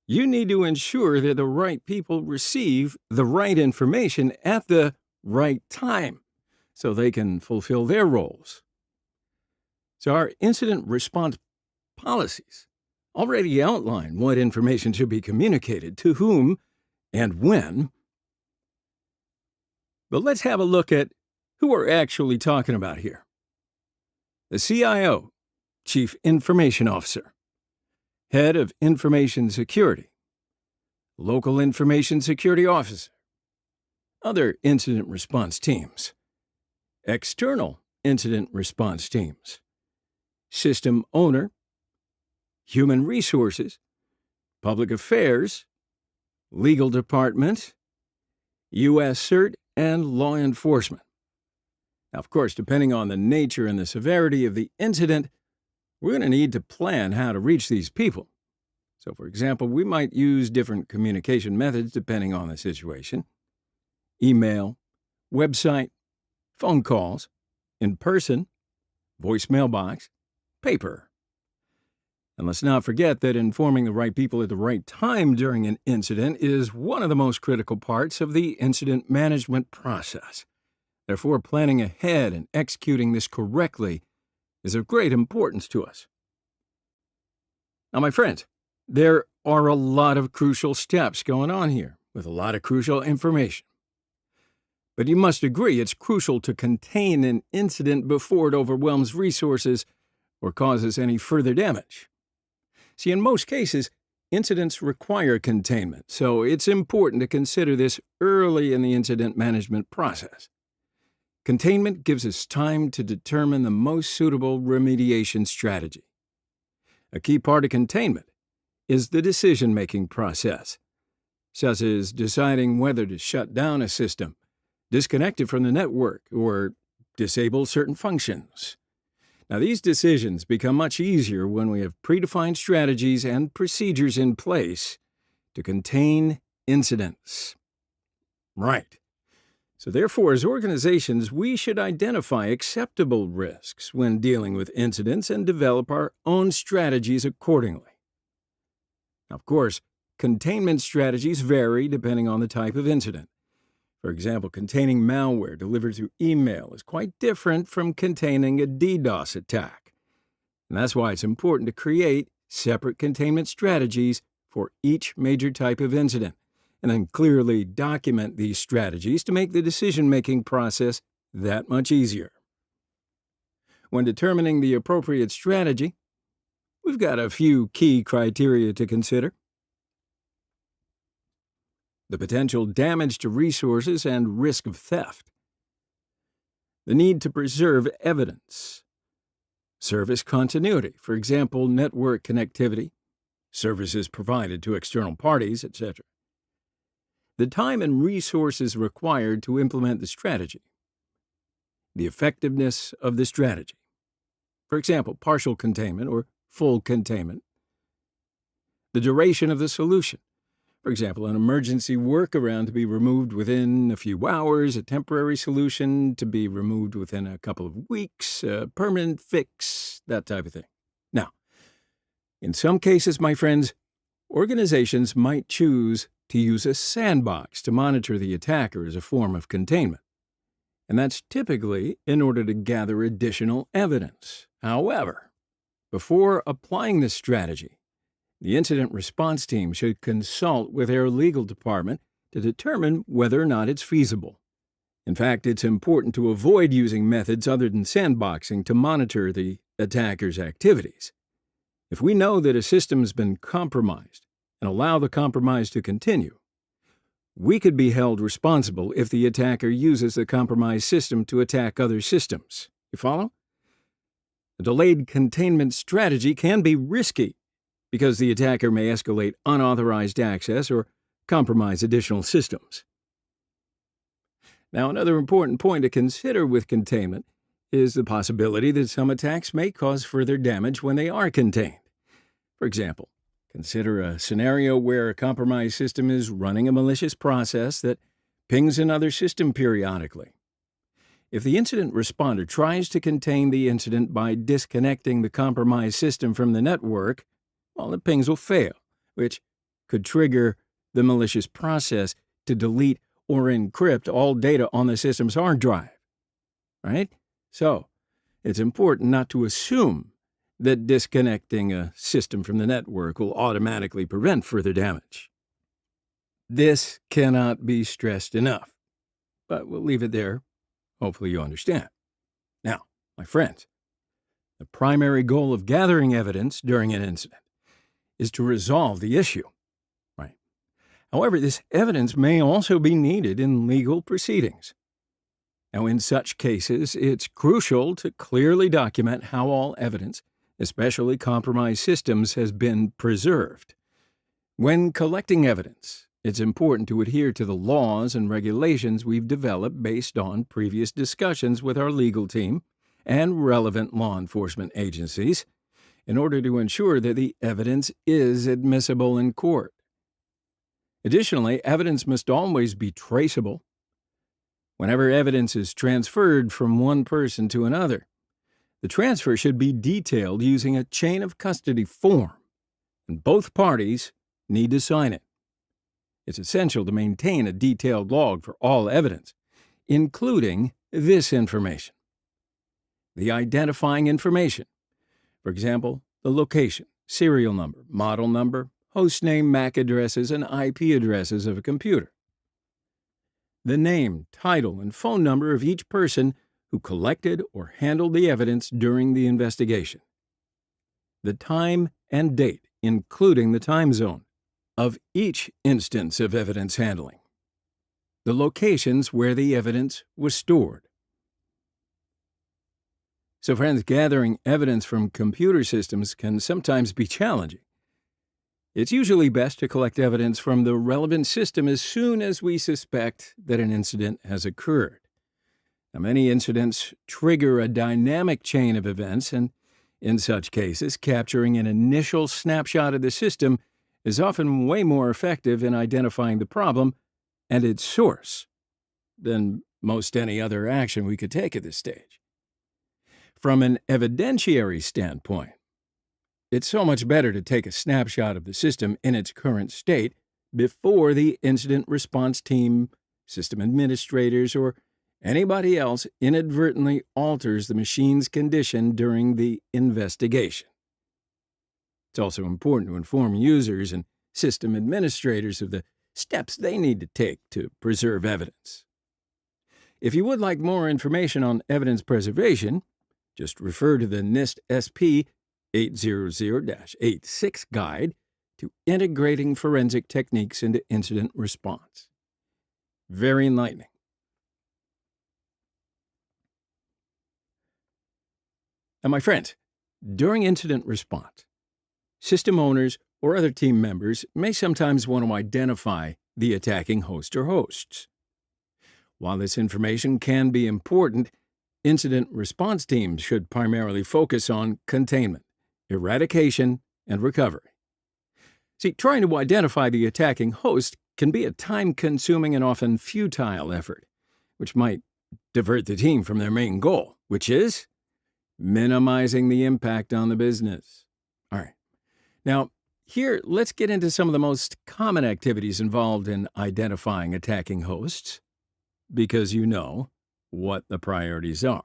Speaker 1: You need to ensure that the right people receive the right information at the right time so they can fulfill their roles. So our incident response policies already outline what information should be communicated to whom and when. But let's have a look at who we're actually talking about here. The CIO, Chief Information Officer, Head of Information Security, Local Information Security Officer, other incident response teams, external incident response teams, system owner, human resources, public affairs, legal department, U.S. CERT, and law enforcement. Now, of course, depending on the nature and the severity of the incident, we're going to need to plan how to reach these people. So, for example, we might use different communication methods depending on the situation. Email, website, phone calls, in person, voicemail box, paper. And let's not forget that informing the right people at the right time during an incident is one of the most critical parts of the incident management process. Therefore, planning ahead and executing this correctly is of great importance to us. Now, my friends, there are a lot of crucial steps going on here with a lot of crucial information. But you must agree it's crucial to contain an incident before it overwhelms resources or causes any further damage. See, in most cases, incidents require containment, so it's important to consider this early in the incident management process. Containment gives us time to determine the most suitable remediation strategy. A key part of containment is the decision-making process, such as deciding whether to shut down a system, disconnect it from the network, or disable certain functions. Now, these decisions become much easier when we have predefined strategies and procedures in place to contain incidents. Right. So therefore, as organizations, we should identify acceptable risks when dealing with incidents and develop our own strategies accordingly. Now, of course, containment strategies vary depending on the type of incident. For example, containing malware delivered through email is quite different from containing a DDoS attack. And that's why it's important to create separate containment strategies for each major type of incident, and then clearly document these strategies to make the decision-making process that much easier. When determining the appropriate strategy, we've got a few key criteria to consider. The potential damage to resources and risk of theft. The need to preserve evidence. Service continuity, for example, network connectivity, services provided to external parties, etc. The time and resources required to implement the strategy. The effectiveness of the strategy. For example, partial containment or full containment. The duration of the solution. For example, an emergency workaround to be removed within a few hours, a temporary solution to be removed within a couple of weeks, a permanent fix, that type of thing. Now, in some cases, my friends, organizations might choose to use a sandbox to monitor the attacker as a form of containment. And that's typically in order to gather additional evidence. However, before applying this strategy, the incident response team should consult with their legal department to determine whether or not it's feasible. In fact, it's important to avoid using methods other than sandboxing to monitor the attacker's activities. If we know that a system's been compromised and allow the compromise to continue, we could be held responsible if the attacker uses the compromised system to attack other systems. You follow? A delayed containment strategy can be risky, because the attacker may escalate unauthorized access or compromise additional systems. Now, another important point to consider with containment is the possibility that some attacks may cause further damage when they are contained. For example, consider a scenario where a compromised system is running a malicious process that pings another system periodically. If the incident responder tries to contain the incident by disconnecting the compromised system from the network, well, the pings will fail, which could trigger the malicious process to delete or encrypt all data on the system's hard drive. Right? So, it's important not to assume that disconnecting a system from the network will automatically prevent further damage. This cannot be stressed enough, but we'll leave it there. Hopefully you understand. Now, my friends, the primary goal of gathering evidence during an incident is to resolve the issue, right? However, this evidence may also be needed in legal proceedings. Now, in such cases, it's crucial to clearly document how all evidence, especially compromised systems, has been preserved. When collecting evidence, it's important to adhere to the laws and regulations we've developed based on previous discussions with our legal team and relevant law enforcement agencies, in order to ensure that the evidence is admissible in court. Additionally, evidence must always be traceable. Whenever evidence is transferred from one person to another, The transfer should be detailed using a chain of custody form, and both parties need to sign it. It's essential to maintain a detailed log for all evidence, including this information: the identifying information, for example, the location, serial number, model number, host name, MAC addresses, and IP addresses of a computer. The name, title, and phone number of each person who collected or handled the evidence during the investigation. The time and date, including the time zone, of each instance of evidence handling. The locations where the evidence was stored. So, friends, gathering evidence from computer systems can sometimes be challenging. It's usually best to collect evidence from the relevant system as soon as we suspect that an incident has occurred. Now, many incidents trigger a dynamic chain of events, and in such cases, capturing an initial snapshot of the system is often way more effective in identifying the problem and its source than most any other action we could take at this stage. From an evidentiary standpoint, it's so much better to take a snapshot of the system in its current state before the incident response team, system administrators, or anybody else inadvertently alters the machine's condition during the investigation. It's also important to inform users and system administrators of the steps they need to take to preserve evidence. If you would like more information on evidence preservation, just refer to the NIST SP 800-86 Guide to Integrating Forensic Techniques into Incident Response. Very enlightening. Now, my friends, during incident response, system owners or other team members may sometimes want to identify the attacking host or hosts. While this information can be important, incident response teams should primarily focus on containment, eradication, and recovery. See, trying to identify the attacking host can be a time-consuming and often futile effort, which might divert the team from their main goal, which is minimizing the impact on the business. All right. Now, here, let's get into some of the most common activities involved in identifying attacking hosts, because you know what the priorities are.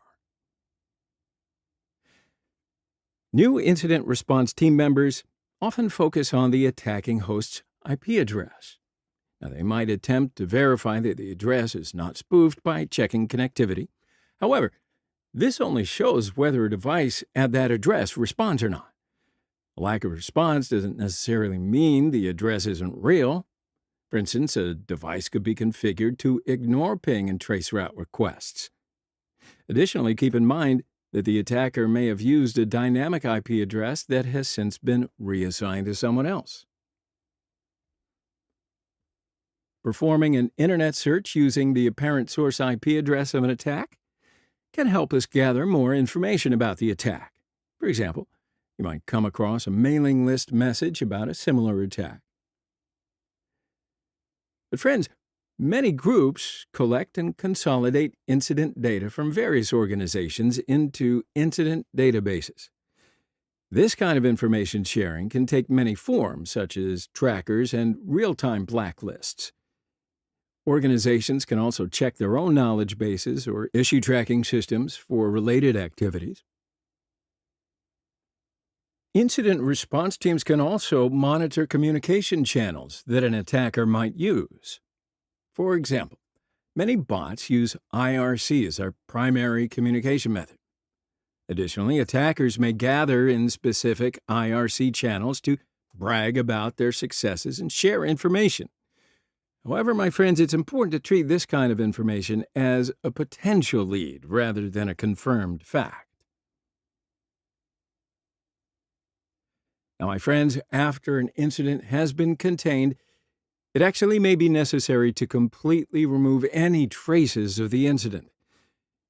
Speaker 1: New incident response team members often focus on the attacking host's IP address. Now, they might attempt to verify that the address is not spoofed by checking connectivity. However, this only shows whether a device at that address responds or not. A lack of response doesn't necessarily mean the address isn't real. For instance, a device could be configured to ignore ping and traceroute requests. Additionally, keep in mind that the attacker may have used a dynamic IP address that has since been reassigned to someone else. Performing an internet search using the apparent source IP address of an attack can help us gather more information about the attack. For example, you might come across a mailing list message about a similar attack. But friends, many groups collect and consolidate incident data from various organizations into incident databases. This kind of information sharing can take many forms, such as trackers and real-time blacklists. Organizations can also check their own knowledge bases or issue tracking systems for related activities. Incident response teams can also monitor communication channels that an attacker might use. For example, many bots use IRC as their primary communication method. Additionally, attackers may gather in specific IRC channels to brag about their successes and share information. However, my friends, it's important to treat this kind of information as a potential lead rather than a confirmed fact. Now, my friends, after an incident has been contained, it actually may be necessary to completely remove any traces of the incident.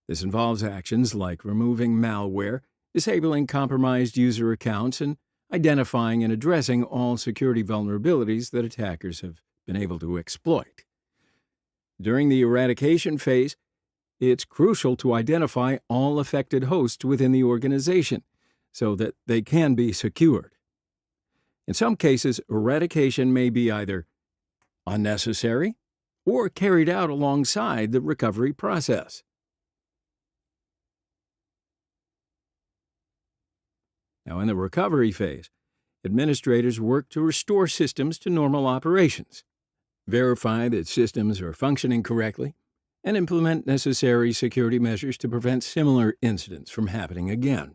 Speaker 1: This involves actions like removing malware, disabling compromised user accounts, and identifying and addressing all security vulnerabilities that attackers have been able to exploit. During the eradication phase, it's crucial to identify all affected hosts within the organization so that they can be secured. In some cases, eradication may be either unnecessary or carried out alongside the recovery process. Now, in the recovery phase, administrators work to restore systems to normal operations, verify that systems are functioning correctly, and implement necessary security measures to prevent similar incidents from happening again.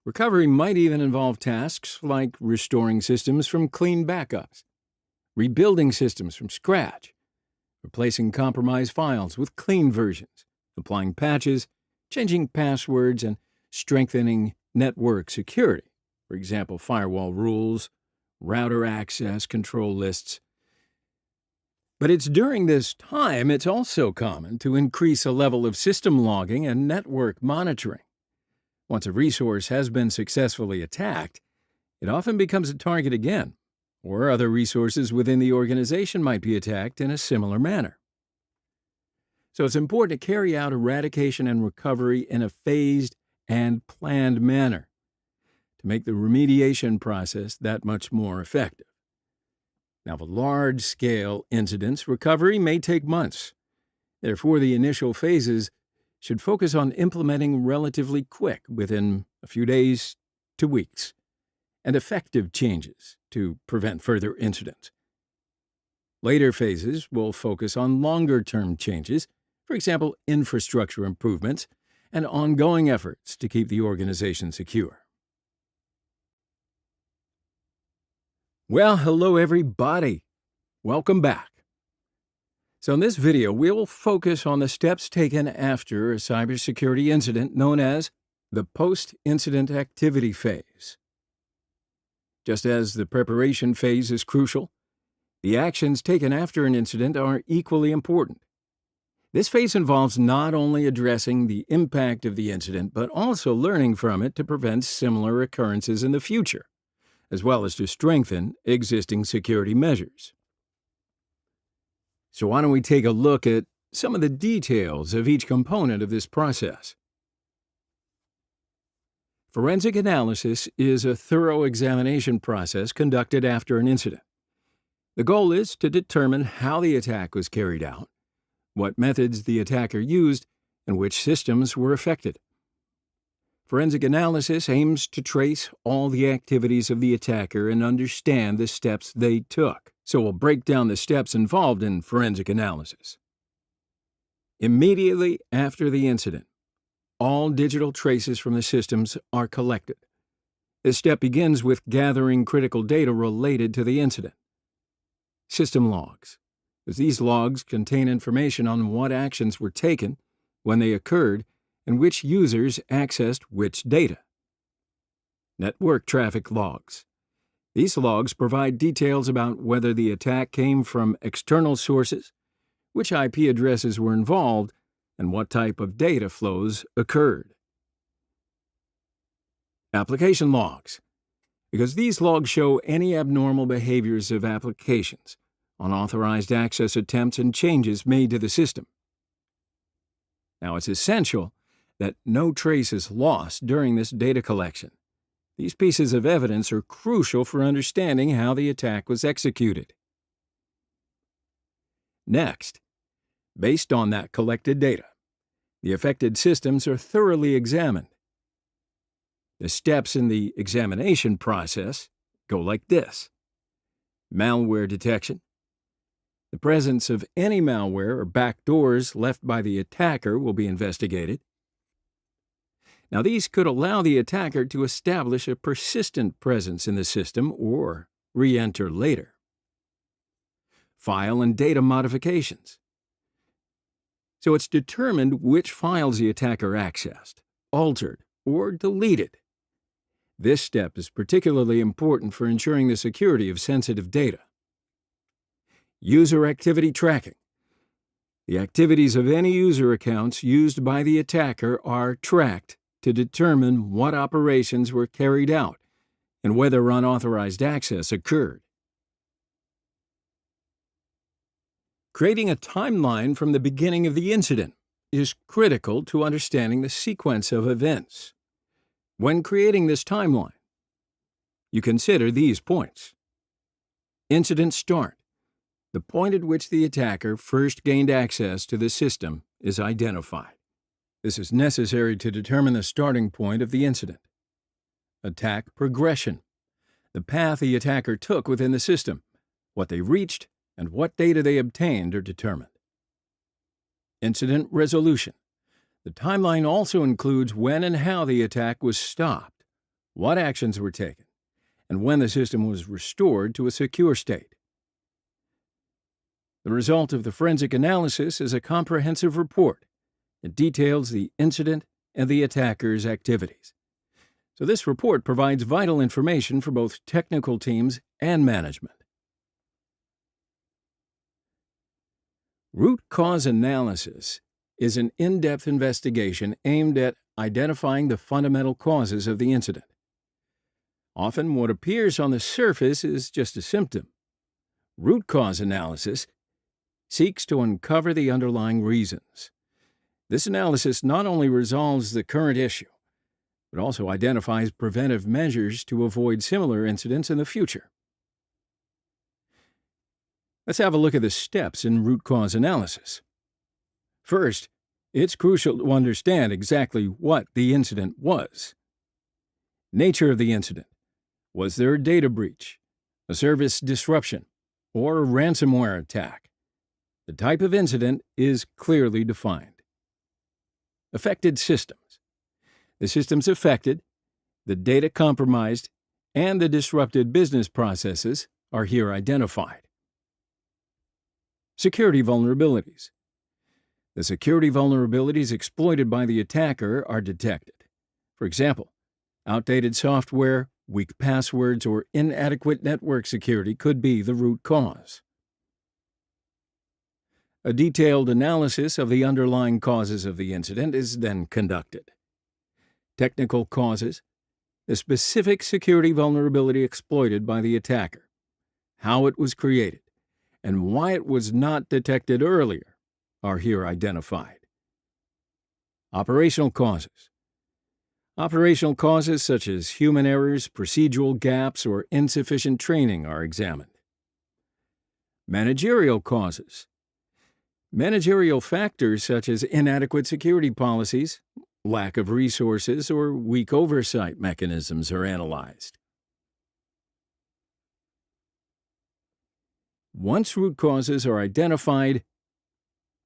Speaker 1: Recovery might even involve tasks like restoring systems from clean backups, rebuilding systems from scratch, replacing compromised files with clean versions, applying patches, changing passwords, and strengthening network security, for example, firewall rules, router access control lists. But it's during this time it's also common to increase a level of system logging and network monitoring. Once a resource has been successfully attacked, it often becomes a target again, or other resources within the organization might be attacked in a similar manner. So it's important to carry out eradication and recovery in a phased and planned manner to make the remediation process that much more effective. Now, for large-scale incidents, recovery may take months. Therefore, the initial phases should focus on implementing relatively quick, within a few days to weeks, and effective changes to prevent further incidents. Later phases will focus on longer-term changes, for example, infrastructure improvements, and ongoing efforts to keep the organization secure. Well, hello everybody. Welcome back. So in this video, we'll focus on the steps taken after a cybersecurity incident known as the post-incident activity phase. Just as the preparation phase is crucial, the actions taken after an incident are equally important. This phase involves not only addressing the impact of the incident, but also learning from it to prevent similar occurrences in the future, as well as to strengthen existing security measures. So why don't we take a look at some of the details of each component of this process? Forensic analysis is a thorough examination process conducted after an incident. The goal is to determine how the attack was carried out, what methods the attacker used, and which systems were affected. Forensic analysis aims to trace all the activities of the attacker and understand the steps they took. So we'll break down the steps involved in forensic analysis. Immediately after the incident, all digital traces from the systems are collected. This step begins with gathering critical data related to the incident. System logs, as these logs contain information on what actions were taken, when they occurred, and which users accessed which data. Network traffic logs. These logs provide details about whether the attack came from external sources, which IP addresses were involved, and what type of data flows occurred. Application logs, because these logs show any abnormal behaviors of applications, unauthorized access attempts, and changes made to the system. Now, it's essential that no trace is lost during this data collection. These pieces of evidence are crucial for understanding how the attack was executed. Next, based on that collected data, the affected systems are thoroughly examined. The steps in the examination process go like this: malware detection. The presence of any malware or backdoors left by the attacker will be investigated. Now, these could allow the attacker to establish a persistent presence in the system or re-enter later. File and data modifications. So it's determined which files the attacker accessed, altered, or deleted. This step is particularly important for ensuring the security of sensitive data. User activity tracking. The activities of any user accounts used by the attacker are tracked to determine what operations were carried out and whether unauthorized access occurred. Creating a timeline from the beginning of the incident is critical to understanding the sequence of events. When creating this timeline, you consider these points. Incident start. The point at which the attacker first gained access to the system is identified. This is necessary to determine the starting point of the incident. Attack progression. The path the attacker took within the system, what they reached, and what data they obtained are determined. Incident resolution. The timeline also includes when and how the attack was stopped, what actions were taken, and when the system was restored to a secure state. The result of the forensic analysis is a comprehensive report. It details the incident and the attacker's activities. So this report provides vital information for both technical teams and management. Root cause analysis is an in-depth investigation aimed at identifying the fundamental causes of the incident. Often what appears on the surface is just a symptom. Root cause analysis seeks to uncover the underlying reasons. This analysis not only resolves the current issue, but also identifies preventive measures to avoid similar incidents in the future. Let's have a look at the steps in root cause analysis. First, it's crucial to understand exactly what the incident was. Nature of the incident. Was there a data breach, a service disruption, or a ransomware attack? The type of incident is clearly defined. Affected systems. The systems affected, the data compromised, and the disrupted business processes are here identified. Security vulnerabilities. The security vulnerabilities exploited by the attacker are detected. For example, outdated software, weak passwords, or inadequate network security could be the root cause. A detailed analysis of the underlying causes of the incident is then conducted. Technical causes. The specific security vulnerability exploited by the attacker, how it was created, and why it was not detected earlier are here identified. Operational causes. Operational causes such as human errors, procedural gaps, or insufficient training are examined. Managerial causes. Managerial factors such as inadequate security policies, lack of resources, or weak oversight mechanisms are analyzed. Once root causes are identified,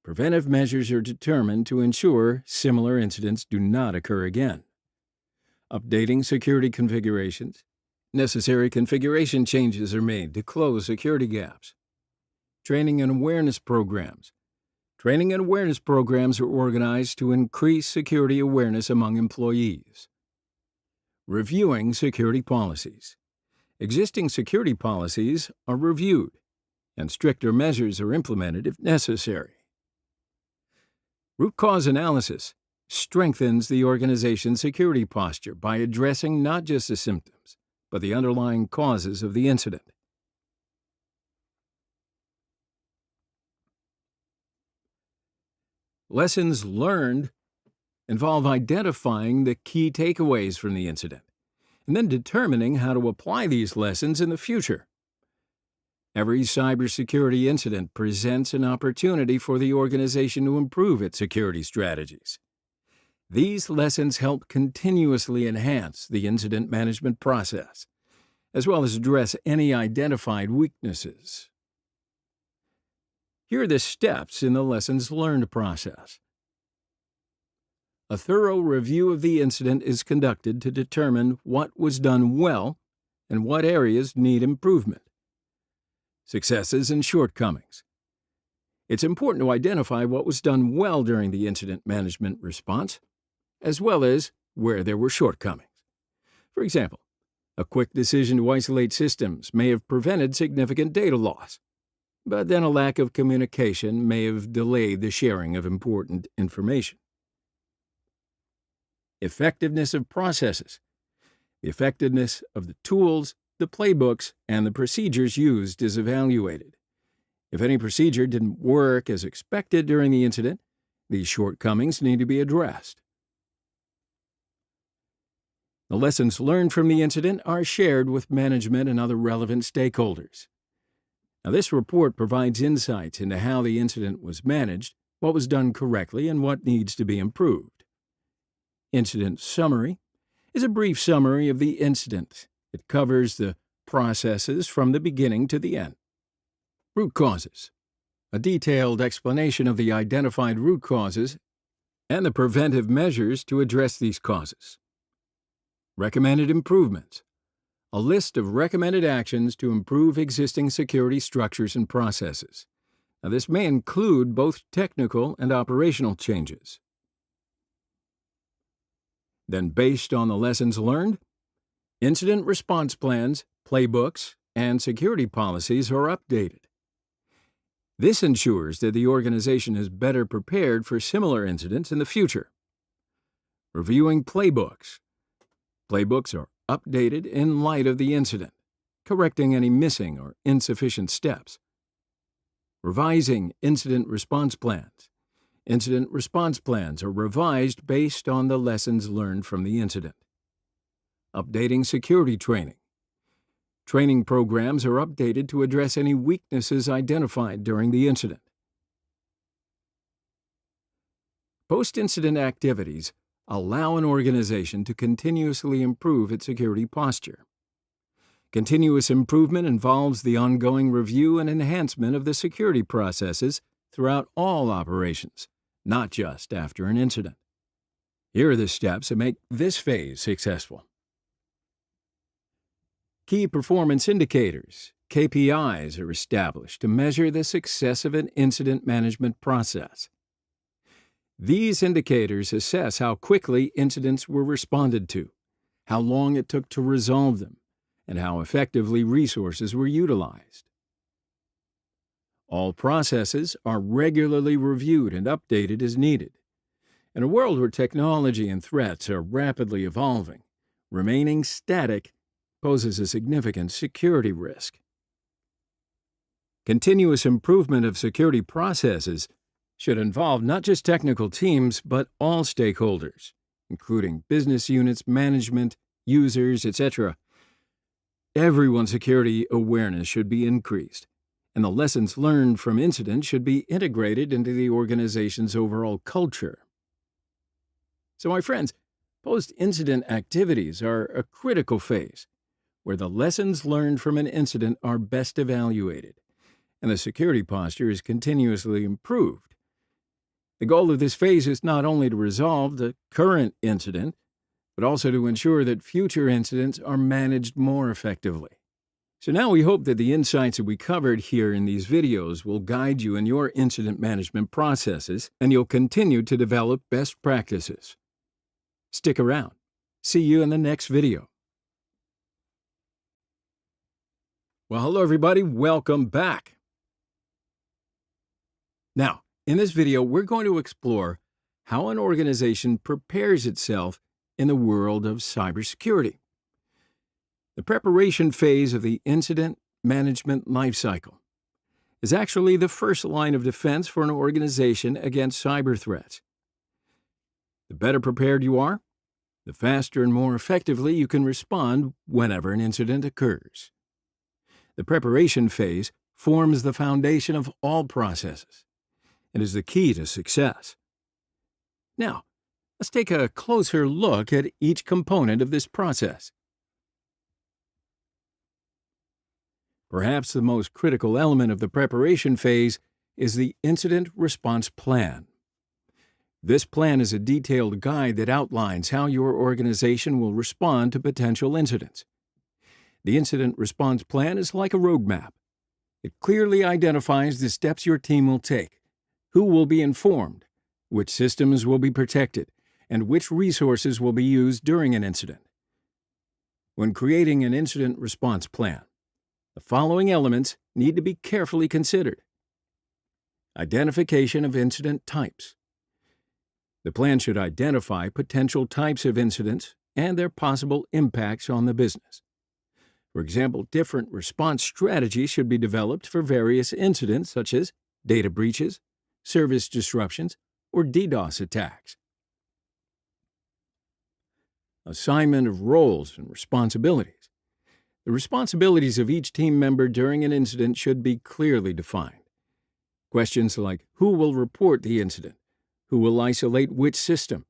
Speaker 1: preventive measures are determined to ensure similar incidents do not occur again. Updating security configurations. Necessary configuration changes are made to close security gaps. Training and awareness programs. Training and awareness programs are organized to increase security awareness among employees. Reviewing security policies. Existing security policies are reviewed, and stricter measures are implemented if necessary. Root cause analysis strengthens the organization's security posture by addressing not just the symptoms, but the underlying causes of the incident. Lessons learned involve identifying the key takeaways from the incident, and then determining how to apply these lessons in the future. Every cybersecurity incident presents an opportunity for the organization to improve its security strategies. These lessons help continuously enhance the incident management process, as well as address any identified weaknesses. Here are the steps in the lessons learned process. A thorough review of the incident is conducted to determine what was done well and what areas need improvement. Successes and shortcomings. It's important to identify what was done well during the incident management response, as well as where there were shortcomings. For example, a quick decision to isolate systems may have prevented significant data loss, but then a lack of communication may have delayed the sharing of important information. Effectiveness of processes. The effectiveness of the tools, the playbooks, and the procedures used is evaluated. If any procedure didn't work as expected during the incident, these shortcomings need to be addressed. The lessons learned from the incident are shared with management and other relevant stakeholders. Now, this report provides insights into how the incident was managed, what was done correctly, and what needs to be improved. Incident summary is a brief summary of the incident. It covers the processes from the beginning to the end. Root causes. A detailed explanation of the identified root causes and the preventive measures to address these causes. Recommended improvements. A list of recommended actions to improve existing security structures and processes. Now, this may include both technical and operational changes. Then, based on the lessons learned, incident response plans, playbooks, and security policies are updated. This ensures that the organization is better prepared for similar incidents in the future. Reviewing playbooks. Playbooks are updated in light of the incident, correcting any missing or insufficient steps. Revising incident response plans. Incident response plans are revised based on the lessons learned from the incident. Updating security training. Training programs are updated to address any weaknesses identified during the incident. Post-incident activities allow an organization to continuously improve its security posture. Continuous improvement involves the ongoing review and enhancement of the security processes throughout all operations, not just after an incident. Here are the steps that make this phase successful. Key performance indicators, KPIs, are established to measure the success of an incident management process. These indicators assess how quickly incidents were responded to, how long it took to resolve them, and how effectively resources were utilized. All processes are regularly reviewed and updated as needed. In a world where technology and threats are rapidly evolving, remaining static poses a significant security risk. Continuous improvement of security processes should involve not just technical teams, but all stakeholders, including business units, management, users, etc. Everyone's security awareness should be increased, and the lessons learned from incidents should be integrated into the organization's overall culture. So, my friends, post-incident activities are a critical phase where the lessons learned from an incident are best evaluated, and the security posture is continuously improved. The goal of this phase is not only to resolve the current incident, but also to ensure that future incidents are managed more effectively. So now we hope that the insights that we covered here in these videos will guide you in your incident management processes, and you'll continue to develop best practices. Stick around. See you in the next video. Well, hello everybody, welcome back. Now, in this video, we're going to explore how an organization prepares itself in the world of cybersecurity. The preparation phase of the incident management lifecycle is actually the first line of defense for an organization against cyber threats. The better prepared you are, the faster and more effectively you can respond whenever an incident occurs. The preparation phase forms the foundation of all processes and is the key to success. Now, let's take a closer look at each component of this process. Perhaps the most critical element of the preparation phase is the incident response plan. This plan is a detailed guide that outlines how your organization will respond to potential incidents. The incident response plan is like a roadmap. It clearly identifies the steps your team will take, who will be informed, which systems will be protected, and which resources will be used during an incident. When creating an incident response plan, the following elements need to be carefully considered. Identification of incident types. The plan should identify potential types of incidents and their possible impacts on the business. For example, different response strategies should be developed for various incidents such as data breaches, service disruptions, or DDoS attacks. Assignment of roles and responsibilities. The responsibilities of each team member during an incident should be clearly defined. Questions like who will report the incident, who will isolate which system,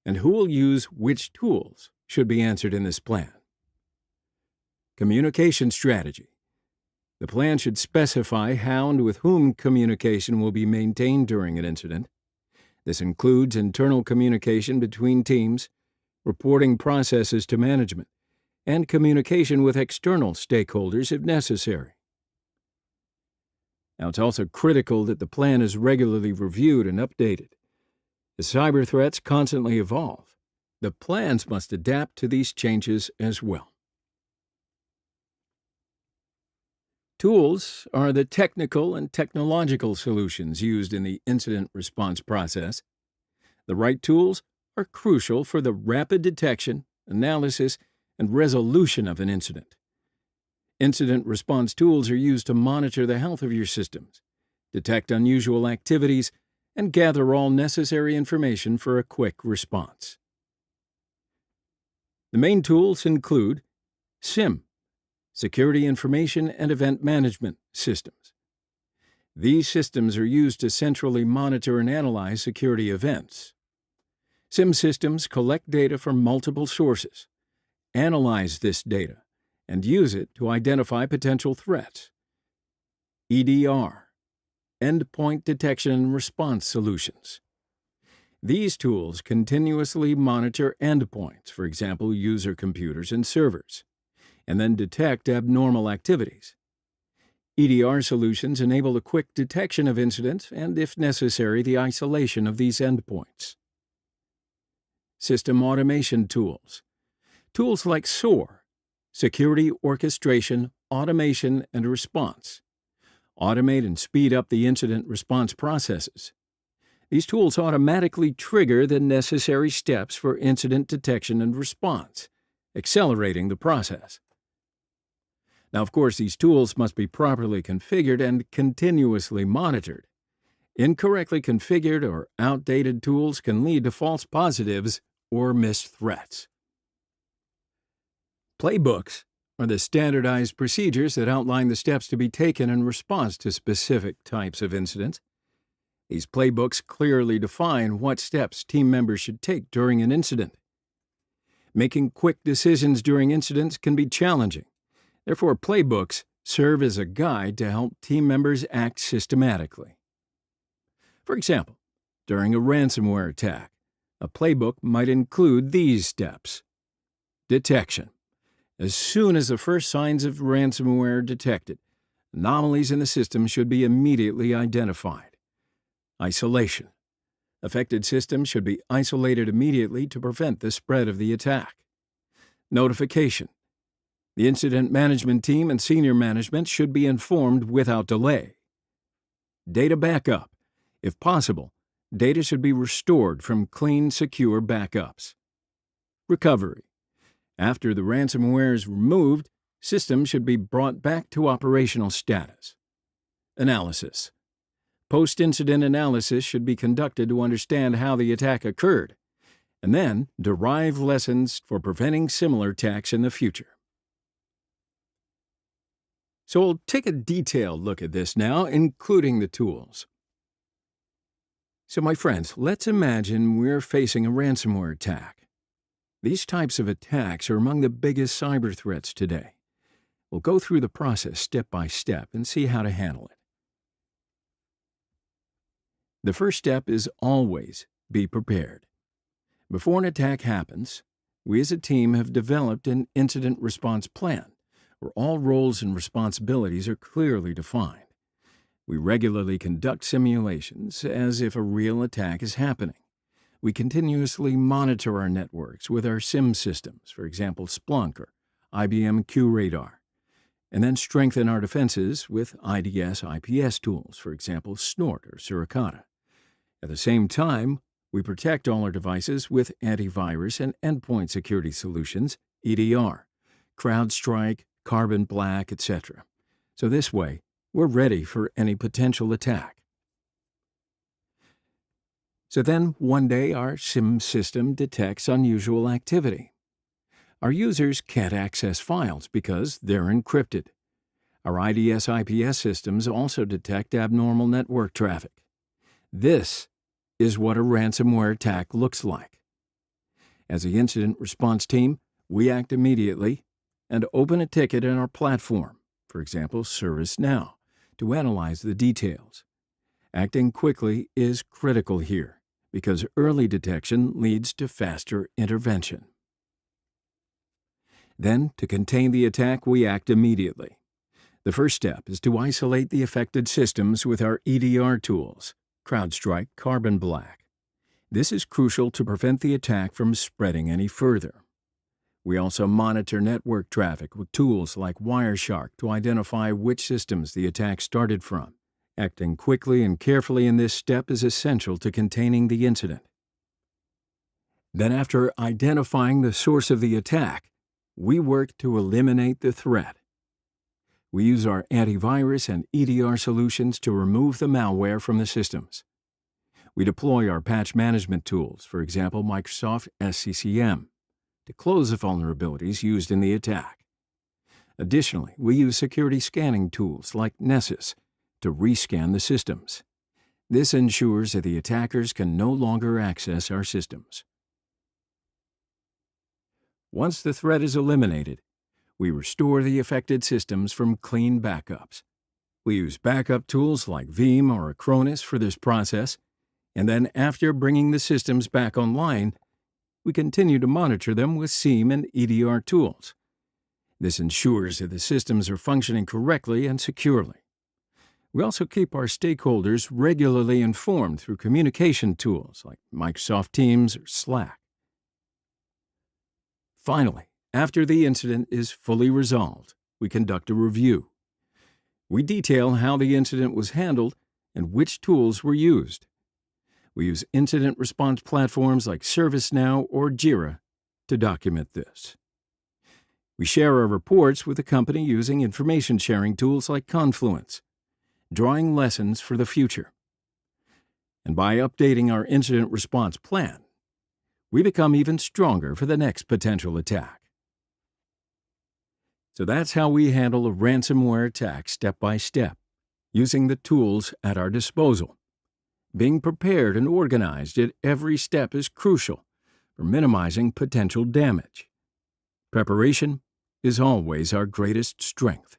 Speaker 1: and who will use which tools should be answered in this plan. Communication strategy. The plan should specify how and with whom communication will be maintained during an incident. This includes internal communication between teams, reporting processes to management, and communication with external stakeholders if necessary. Now, it's also critical that the plan is regularly reviewed and updated. As cyber threats constantly evolve, the plans must adapt to these changes as well. Tools are the technical and technological solutions used in the incident response process. The right tools are crucial for the rapid detection, analysis, and resolution of an incident. Incident response tools are used to monitor the health of your systems, detect unusual activities, and gather all necessary information for a quick response. The main tools include SIEM, Security Information and Event Management Systems. These systems are used to centrally monitor and analyze security events. SIEM systems collect data from multiple sources, analyze this data, and use it to identify potential threats. EDR, Endpoint Detection and Response Solutions. These tools continuously monitor endpoints, for example, user computers and servers, and then detect abnormal activities. EDR solutions enable the quick detection of incidents and, if necessary, the isolation of these endpoints. System automation tools. Tools like SOAR, Security Orchestration, Automation, and Response, automate and speed up the incident response processes. These tools automatically trigger the necessary steps for incident detection and response, accelerating the process. Now, of course, these tools must be properly configured and continuously monitored. Incorrectly configured or outdated tools can lead to false positives or missed threats. Playbooks are the standardized procedures that outline the steps to be taken in response to specific types of incidents. These playbooks clearly define what steps team members should take during an incident. Making quick decisions during incidents can be challenging. Therefore, playbooks serve as a guide to help team members act systematically. For example, during a ransomware attack, a playbook might include these steps. Detection. As soon as the first signs of ransomware are detected, anomalies in the system should be immediately identified. Isolation. Affected systems should be isolated immediately to prevent the spread of the attack. Notification. The incident management team and senior management should be informed without delay. Data backup. If possible, data should be restored from clean, secure backups. Recovery. After the ransomware is removed, systems should be brought back to operational status. Analysis. Post-incident analysis should be conducted to understand how the attack occurred, and then derive lessons for preventing similar attacks in the future. So we'll take a detailed look at this now, including the tools. So my friends, let's imagine we're facing a ransomware attack. These types of attacks are among the biggest cyber threats today. We'll go through the process step by step and see how to handle it. The first step is always be prepared. Before an attack happens, we as a team have developed an incident response plan where all roles and responsibilities are clearly defined. We regularly conduct simulations as if a real attack is happening. We continuously monitor our networks with our SIM systems, for example, Splunk or IBM QRadar, and then strengthen our defenses with IDS/IPS tools, for example, Snort or Suricata. At the same time, we protect all our devices with antivirus and endpoint security solutions, EDR, CrowdStrike, carbon black, etc. So this way, we're ready for any potential attack. So then, one day, our SIM system detects unusual activity. Our users can't access files because they're encrypted. Our IDS/IPS systems also detect abnormal network traffic. This is what a ransomware attack looks like. As the incident response team, we act immediately and open a ticket in our platform, for example, ServiceNow, to analyze the details. Acting quickly is critical here because early detection leads to faster intervention. Then, to contain the attack, we act immediately. The first step is to isolate the affected systems with our EDR tools, CrowdStrike, Carbon Black. This is crucial to prevent the attack from spreading any further. We also monitor network traffic with tools like Wireshark to identify which systems the attack started from. Acting quickly and carefully in this step is essential to containing the incident. Then, after identifying the source of the attack, we work to eliminate the threat. We use our antivirus and EDR solutions to remove the malware from the systems. We deploy our patch management tools, for example, Microsoft SCCM, to close the vulnerabilities used in the attack. Additionally, we use security scanning tools like Nessus to rescan the systems. This ensures that the attackers can no longer access our systems. Once the threat is eliminated, we restore the affected systems from clean backups. We use backup tools like Veeam or Acronis for this process, and then after bringing the systems back online, we continue to monitor them with SIEM and EDR tools. This ensures that the systems are functioning correctly and securely. We also keep our stakeholders regularly informed through communication tools like Microsoft Teams or Slack. Finally, after the incident is fully resolved, we conduct a review. We detail how the incident was handled and which tools were used. We use incident response platforms like ServiceNow or Jira to document this. We share our reports with the company using information sharing tools like Confluence, drawing lessons for the future. And by updating our incident response plan, we become even stronger for the next potential attack. So that's how we handle a ransomware attack step by step, using the tools at our disposal. Being prepared and organized at every step is crucial for minimizing potential damage. Preparation is always our greatest strength.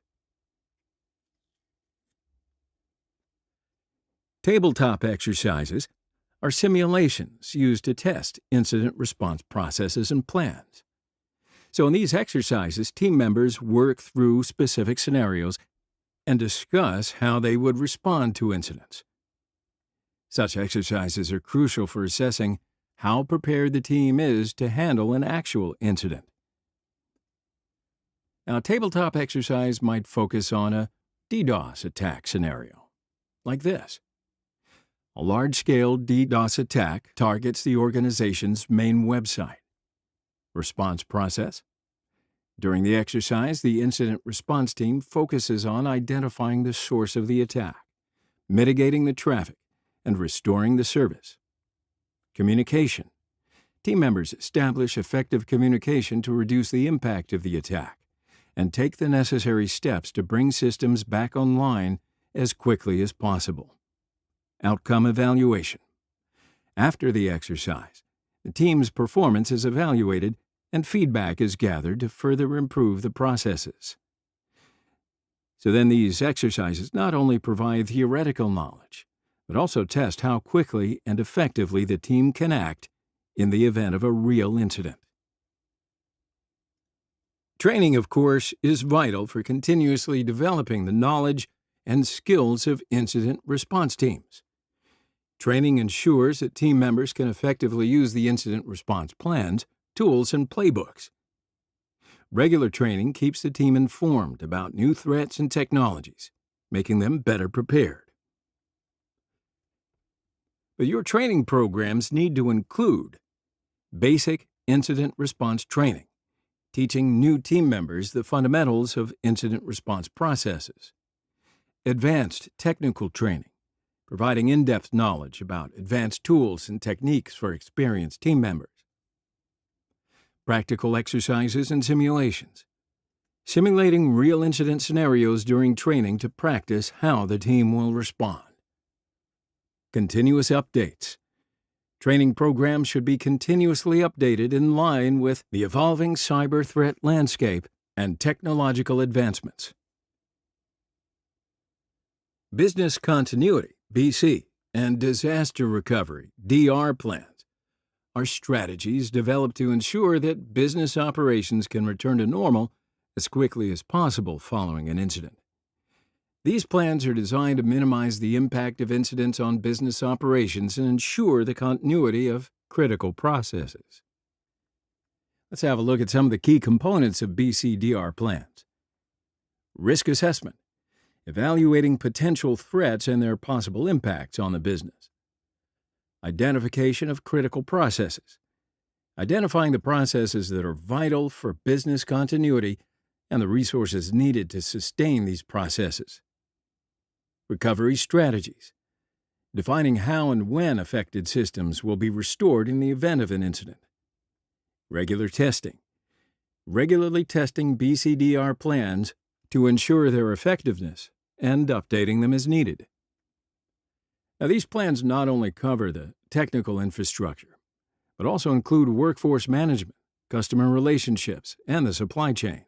Speaker 1: Tabletop exercises are simulations used to test incident response processes and plans. So in these exercises, team members work through specific scenarios and discuss how they would respond to incidents. Such exercises are crucial for assessing how prepared the team is to handle an actual incident. Now, a tabletop exercise might focus on a DDoS attack scenario, like this. A large-scale DDoS attack targets the organization's main website. Response process. During the exercise, the incident response team focuses on identifying the source of the attack, mitigating the traffic, and restoring the service. Communication. Team members establish effective communication to reduce the impact of the attack and take the necessary steps to bring systems back online as quickly as possible. Outcome evaluation. After the exercise, the team's performance is evaluated and feedback is gathered to further improve the processes. So then these exercises not only provide theoretical knowledge, but also test how quickly and effectively the team can act in the event of a real incident. Training, of course, is vital for continuously developing the knowledge and skills of incident response teams. Training ensures that team members can effectively use the incident response plans, tools, and playbooks. Regular training keeps the team informed about new threats and technologies, making them better prepared. But your training programs need to include basic incident response training, teaching new team members the fundamentals of incident response processes. Advanced technical training, providing in-depth knowledge about advanced tools and techniques for experienced team members. Practical exercises and simulations, simulating real incident scenarios during training to practice how the team will respond. Continuous updates. Training programs should be continuously updated in line with the evolving cyber threat landscape and technological advancements. Business continuity, BC, and disaster recovery, DR plans, are strategies developed to ensure that business operations can return to normal as quickly as possible following an incident. These plans are designed to minimize the impact of incidents on business operations and ensure the continuity of critical processes. Let's have a look at some of the key components of BCDR plans. Risk assessment, evaluating potential threats and their possible impacts on the business. Identification of critical processes, identifying the processes that are vital for business continuity and the resources needed to sustain these processes. Recovery strategies, defining how and when affected systems will be restored in the event of an incident. Regular testing, regularly testing BCDR plans to ensure their effectiveness and updating them as needed. Now, these plans not only cover the technical infrastructure, but also include workforce management, customer relationships, and the supply chain.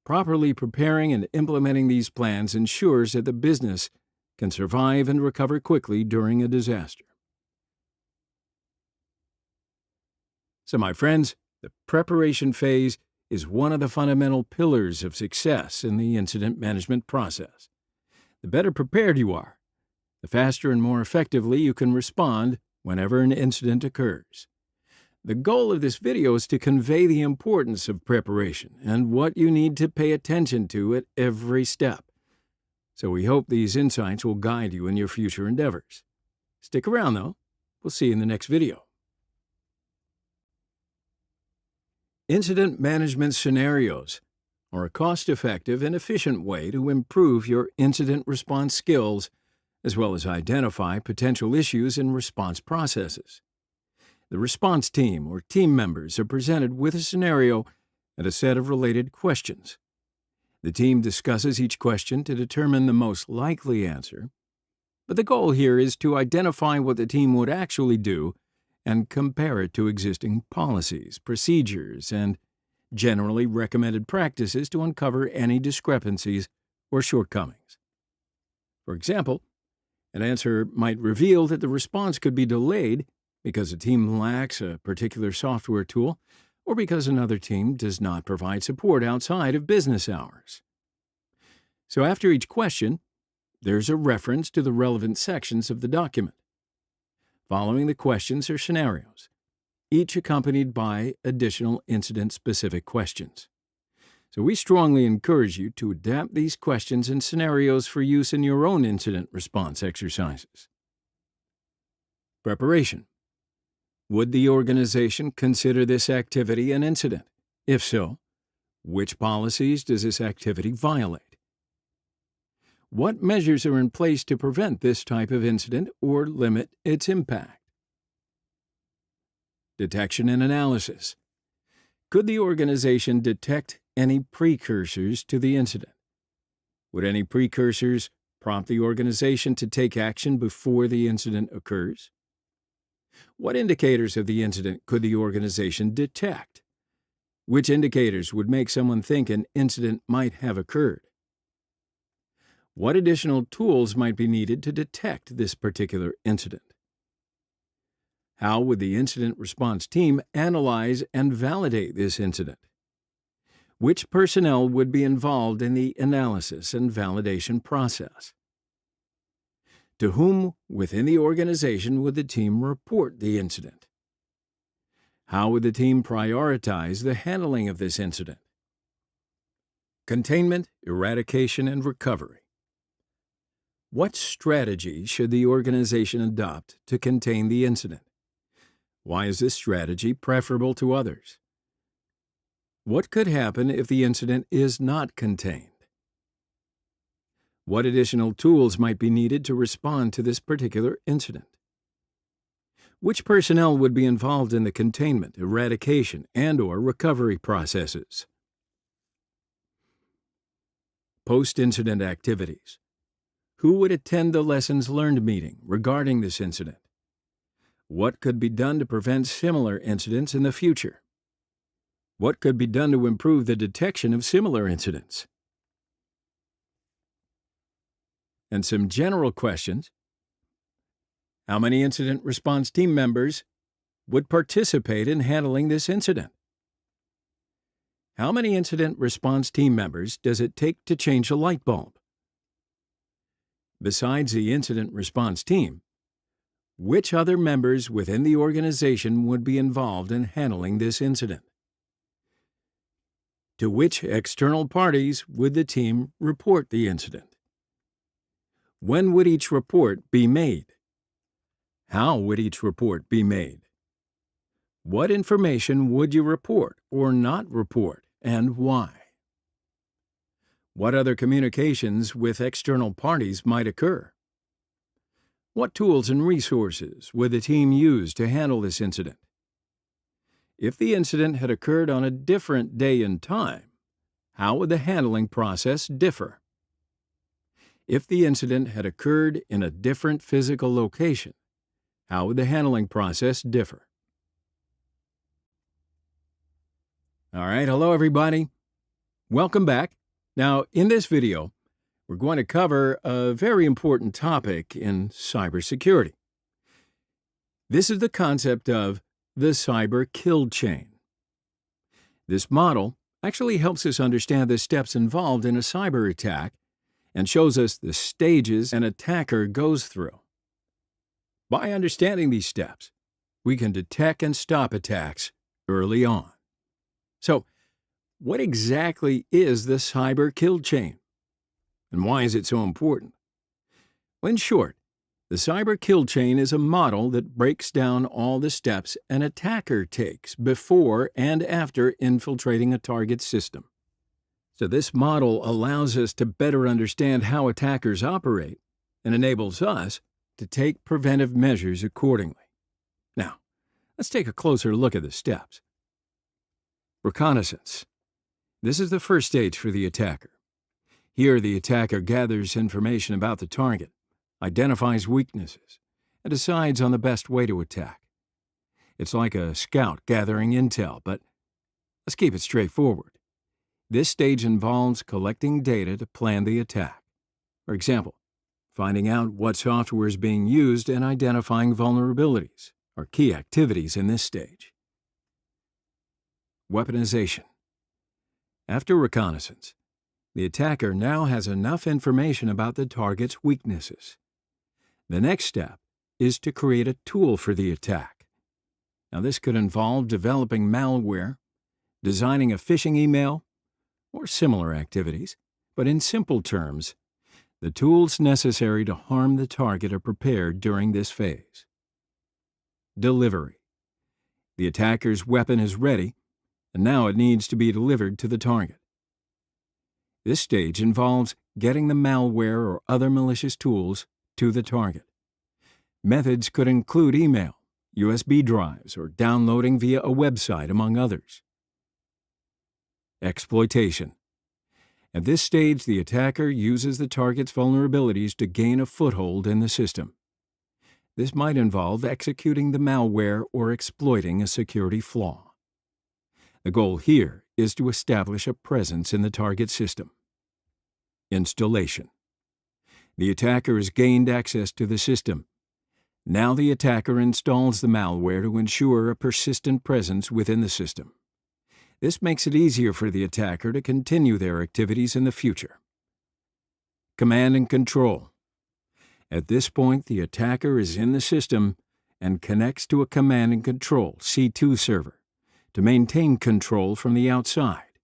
Speaker 1: Properly preparing and implementing these plans ensures that the business can survive and recover quickly during a disaster. So, my friends, the preparation phase is one of the fundamental pillars of success in the incident management process. The better prepared you are, the faster and more effectively you can respond whenever an incident occurs. The goal of this video is to convey the importance of preparation and what you need to pay attention to at every step. So we hope these insights will guide you in your future endeavors. Stick around, though. We'll see you in the next video. Incident management scenarios are a cost-effective and efficient way to improve your incident response skills, as well as identify potential issues in response processes. The response team or team members are presented with a scenario and a set of related questions. The team discusses each question to determine the most likely answer, but the goal here is to identify what the team would actually do and compare it to existing policies, procedures, and generally recommended practices to uncover any discrepancies or shortcomings. For example, an answer might reveal that the response could be delayed because a team lacks a particular software tool or because another team does not provide support outside of business hours. So after each question, there's a reference to the relevant sections of the document. Following the questions are scenarios, each accompanied by additional incident-specific questions. So we strongly encourage you to adapt these questions and scenarios for use in your own incident response exercises. Preparation. Would the organization consider this activity an incident? If so, which policies does this activity violate? What measures are in place to prevent this type of incident or limit its impact? Detection and analysis. Could the organization detect any precursors to the incident? Would any precursors prompt the organization to take action before the incident occurs? What indicators of the incident could the organization detect? Which indicators would make someone think an incident might have occurred? What additional tools might be needed to detect this particular incident? How would the incident response team analyze and validate this incident? Which personnel would be involved in the analysis and validation process? To whom within the organization would the team report the incident? How would the team prioritize the handling of this incident? Containment, eradication, and recovery. What strategy should the organization adopt to contain the incident? Why is this strategy preferable to others? What could happen if the incident is not contained? What additional tools might be needed to respond to this particular incident? Which personnel would be involved in the containment, eradication, and/or recovery processes? Post-incident activities. Who would attend the lessons learned meeting regarding this incident? What could be done to prevent similar incidents in the future? What could be done to improve the detection of similar incidents? And some general questions. How many incident response team members would participate in handling this incident? How many incident response team members does it take to change a light bulb? Besides the incident response team, which other members within the organization would be involved in handling this incident? To which external parties would the team report the incident? When would each report be made? How would each report be made? What information would you report or not report, and why? What other communications with external parties might occur? What tools and resources would the team use to handle this incident? If the incident had occurred on a different day and time, how would the handling process differ? If the incident had occurred in a different physical location, how would the handling process differ? All right, hello everybody. Welcome back. Now, in this video, we're going to cover a very important topic in cybersecurity. This is the concept of the cyber kill chain. This model actually helps us understand the steps involved in a cyber attack and shows us the stages an attacker goes through. By understanding these steps, we can detect and stop attacks early on. So, what exactly is the cyber kill chain? And why is it so important? Well, in short, the cyber kill chain is a model that breaks down all the steps an attacker takes before and after infiltrating a target system. So this model allows us to better understand how attackers operate and enables us to take preventive measures accordingly. Now, let's take a closer look at the steps. Reconnaissance. This is the first stage for the attacker. Here, the attacker gathers information about the target, identifies weaknesses, and decides on the best way to attack. It's like a scout gathering intel, but let's keep it straightforward. This stage involves collecting data to plan the attack. For example, finding out what software is being used and identifying vulnerabilities are key activities in this stage. Weaponization. After reconnaissance, the attacker now has enough information about the target's weaknesses. The next step is to create a tool for the attack. Now, this could involve developing malware, designing a phishing email, or similar activities, but in simple terms, the tools necessary to harm the target are prepared during this phase. Delivery. The attacker's weapon is ready, and now it needs to be delivered to the target. This stage involves getting the malware or other malicious tools to the target. Methods could include email, USB drives, or downloading via a website, among others. Exploitation. At this stage, the attacker uses the target's vulnerabilities to gain a foothold in the system. This might involve executing the malware or exploiting a security flaw. The goal here is to establish a presence in the target system. Installation. The attacker has gained access to the system. Now the attacker installs the malware to ensure a persistent presence within the system. This makes it easier for the attacker to continue their activities in the future. Command and control. At this point, the attacker is in the system and connects to a command and control C2 server to maintain control from the outside.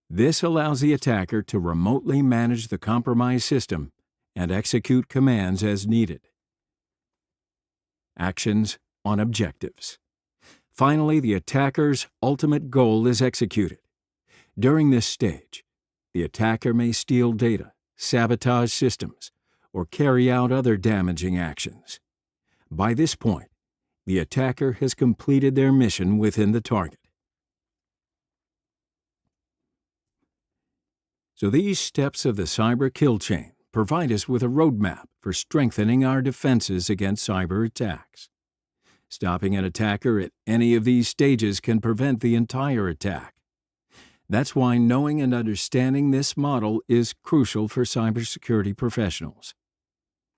Speaker 1: This allows the attacker to remotely manage the compromised system and execute commands as needed. Actions on objectives. Finally, the attacker's ultimate goal is executed. During this stage, the attacker may steal data, sabotage systems, or carry out other damaging actions. By this point, the attacker has completed their mission within the target. So these steps of the cyber kill chain provide us with a roadmap for strengthening our defenses against cyber attacks. Stopping an attacker at any of these stages can prevent the entire attack. That's why knowing and understanding this model is crucial for cybersecurity professionals.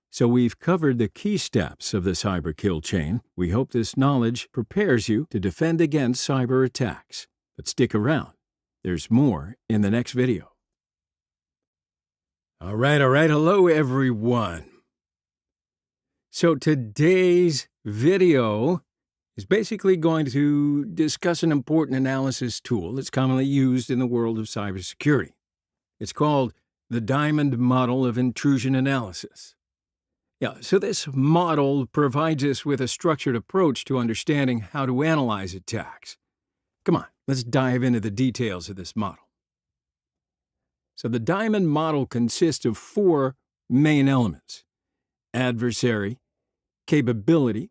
Speaker 1: So we've covered the key steps of the cyber kill chain. We hope this knowledge prepares you to defend against cyber attacks. But stick around. There's more in the next video. All right. Hello, everyone. So today's video is basically going to discuss an important analysis tool that's commonly used in the world of cybersecurity. It's called the Diamond Model of Intrusion Analysis. So this model provides us with a structured approach to understanding how to analyze attacks. Come on, let's dive into the details of this model. So the Diamond Model consists of 4 main elements: adversary, capability,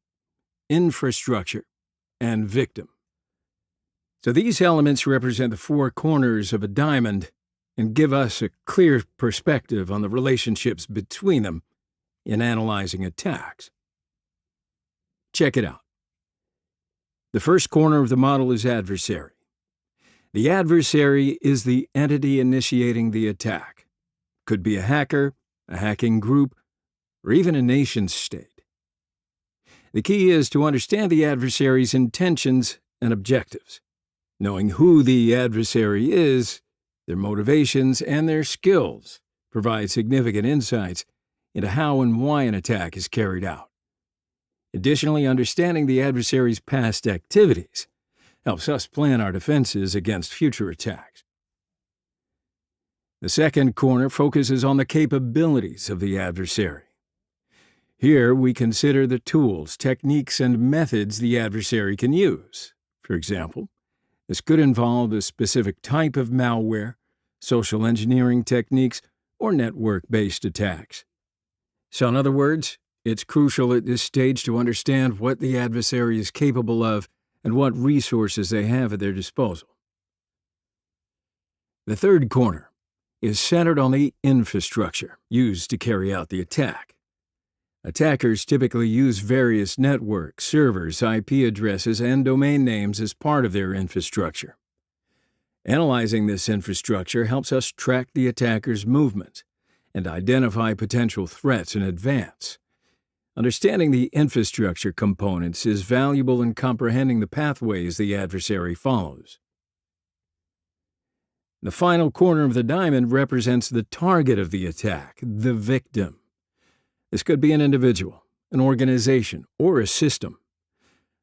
Speaker 1: infrastructure, and victim. So these elements represent the 4 corners of a diamond and give us a clear perspective on the relationships between them in analyzing attacks. Check it out. The first corner of the model is adversary. The adversary is the entity initiating the attack. Could be a hacker, a hacking group, or even a nation-state. The key is to understand the adversary's intentions and objectives. Knowing who the adversary is, their motivations, and their skills provide significant insights into how and why an attack is carried out. Additionally, understanding the adversary's past activities helps us plan our defenses against future attacks. The second corner focuses on the capabilities of the adversary. Here, we consider the tools, techniques, and methods the adversary can use. For example, this could involve a specific type of malware, social engineering techniques, or network-based attacks. So in other words, it's crucial at this stage to understand what the adversary is capable of and what resources they have at their disposal. The third corner is centered on the infrastructure used to carry out the attack. Attackers typically use various networks, servers, IP addresses, and domain names as part of their infrastructure. Analyzing this infrastructure helps us track the attacker's movements and identify potential threats in advance. Understanding the infrastructure components is valuable in comprehending the pathways the adversary follows. The final corner of the diamond represents the target of the attack, the victim. This could be an individual, an organization, or a system.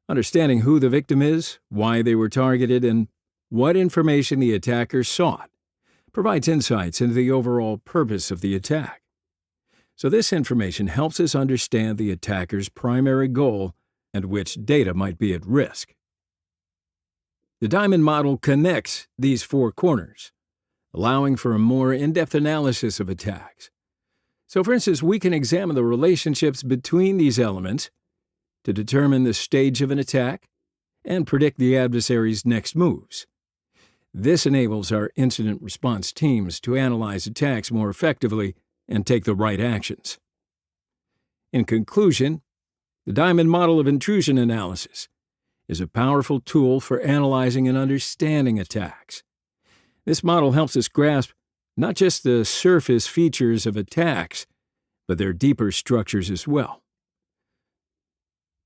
Speaker 1: Understanding who the victim is, why they were targeted, and what information the attacker sought provides insights into the overall purpose of the attack. So this information helps us understand the attacker's primary goal and which data might be at risk. The Diamond Model connects these 4 corners, allowing for a more in-depth analysis of attacks. So, for instance, we can examine the relationships between these elements to determine the stage of an attack and predict the adversary's next moves. This enables our incident response teams to analyze attacks more effectively and take the right actions. In conclusion, the Diamond Model of Intrusion Analysis is a powerful tool for analyzing and understanding attacks. This model helps us grasp not just the surface features of attacks, but their deeper structures as well.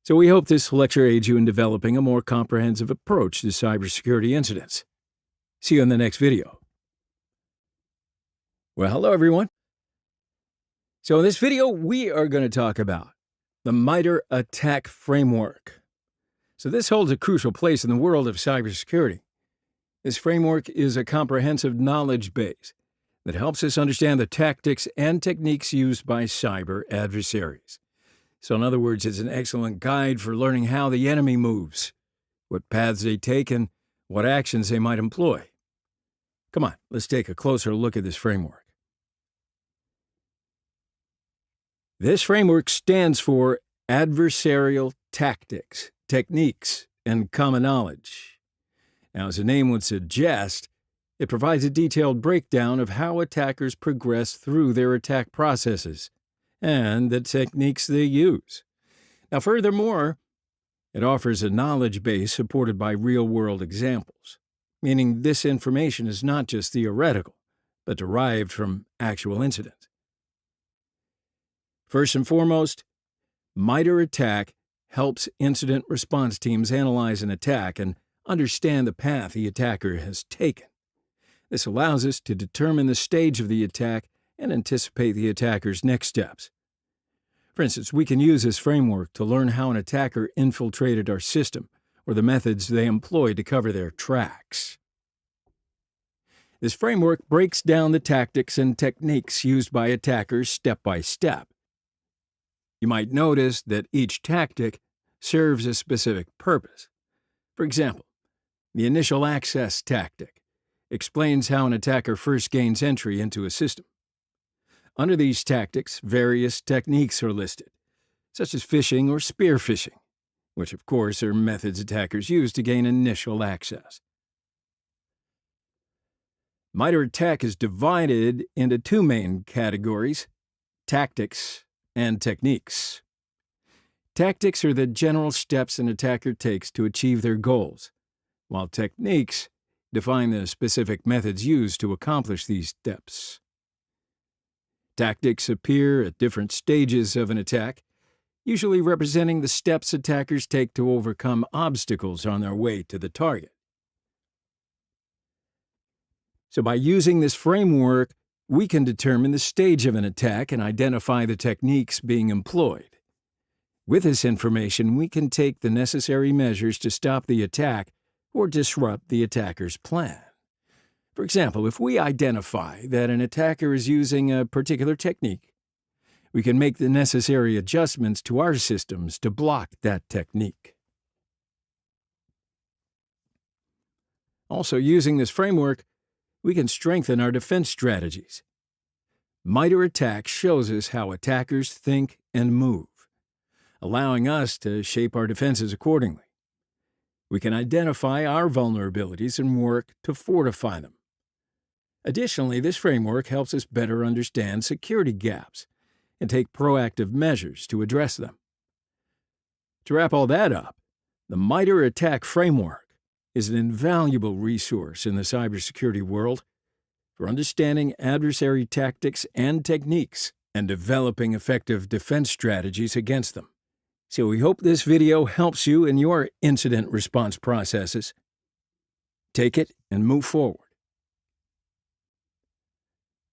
Speaker 1: So we hope this lecture aids you in developing a more comprehensive approach to cybersecurity incidents. See you in the next video. Well, hello everyone. So in this video, we are going to talk about the MITRE ATT&CK framework. So this holds a crucial place in the world of cybersecurity. This framework is a comprehensive knowledge base that helps us understand the tactics and techniques used by cyber adversaries. So in other words, it's an excellent guide for learning how the enemy moves, what paths they take, and what actions they might employ. Come on, let's take a closer look at this framework. This framework stands for Adversarial Tactics, Techniques, and Common Knowledge. Now, as the name would suggest, it provides a detailed breakdown of how attackers progress through their attack processes and the techniques they use. Now, furthermore, it offers a knowledge base supported by real-world examples, meaning this information is not just theoretical, but derived from actual incidents. First and foremost, MITRE ATT&CK helps incident response teams analyze an attack and understand the path the attacker has taken. This allows us to determine the stage of the attack and anticipate the attacker's next steps. For instance, we can use this framework to learn how an attacker infiltrated our system or the methods they employed to cover their tracks. This framework breaks down the tactics and techniques used by attackers step by step. You might notice that each tactic serves a specific purpose. For example, the initial access tactic explains how an attacker first gains entry into a system. Under these tactics, various techniques are listed, such as phishing or spear phishing, which of course are methods attackers use to gain initial access. MITRE ATT&CK is divided into two main categories: tactics and techniques. Tactics are the general steps an attacker takes to achieve their goals, while techniques define the specific methods used to accomplish these steps. Tactics appear at different stages of an attack, usually representing the steps attackers take to overcome obstacles on their way to the target. So by using this framework, we can determine the stage of an attack and identify the techniques being employed. With this information, we can take the necessary measures to stop the attack or disrupt the attacker's plan. For example, if we identify that an attacker is using a particular technique, we can make the necessary adjustments to our systems to block that technique. Also, using this framework, we can strengthen our defense strategies. MITRE ATT&CK shows us how attackers think and move, allowing us to shape our defenses accordingly. We can identify our vulnerabilities and work to fortify them. Additionally, this framework helps us better understand security gaps and take proactive measures to address them. To wrap all that up, the MITRE ATT&CK framework is an invaluable resource in the cybersecurity world for understanding adversary tactics and techniques and developing effective defense strategies against them. So we hope this video helps you in your incident response processes. Take it and move forward.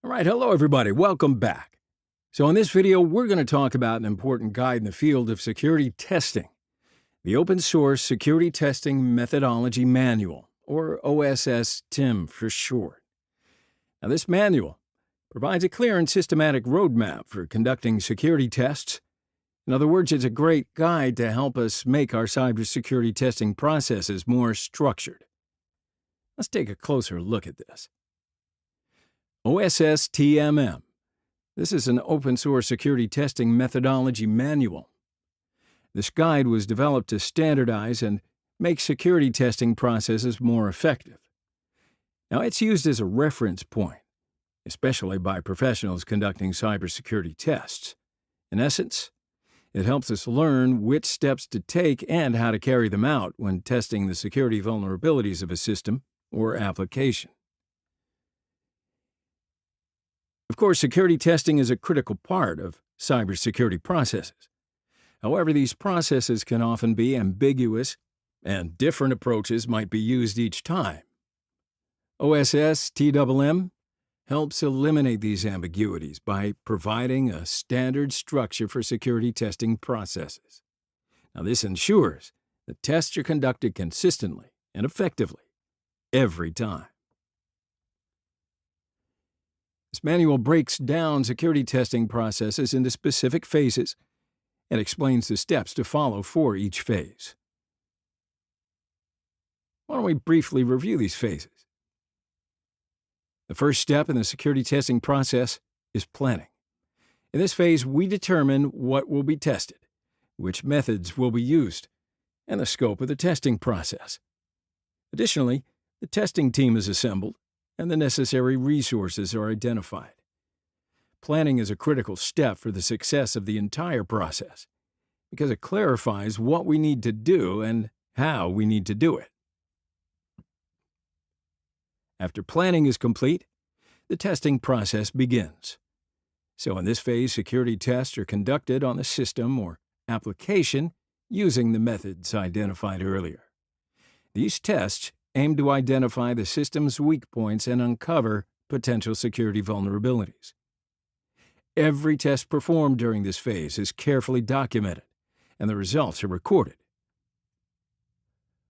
Speaker 1: All right, hello everybody, welcome back. So in this video, we're going to talk about an important guide in the field of security testing, the Open Source Security Testing Methodology Manual, or OSS-TIM for short. Now this manual provides a clear and systematic roadmap for conducting security tests. In other words, it's a great guide to help us make our cybersecurity testing processes more structured. Let's take a closer look at this. OSS-TMM. This is an open-source security testing methodology manual. This guide was developed to standardize and make security testing processes more effective. Now, it's used as a reference point, especially by professionals conducting cybersecurity tests. In essence, it helps us learn which steps to take and how to carry them out when testing the security vulnerabilities of a system or application. Of course, security testing is a critical part of cybersecurity processes. However, these processes can often be ambiguous, and different approaches might be used each time. OSS-TMM helps eliminate these ambiguities by providing a standard structure for security testing processes. Now, this ensures that tests are conducted consistently and effectively every time. This manual breaks down security testing processes into specific phases and explains the steps to follow for each phase. Why don't we briefly review these phases? The first step in the security testing process is planning. In this phase, we determine what will be tested, which methods will be used, and the scope of the testing process. Additionally, the testing team is assembled and the necessary resources are identified. Planning is a critical step for the success of the entire process because it clarifies what we need to do and how we need to do it. After planning is complete, the testing process begins. So in this phase, security tests are conducted on the system or application using the methods identified earlier. These tests aim to identify the system's weak points and uncover potential security vulnerabilities. Every test performed during this phase is carefully documented, and the results are recorded.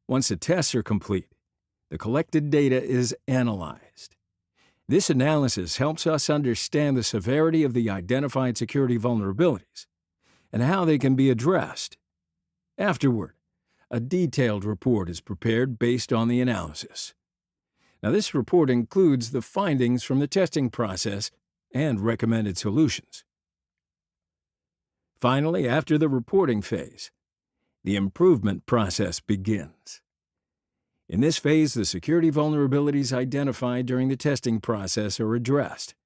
Speaker 1: Once the tests are complete, the collected data is analyzed. This analysis helps us understand the severity of the identified security vulnerabilities and how they can be addressed. Afterward, a detailed report is prepared based on the analysis. Now, this report includes the findings from the testing process and recommended solutions. Finally, after the reporting phase, the improvement process begins. In this phase, the security vulnerabilities identified during the testing process are addressed,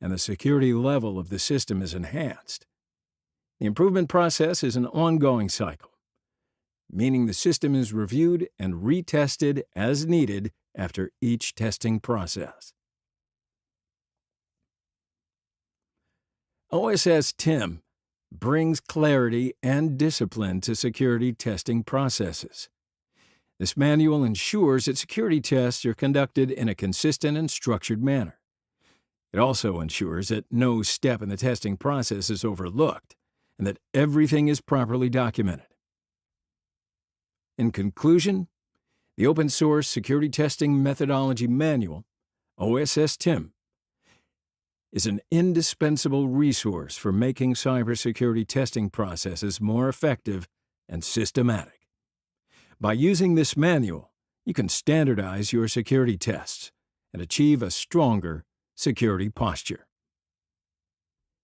Speaker 1: and the security level of the system is enhanced. The improvement process is an ongoing cycle, meaning the system is reviewed and retested as needed after each testing process. OSS TIM brings clarity and discipline to security testing processes. This manual ensures that security tests are conducted in a consistent and structured manner. It also ensures that no step in the testing process is overlooked and that everything is properly documented. In conclusion, the Open Source Security Testing Methodology Manual, OSS TIM, is an indispensable resource for making cybersecurity testing processes more effective and systematic. By using this manual, you can standardize your security tests and achieve a stronger security posture.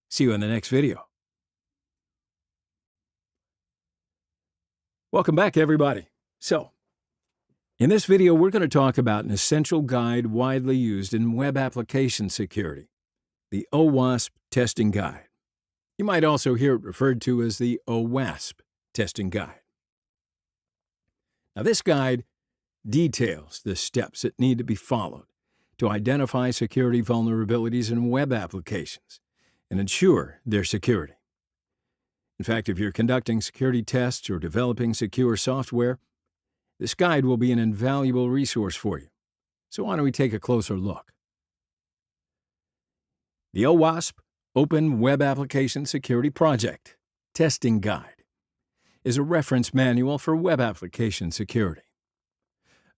Speaker 1: See you in the next video. Welcome back, everybody. So, in this video, we're going to talk about an essential guide widely used in web application security, the OWASP Testing Guide. You might also hear it referred to as the OWASP Testing Guide. Now, this guide details the steps that need to be followed to identify security vulnerabilities in web applications and ensure their security. In fact, if you're conducting security tests or developing secure software, this guide will be an invaluable resource for you. So why don't we take a closer look? The OWASP Open Web Application Security Project Testing Guide is a reference manual for web application security.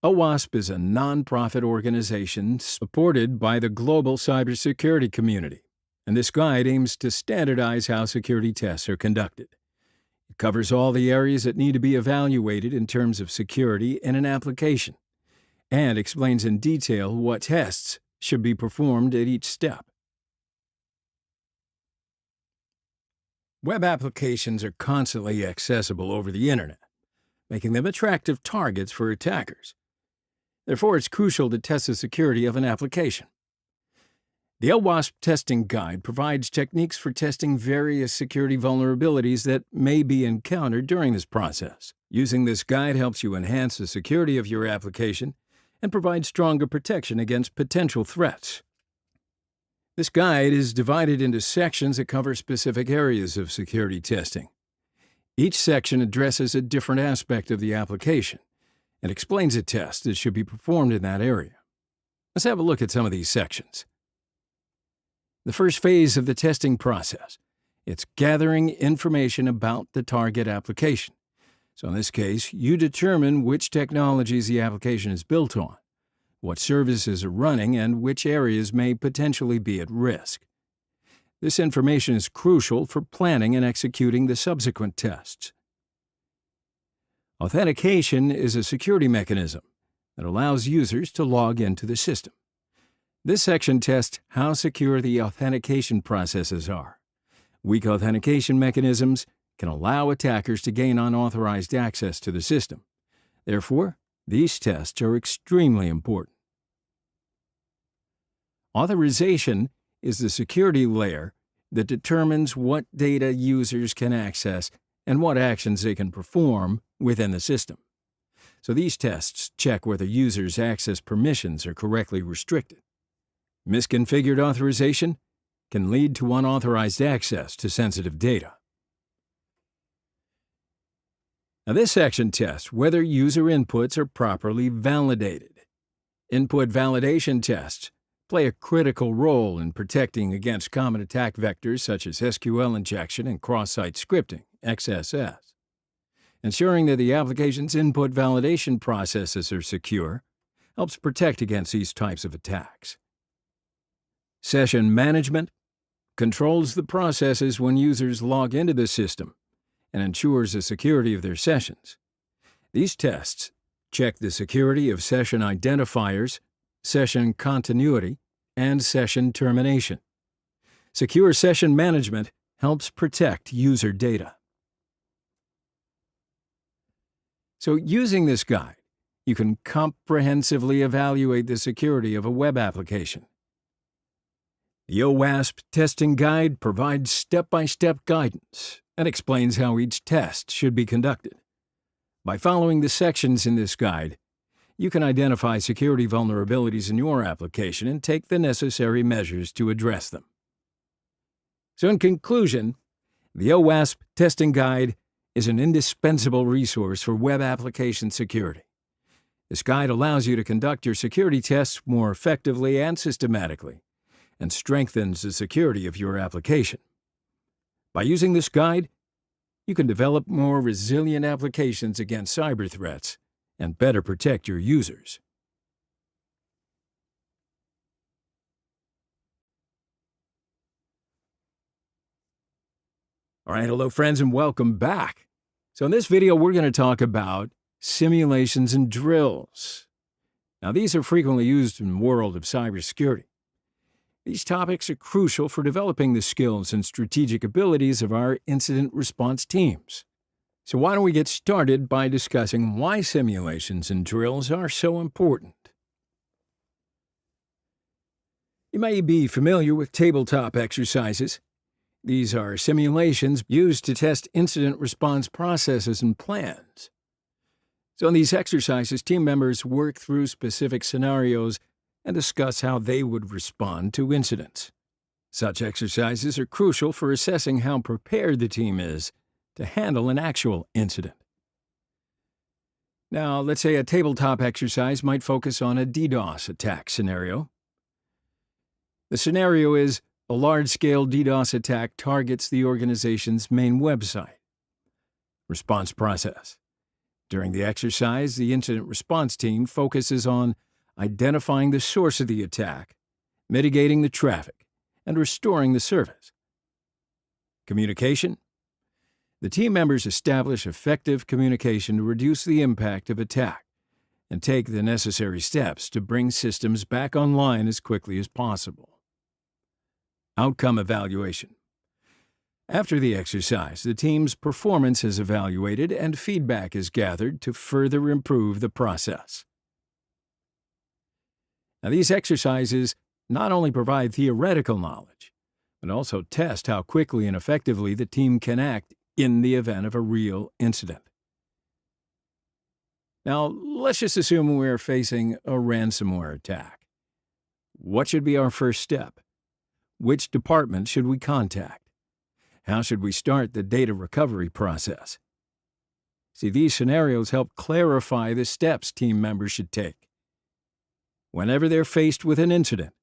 Speaker 1: OWASP is a nonprofit organization supported by the global cybersecurity community, and this guide aims to standardize how security tests are conducted. It covers all the areas that need to be evaluated in terms of security in an application, and explains in detail what tests should be performed at each step. Web applications are constantly accessible over the internet, making them attractive targets for attackers. Therefore, it's crucial to test the security of an application. The OWASP Testing Guide provides techniques for testing various security vulnerabilities that may be encountered during this process. Using this guide helps you enhance the security of your application and provide stronger protection against potential threats. This guide is divided into sections that cover specific areas of security testing. Each section addresses a different aspect of the application and explains a test that should be performed in that area. Let's have a look at some of these sections. The first phase of the testing process, it's gathering information about the target application. So in this case, you determine which technologies the application is built on, what services are running, and which areas may potentially be at risk. This information is crucial for planning and executing the subsequent tests. Authentication is a security mechanism that allows users to log into the system. This section tests how secure the authentication processes are. Weak authentication mechanisms can allow attackers to gain unauthorized access to the system. Therefore, these tests are extremely important. Authorization is the security layer that determines what data users can access and what actions they can perform within the system. So these tests check whether users' access permissions are correctly restricted. Misconfigured authorization can lead to unauthorized access to sensitive data. Now, this section tests whether user inputs are properly validated. Input validation tests play a critical role in protecting against common attack vectors such as SQL injection and cross-site scripting, XSS. Ensuring that the application's input validation processes are secure helps protect against these types of attacks. Session management controls the processes when users log into the system and ensures the security of their sessions. These tests check the security of session identifiers, session continuity, and session termination. Secure session management helps protect user data. So, using this guide, you can comprehensively evaluate the security of a web application. The OWASP testing guide provides step-by-step guidance and explains how each test should be conducted. By following the sections in this guide, you can identify security vulnerabilities in your application and take the necessary measures to address them. So in conclusion, the OWASP testing guide is an indispensable resource for web application security. This guide allows you to conduct your security tests more effectively and systematically, and strengthens the security of your application. By using this guide, you can develop more resilient applications against cyber threats and better protect your users. All right, hello friends and welcome back. So in this video, we're going to talk about simulations and drills. Now, these are frequently used in the world of cybersecurity. These topics are crucial for developing the skills and strategic abilities of our incident response teams. So why don't we get started by discussing why simulations and drills are so important. You may be familiar with tabletop exercises. These are simulations used to test incident response processes and plans. So in these exercises, team members work through specific scenarios and discuss how they would respond to incidents. Such exercises are crucial for assessing how prepared the team is to handle an actual incident. Now, let's say a tabletop exercise might focus on a DDoS attack scenario. The scenario is a large-scale DDoS attack targets the organization's main website. Response process. During the exercise, the incident response team focuses on identifying the source of the attack, mitigating the traffic, and restoring the service. Communication. The team members establish effective communication to reduce the impact of attack and take the necessary steps to bring systems back online as quickly as possible. Outcome evaluation. After the exercise, the team's performance is evaluated and feedback is gathered to further improve the process. Now, these exercises not only provide theoretical knowledge, but also test how quickly and effectively the team can act in the event of a real incident. Now, let's just assume we're facing a ransomware attack. What should be our first step? Which department should we contact? How should we start the data recovery process? See, these scenarios help clarify the steps team members should take whenever they're faced with an incident,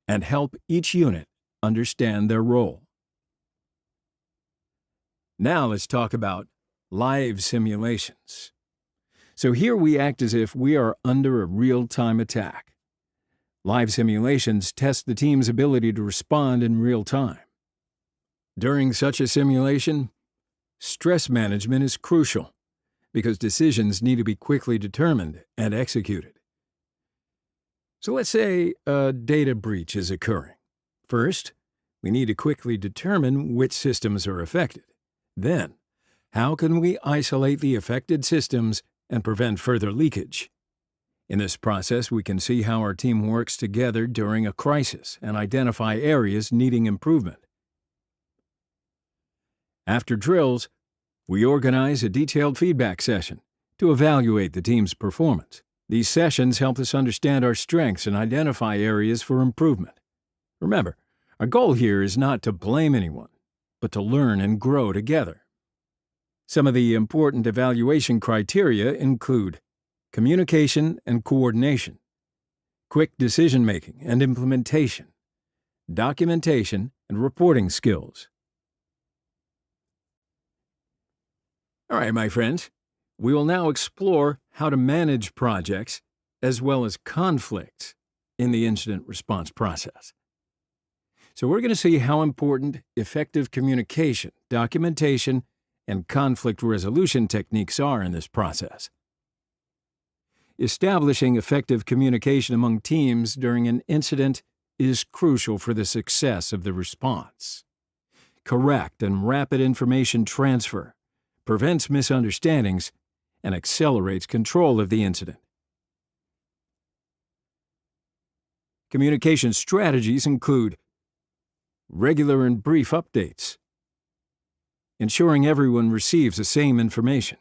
Speaker 1: and help each unit understand their role. Now let's talk about live simulations. So here we act as if we are under a real-time attack. Live simulations test the team's ability to respond in real time. During such a simulation, stress management is crucial because decisions need to be quickly determined and executed. So let's say a data breach is occurring. First, we need to quickly determine which systems are affected. Then, how can we isolate the affected systems and prevent further leakage? In this process, we can see how our team works together during a crisis and identify areas needing improvement. After drills, we organize a detailed feedback session to evaluate the team's performance. These sessions help us understand our strengths and identify areas for improvement. Remember, our goal here is not to blame anyone, but to learn and grow together. Some of the important evaluation criteria include communication and coordination, quick decision-making and implementation, documentation and reporting skills. All right, my friends, we will now explore how to manage projects as well as conflicts in the incident response process. So we're going to see how important effective communication, documentation, and conflict resolution techniques are in this process. Establishing effective communication among teams during an incident is crucial for the success of the response. Correct and rapid information transfer prevents misunderstandings and accelerates control of the incident. Communication strategies include regular and brief updates, ensuring everyone receives the same information,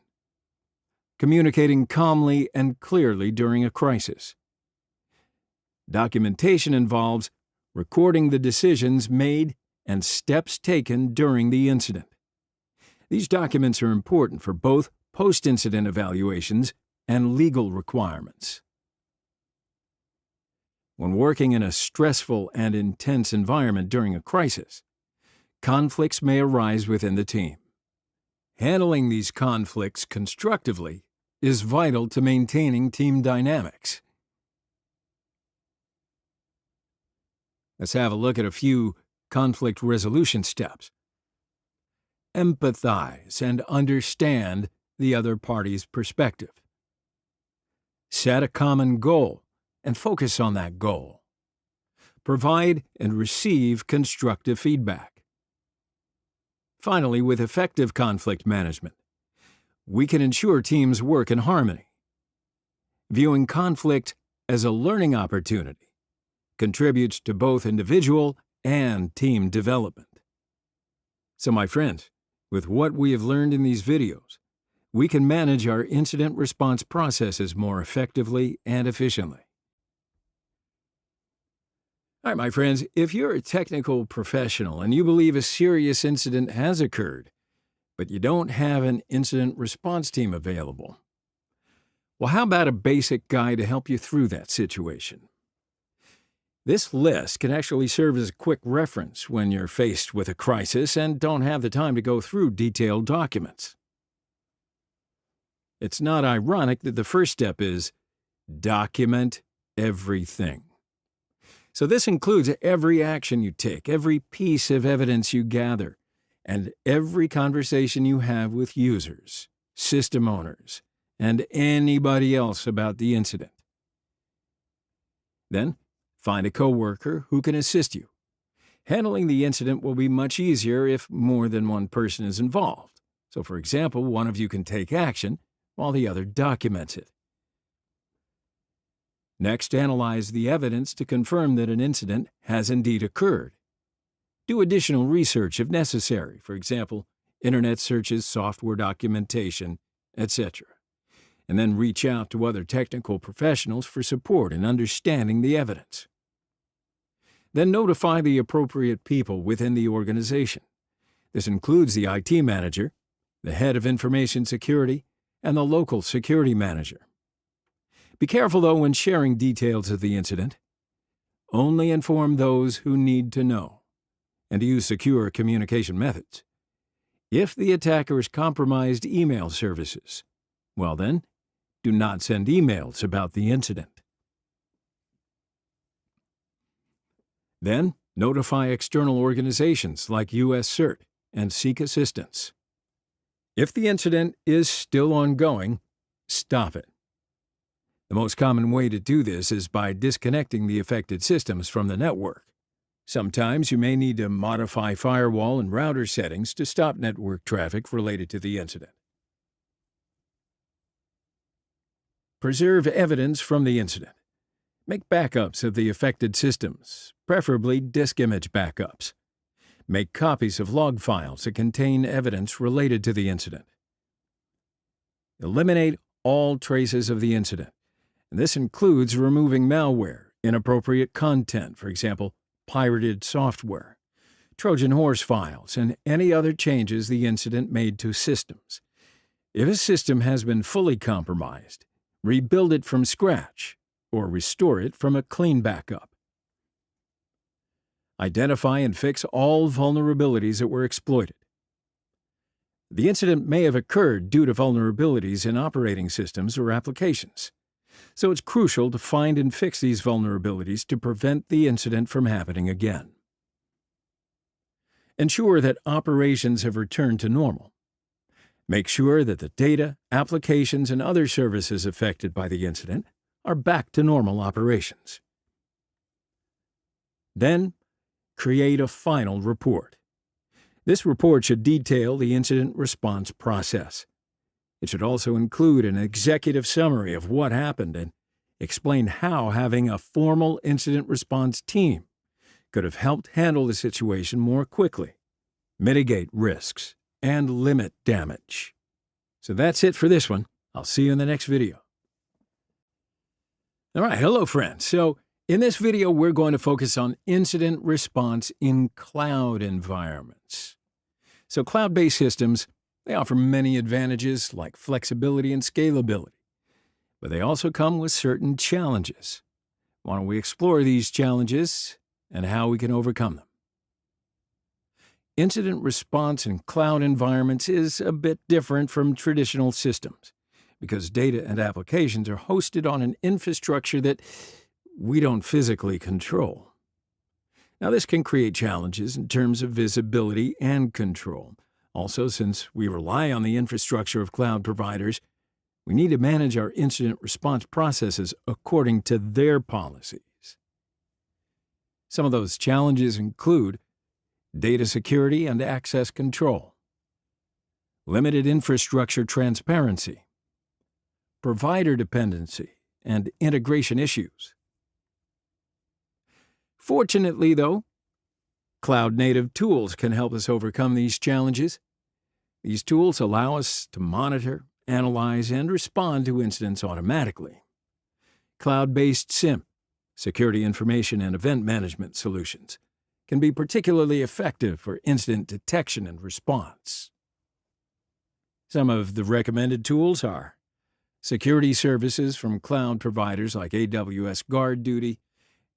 Speaker 1: communicating calmly and clearly during a crisis. Documentation involves recording the decisions made and steps taken during the incident. These documents are important for both post-incident evaluations and legal requirements. When working in a stressful and intense environment during a crisis, conflicts may arise within the team. Handling these conflicts constructively is vital to maintaining team dynamics. Let's have a look at a few conflict resolution steps. Empathize and understand the other party's perspective. Set a common goal and focus on that goal. Provide and receive constructive feedback. Finally, with effective conflict management, we can ensure teams work in harmony. Viewing conflict as a learning opportunity contributes to both individual and team development. So, my friends, with what we have learned in these videos, we can manage our incident response processes more effectively and efficiently. All right, my friends, if you're a technical professional and you believe a serious incident has occurred, but you don't have an incident response team available, well, how about a basic guide to help you through that situation? This list can actually serve as a quick reference when you're faced with a crisis and don't have the time to go through detailed documents. It's not ironic that the first step is document everything. So this includes every action you take, every piece of evidence you gather, and every conversation you have with users, system owners, and anybody else about the incident. Then, find a coworker who can assist you. Handling the incident will be much easier if more than one person is involved. So, for example, one of you can take action while the other documents it. Next, analyze the evidence to confirm that an incident has indeed occurred. Do additional research if necessary, for example, internet searches, software documentation, etc. And then reach out to other technical professionals for support in understanding the evidence. Then notify the appropriate people within the organization. This includes the IT manager, the head of information security, and the local security manager. Be careful, though, when sharing details of the incident. Only inform those who need to know, and use secure communication methods. If the attackers compromised email services, well then, do not send emails about the incident. Then, notify external organizations like US CERT and seek assistance. If the incident is still ongoing, stop it. The most common way to do this is by disconnecting the affected systems from the network. Sometimes you may need to modify firewall and router settings to stop network traffic related to the incident. Preserve evidence from the incident. Make backups of the affected systems, preferably disk image backups. Make copies of log files that contain evidence related to the incident. Eliminate all traces of the incident, and this includes removing malware, inappropriate content, for example, pirated software, Trojan horse files, and any other changes the incident made to systems. If a system has been fully compromised, rebuild it from scratch, or restore it from a clean backup. Identify and fix all vulnerabilities that were exploited. The incident may have occurred due to vulnerabilities in operating systems or applications, so it's crucial to find and fix these vulnerabilities to prevent the incident from happening again. Ensure that operations have returned to normal. Make sure that the data, applications, and other services affected by the incident are back to normal operations. Then, create a final report. This report should detail the incident response process. It should also include an executive summary of what happened and explain how having a formal incident response team could have helped handle the situation more quickly, mitigate risks, and limit damage. So that's it for this one. I'll see you in the next video. All right, hello friends. So in this video, we're going to focus on incident response in cloud environments. So cloud-based systems, they offer many advantages like flexibility and scalability, but they also come with certain challenges. Why don't we explore these challenges and how we can overcome them? Incident response in cloud environments is a bit different from traditional systems because data and applications are hosted on an infrastructure that we don't physically control. Now, this can create challenges in terms of visibility and control. Also, since we rely on the infrastructure of cloud providers, we need to manage our incident response processes according to their policies. Some of those challenges include data security and access control, limited infrastructure transparency, provider dependency, and integration issues. Fortunately, though, cloud-native tools can help us overcome these challenges. These tools allow us to monitor, analyze, and respond to incidents automatically. Cloud-based SIEM, security information and event management solutions, can be particularly effective for incident detection and response. Some of the recommended tools are security services from cloud providers like AWS GuardDuty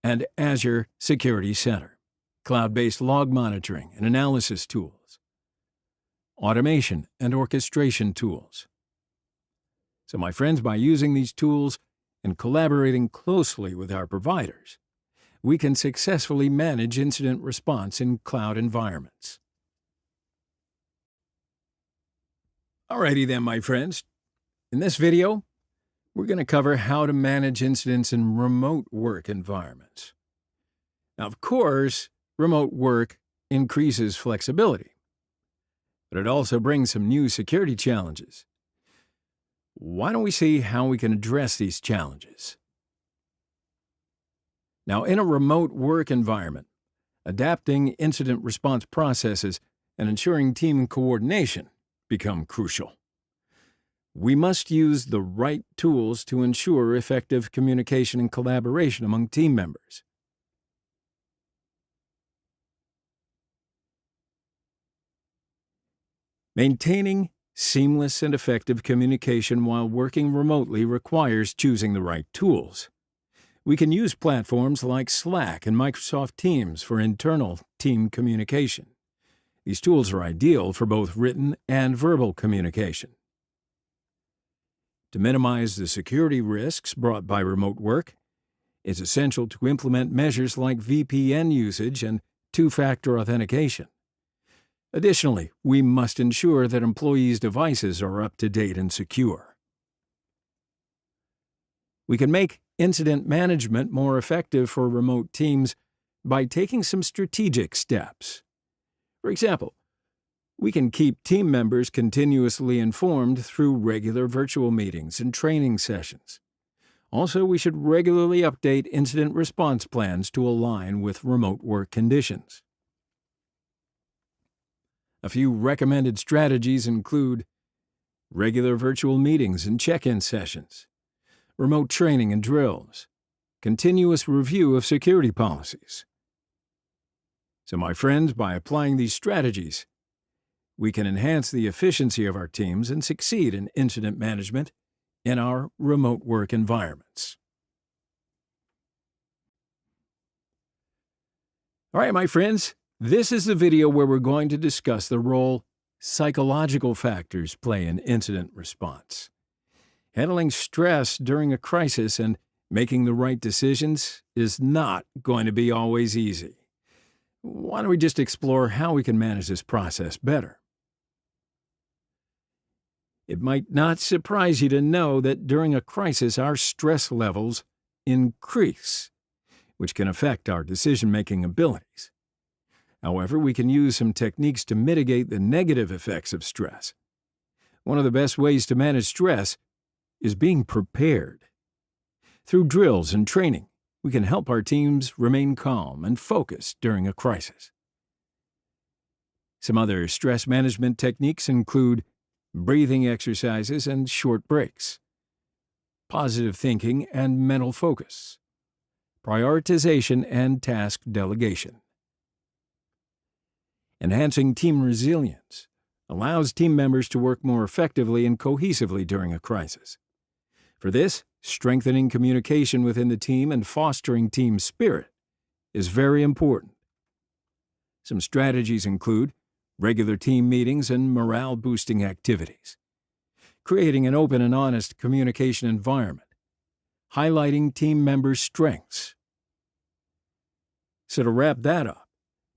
Speaker 1: and Azure Security Center, cloud-based log monitoring and analysis tools, automation and orchestration tools. So, my friends, by using these tools and collaborating closely with our providers, we can successfully manage incident response in cloud environments. Alrighty then, my friends. In this video, we're going to cover how to manage incidents in remote work environments. Now, of course, remote work increases flexibility, but it also brings some new security challenges. Why don't we see how we can address these challenges? Now, in a remote work environment, adapting incident response processes and ensuring team coordination become crucial. We must use the right tools to ensure effective communication and collaboration among team members. Maintaining seamless and effective communication while working remotely requires choosing the right tools. We can use platforms like Slack and Microsoft Teams for internal team communication. These tools are ideal for both written and verbal communication. To minimize the security risks brought by remote work, it's essential to implement measures like VPN usage and two-factor authentication. Additionally, we must ensure that employees' devices are up to date and secure. We can make incident management more effective for remote teams by taking some strategic steps. For example, we can keep team members continuously informed through regular virtual meetings and training sessions. Also, we should regularly update incident response plans to align with remote work conditions. A few recommended strategies include regular virtual meetings and check-in sessions, remote training and drills, continuous review of security policies. So, my friends, by applying these strategies, we can enhance the efficiency of our teams and succeed in incident management in our remote work environments. All right, my friends, this is the video where we're going to discuss the role psychological factors play in incident response. Handling stress during a crisis and making the right decisions is not going to be always easy. Why don't we just explore how we can manage this process better? It might not surprise you to know that during a crisis, our stress levels increase, which can affect our decision-making abilities. However, we can use some techniques to mitigate the negative effects of stress. One of the best ways to manage stress is being prepared. Through drills and training, we can help our teams remain calm and focused during a crisis. Some other stress management techniques include breathing exercises and short breaks, positive thinking and mental focus, prioritization and task delegation. Enhancing team resilience allows team members to work more effectively and cohesively during a crisis. For this, strengthening communication within the team and fostering team spirit is very important. Some strategies include regular team meetings and morale-boosting activities, creating an open and honest communication environment, highlighting team members' strengths. So to wrap that up,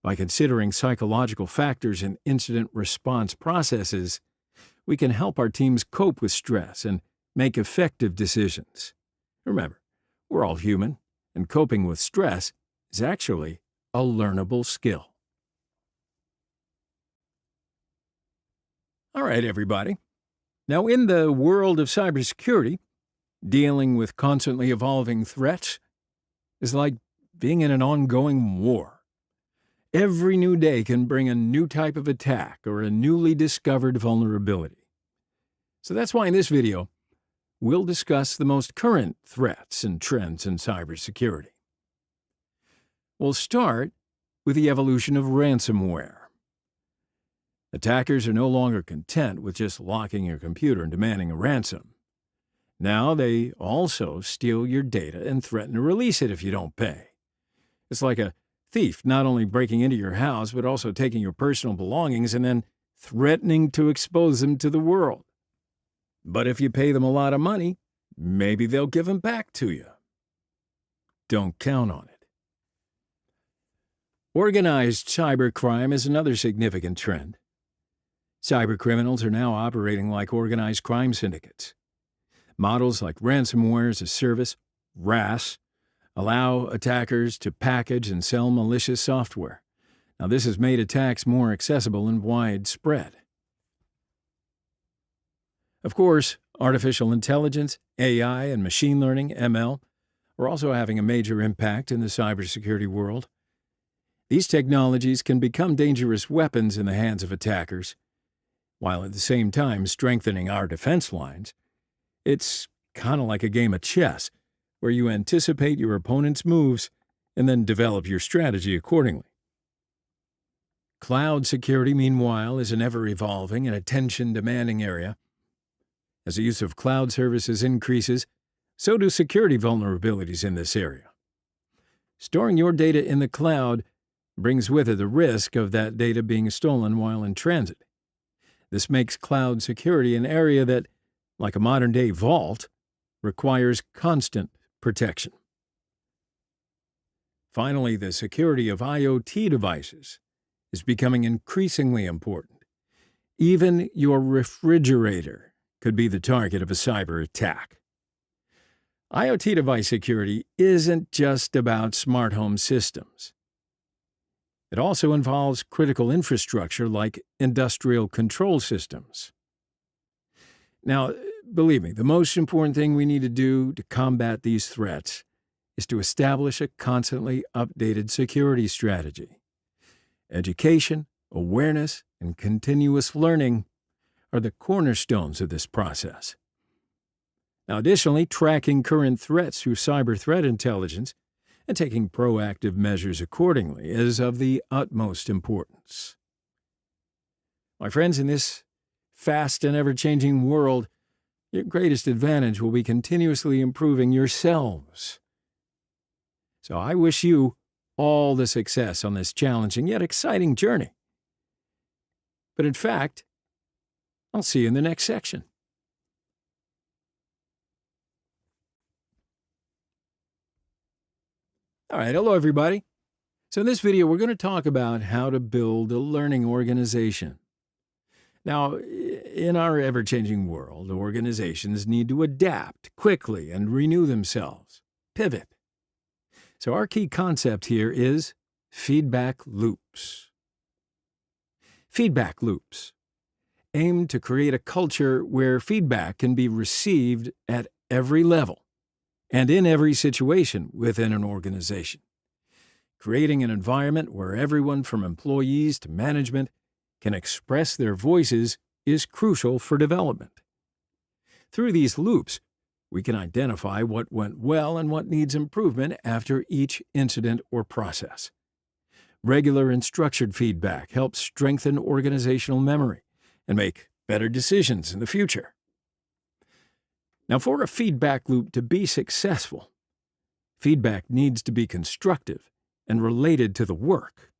Speaker 1: by considering psychological factors in incident response processes, we can help our teams cope with stress and make effective decisions. Remember, we're all human, and coping with stress is actually a learnable skill. All right, everybody. Now, in the world of cybersecurity, dealing with constantly evolving threats is like being in an ongoing war. Every new day can bring a new type of attack or a newly discovered vulnerability. So that's why in this video, we'll discuss the most current threats and trends in cybersecurity. We'll start with the evolution of ransomware. Attackers are no longer content with just locking your computer and demanding a ransom. Now they also steal your data and threaten to release it if you don't pay. It's like a thief not only breaking into your house, but also taking your personal belongings and then threatening to expose them to the world. But if you pay them a lot of money, maybe they'll give them back to you. Don't count on it. Organized cybercrime is another significant trend. Cybercriminals are now operating like organized crime syndicates. Models like ransomware as a service, RAS, allow attackers to package and sell malicious software. Now, this has made attacks more accessible and widespread. Of course, artificial intelligence, AI, and machine learning, ML, are also having a major impact in the cybersecurity world. These technologies can become dangerous weapons in the hands of attackers, while at the same time strengthening our defense lines. It's kind of like a game of chess, where you anticipate your opponent's moves and then develop your strategy accordingly. Cloud security, meanwhile, is an ever-evolving and attention-demanding area. As the use of cloud services increases, so do security vulnerabilities in this area. Storing your data in the cloud brings with it the risk of that data being stolen while in transit. This makes cloud security an area that, like a modern-day vault, requires constant protection. Finally, the security of IoT devices is becoming increasingly important. Even your refrigerator could be the target of a cyber attack. IoT device security isn't just about smart home systems. It also involves critical infrastructure like industrial control systems. Now, believe me, the most important thing we need to do to combat these threats is to establish a constantly updated security strategy. Education, awareness, and continuous learning are the cornerstones of this process. Now, additionally, tracking current threats through cyber threat intelligence and taking proactive measures accordingly is of the utmost importance. My friends, in this fast and ever-changing world, your greatest advantage will be continuously improving yourselves. So I wish you all the success on this challenging yet exciting journey. But in fact, I'll see you in the next section. All right, hello everybody. So in this video, we're going to talk about how to build a learning organization. Now, in our ever-changing world, organizations need to adapt quickly and renew themselves, pivot. So our key concept here is feedback loops. Feedback loops aim to create a culture where feedback can be received at every level and in every situation within an organization, creating an environment where everyone from employees to management can express their voices is crucial for development. Through these loops, we can identify what went well and what needs improvement after each incident or process. Regular and structured feedback helps strengthen organizational memory and make better decisions in the future. Now, for a feedback loop to be successful, feedback needs to be constructive and related to the work.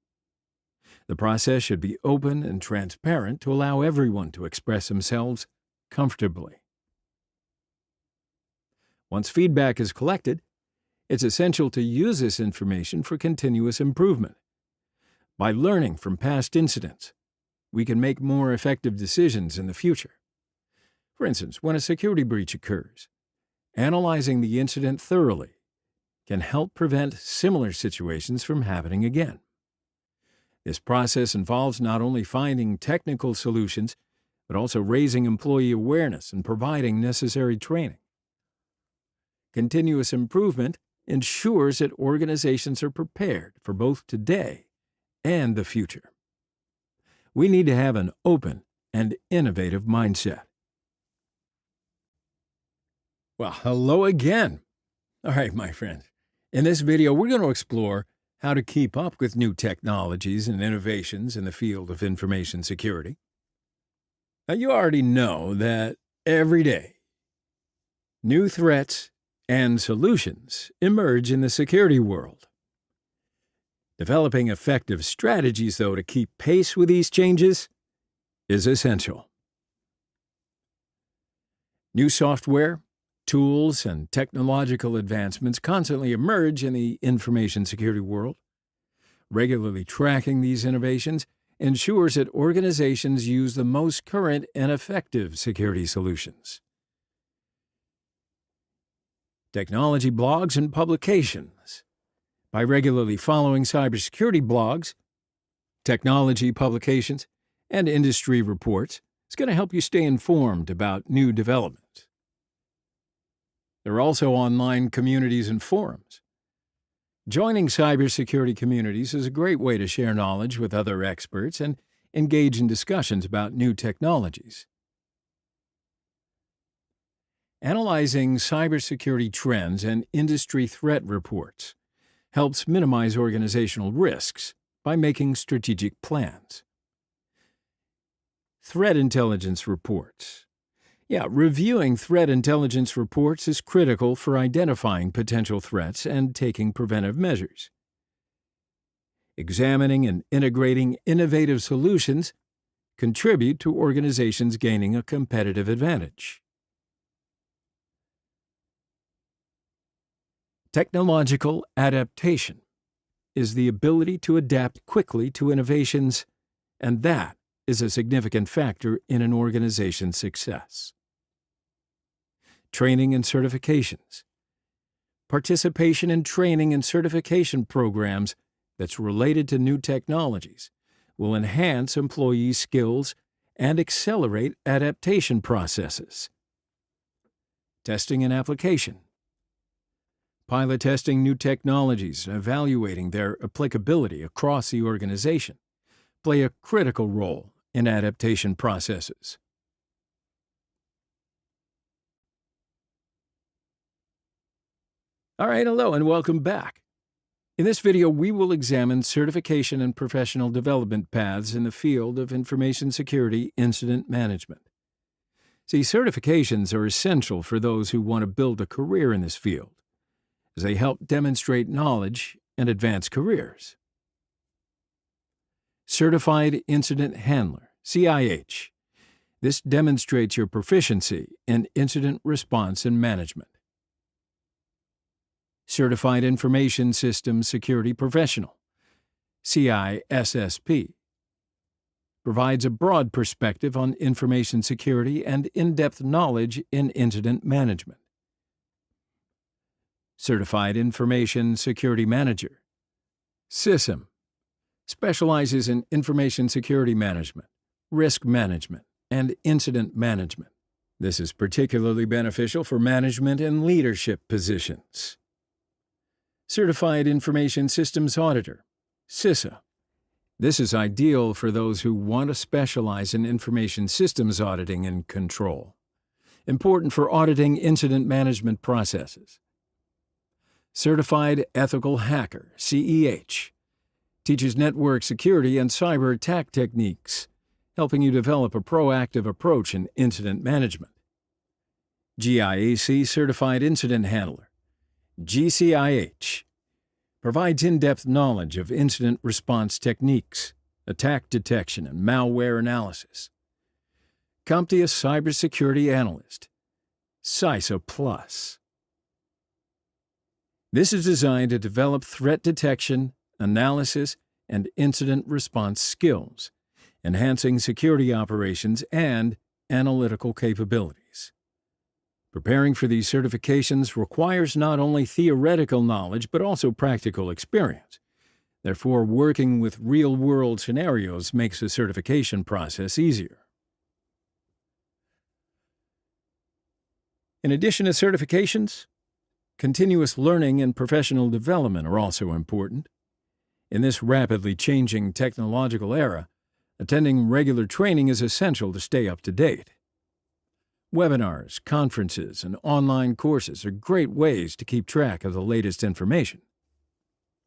Speaker 1: The process should be open and transparent to allow everyone to express themselves comfortably. Once feedback is collected, it's essential to use this information for continuous improvement. By learning from past incidents, we can make more effective decisions in the future. For instance, when a security breach occurs, analyzing the incident thoroughly can help prevent similar situations from happening again. This process involves not only finding technical solutions, but also raising employee awareness and providing necessary training. Continuous improvement ensures that organizations are prepared for both today and the future. We need to have an open and innovative mindset. Well, hello again. All right, my friends. In this video, we're going to explore how to keep up with new technologies and innovations in the field of information security. Now, you already know that every day, new threats and solutions emerge in the security world. Developing effective strategies, though, to keep pace with these changes is essential. New software, tools, and technological advancements constantly emerge in the information security world. Regularly tracking these innovations ensures that organizations use the most current and effective security solutions. Technology blogs and publications. By regularly following cybersecurity blogs, technology publications, and industry reports, it's going to help you stay informed about new developments. There are also online communities and forums. Joining cybersecurity communities is a great way to share knowledge with other experts and engage in discussions about new technologies. Analyzing cybersecurity trends and industry threat reports helps minimize organizational risks by making strategic plans. Threat intelligence reports. Reviewing threat intelligence reports is critical for identifying potential threats and taking preventive measures. Examining and integrating innovative solutions contribute to organizations gaining a competitive advantage. Technological adaptation is the ability to adapt quickly to innovations, and that is a significant factor in an organization's success. Training and certifications. participation in training and certification programs that's related to new technologies will enhance employee skills and accelerate adaptation processes. Testing and application. Pilot testing new technologies and evaluating their applicability across the organization play a critical role in adaptation processes. All right, hello and welcome back. In this video, we will examine certification and professional development paths in the field of information security incident management. See, certifications are essential for those who want to build a career in this field, as they help demonstrate knowledge and advance careers. Certified Incident Handler, CIH. This demonstrates your proficiency in incident response and management. Certified Information Systems Security Professional, CISSP. Provides a broad perspective on information security and in-depth knowledge in incident management. Certified Information Security Manager, CISM. Specializes in information security management, risk management, and incident management. This is particularly beneficial for management and leadership positions. Certified Information Systems Auditor, CISA. This is ideal for those who want to specialize in information systems auditing and control. Important for auditing incident management processes. Certified Ethical Hacker, CEH. Teaches network security and cyber attack techniques, helping you develop a proactive approach in incident management. GIAC Certified Incident Handler, GCIH. Provides in-depth knowledge of incident response techniques, attack detection, and malware analysis. CompTIA Cybersecurity Analyst, CISA Plus. This is designed to develop threat detection, analysis, and incident response skills, enhancing security operations and analytical capabilities. Preparing for these certifications requires not only theoretical knowledge but also practical experience. Therefore, working with real-world scenarios makes the certification process easier. In addition to certifications, continuous learning and professional development are also important. In this rapidly changing technological era, attending regular training is essential to stay up to date. Webinars, conferences, and online courses are great ways to keep track of the latest information.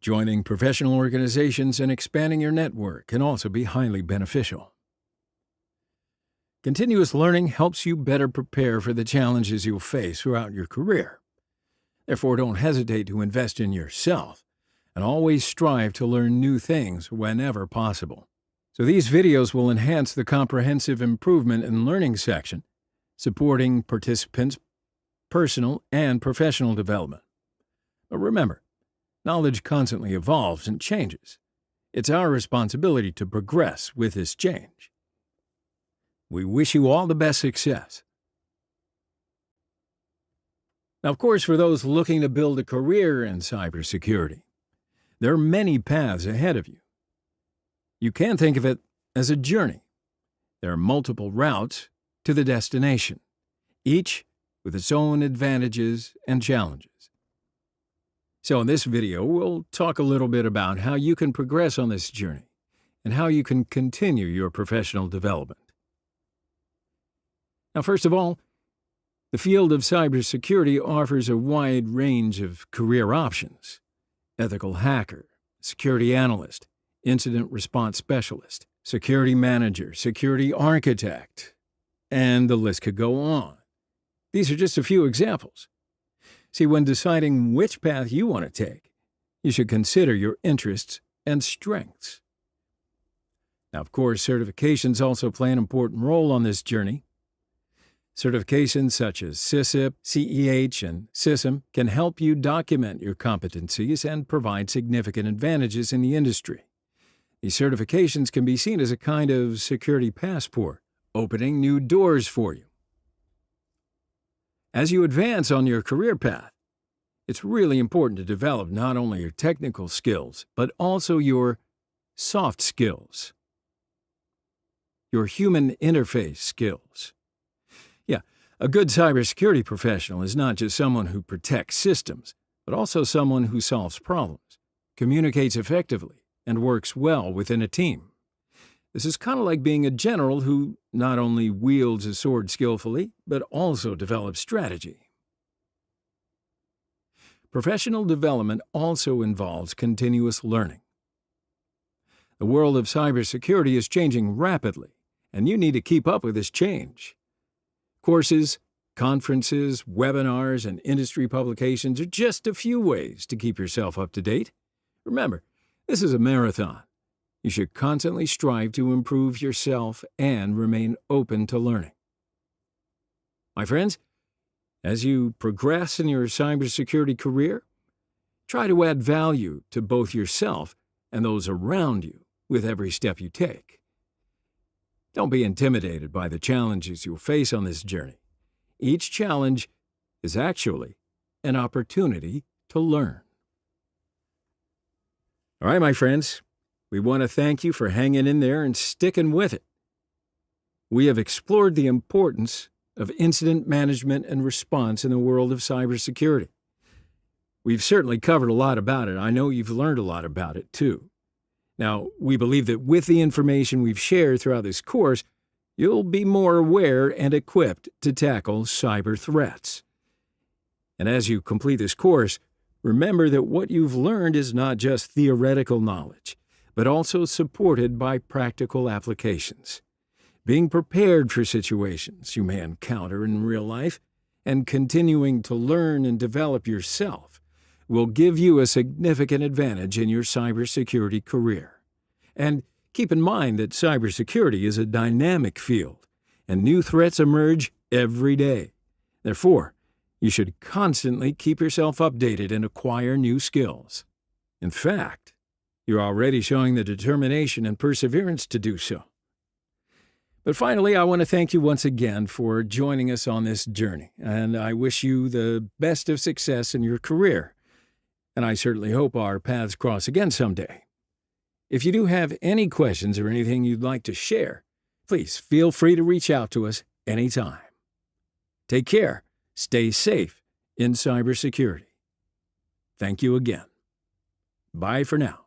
Speaker 1: Joining professional organizations and expanding your network can also be highly beneficial. Continuous learning helps you better prepare for the challenges you'll face throughout your career. Therefore, don't hesitate to invest in yourself and always strive to learn new things whenever possible. So these videos will enhance the comprehensive improvement and learning section, supporting participants' personal and professional development. But remember, knowledge constantly evolves and changes. It's our responsibility to progress with this change. We wish you all the best success. Now, of course, for those looking to build a career in cybersecurity, there are many paths ahead of you. You can think of it as a journey. There are multiple routes to the destination, each with its own advantages and challenges. So in this video, we'll talk a little bit about how you can progress on this journey and how you can continue your professional development. Now, first of all, the field of cybersecurity offers a wide range of career options: ethical hacker, security analyst, incident response specialist, security manager, security architect, and the list could go on. These are just a few examples. See, when deciding which path you want to take, you should consider your interests and strengths. Now, of course, certifications also play an important role on this journey. Certifications such as CISIP, CEH, and CISM can help you document your competencies and provide significant advantages in the industry. These certifications can be seen as a kind of security passport, opening new doors for you. As you advance on your career path, It's really important to develop not only your technical skills, but also your soft skills, your human interface skills. Yeah, a good cybersecurity professional is not just someone who protects systems, but also someone who solves problems, communicates effectively, and works well within a team. This is kind of like being a general who not only wields a sword skillfully, but also develops strategy. Professional development also involves continuous learning. The world of cybersecurity is changing rapidly, and you need to keep up with this change. Courses, conferences, webinars, and industry publications are just a few ways to keep yourself up to date. Remember, this is a marathon. You should constantly strive to improve yourself and remain open to learning. My friends, as you progress in your cybersecurity career, try to add value to both yourself and those around you with every step you take. Don't be intimidated by the challenges you'll face on this journey. Each challenge is actually an opportunity to learn. All right, my friends, we want to thank you for hanging in there and sticking with it. We have explored the importance of incident management and response in the world of cybersecurity. We've certainly covered a lot about it. I know you've learned a lot about it, too. Now, we believe that with the information we've shared throughout this course, you'll be more aware and equipped to tackle cyber threats. And as you complete this course, remember that what you've learned is not just theoretical knowledge, but also supported by practical applications. Being prepared for situations you may encounter in real life and continuing to learn and develop yourself will give you a significant advantage in your cybersecurity career. And keep in mind that cybersecurity is a dynamic field, and new threats emerge every day. Therefore, you should constantly keep yourself updated and acquire new skills. In fact, you're already showing the determination and perseverance to do so. But finally, I want to thank you once again for joining us on this journey, and I wish you the best of success in your career. And I certainly hope our paths cross again someday. If you do have any questions or anything you'd like to share, please feel free to reach out to us anytime. Take care, stay safe in cybersecurity. Thank you again. Bye for now.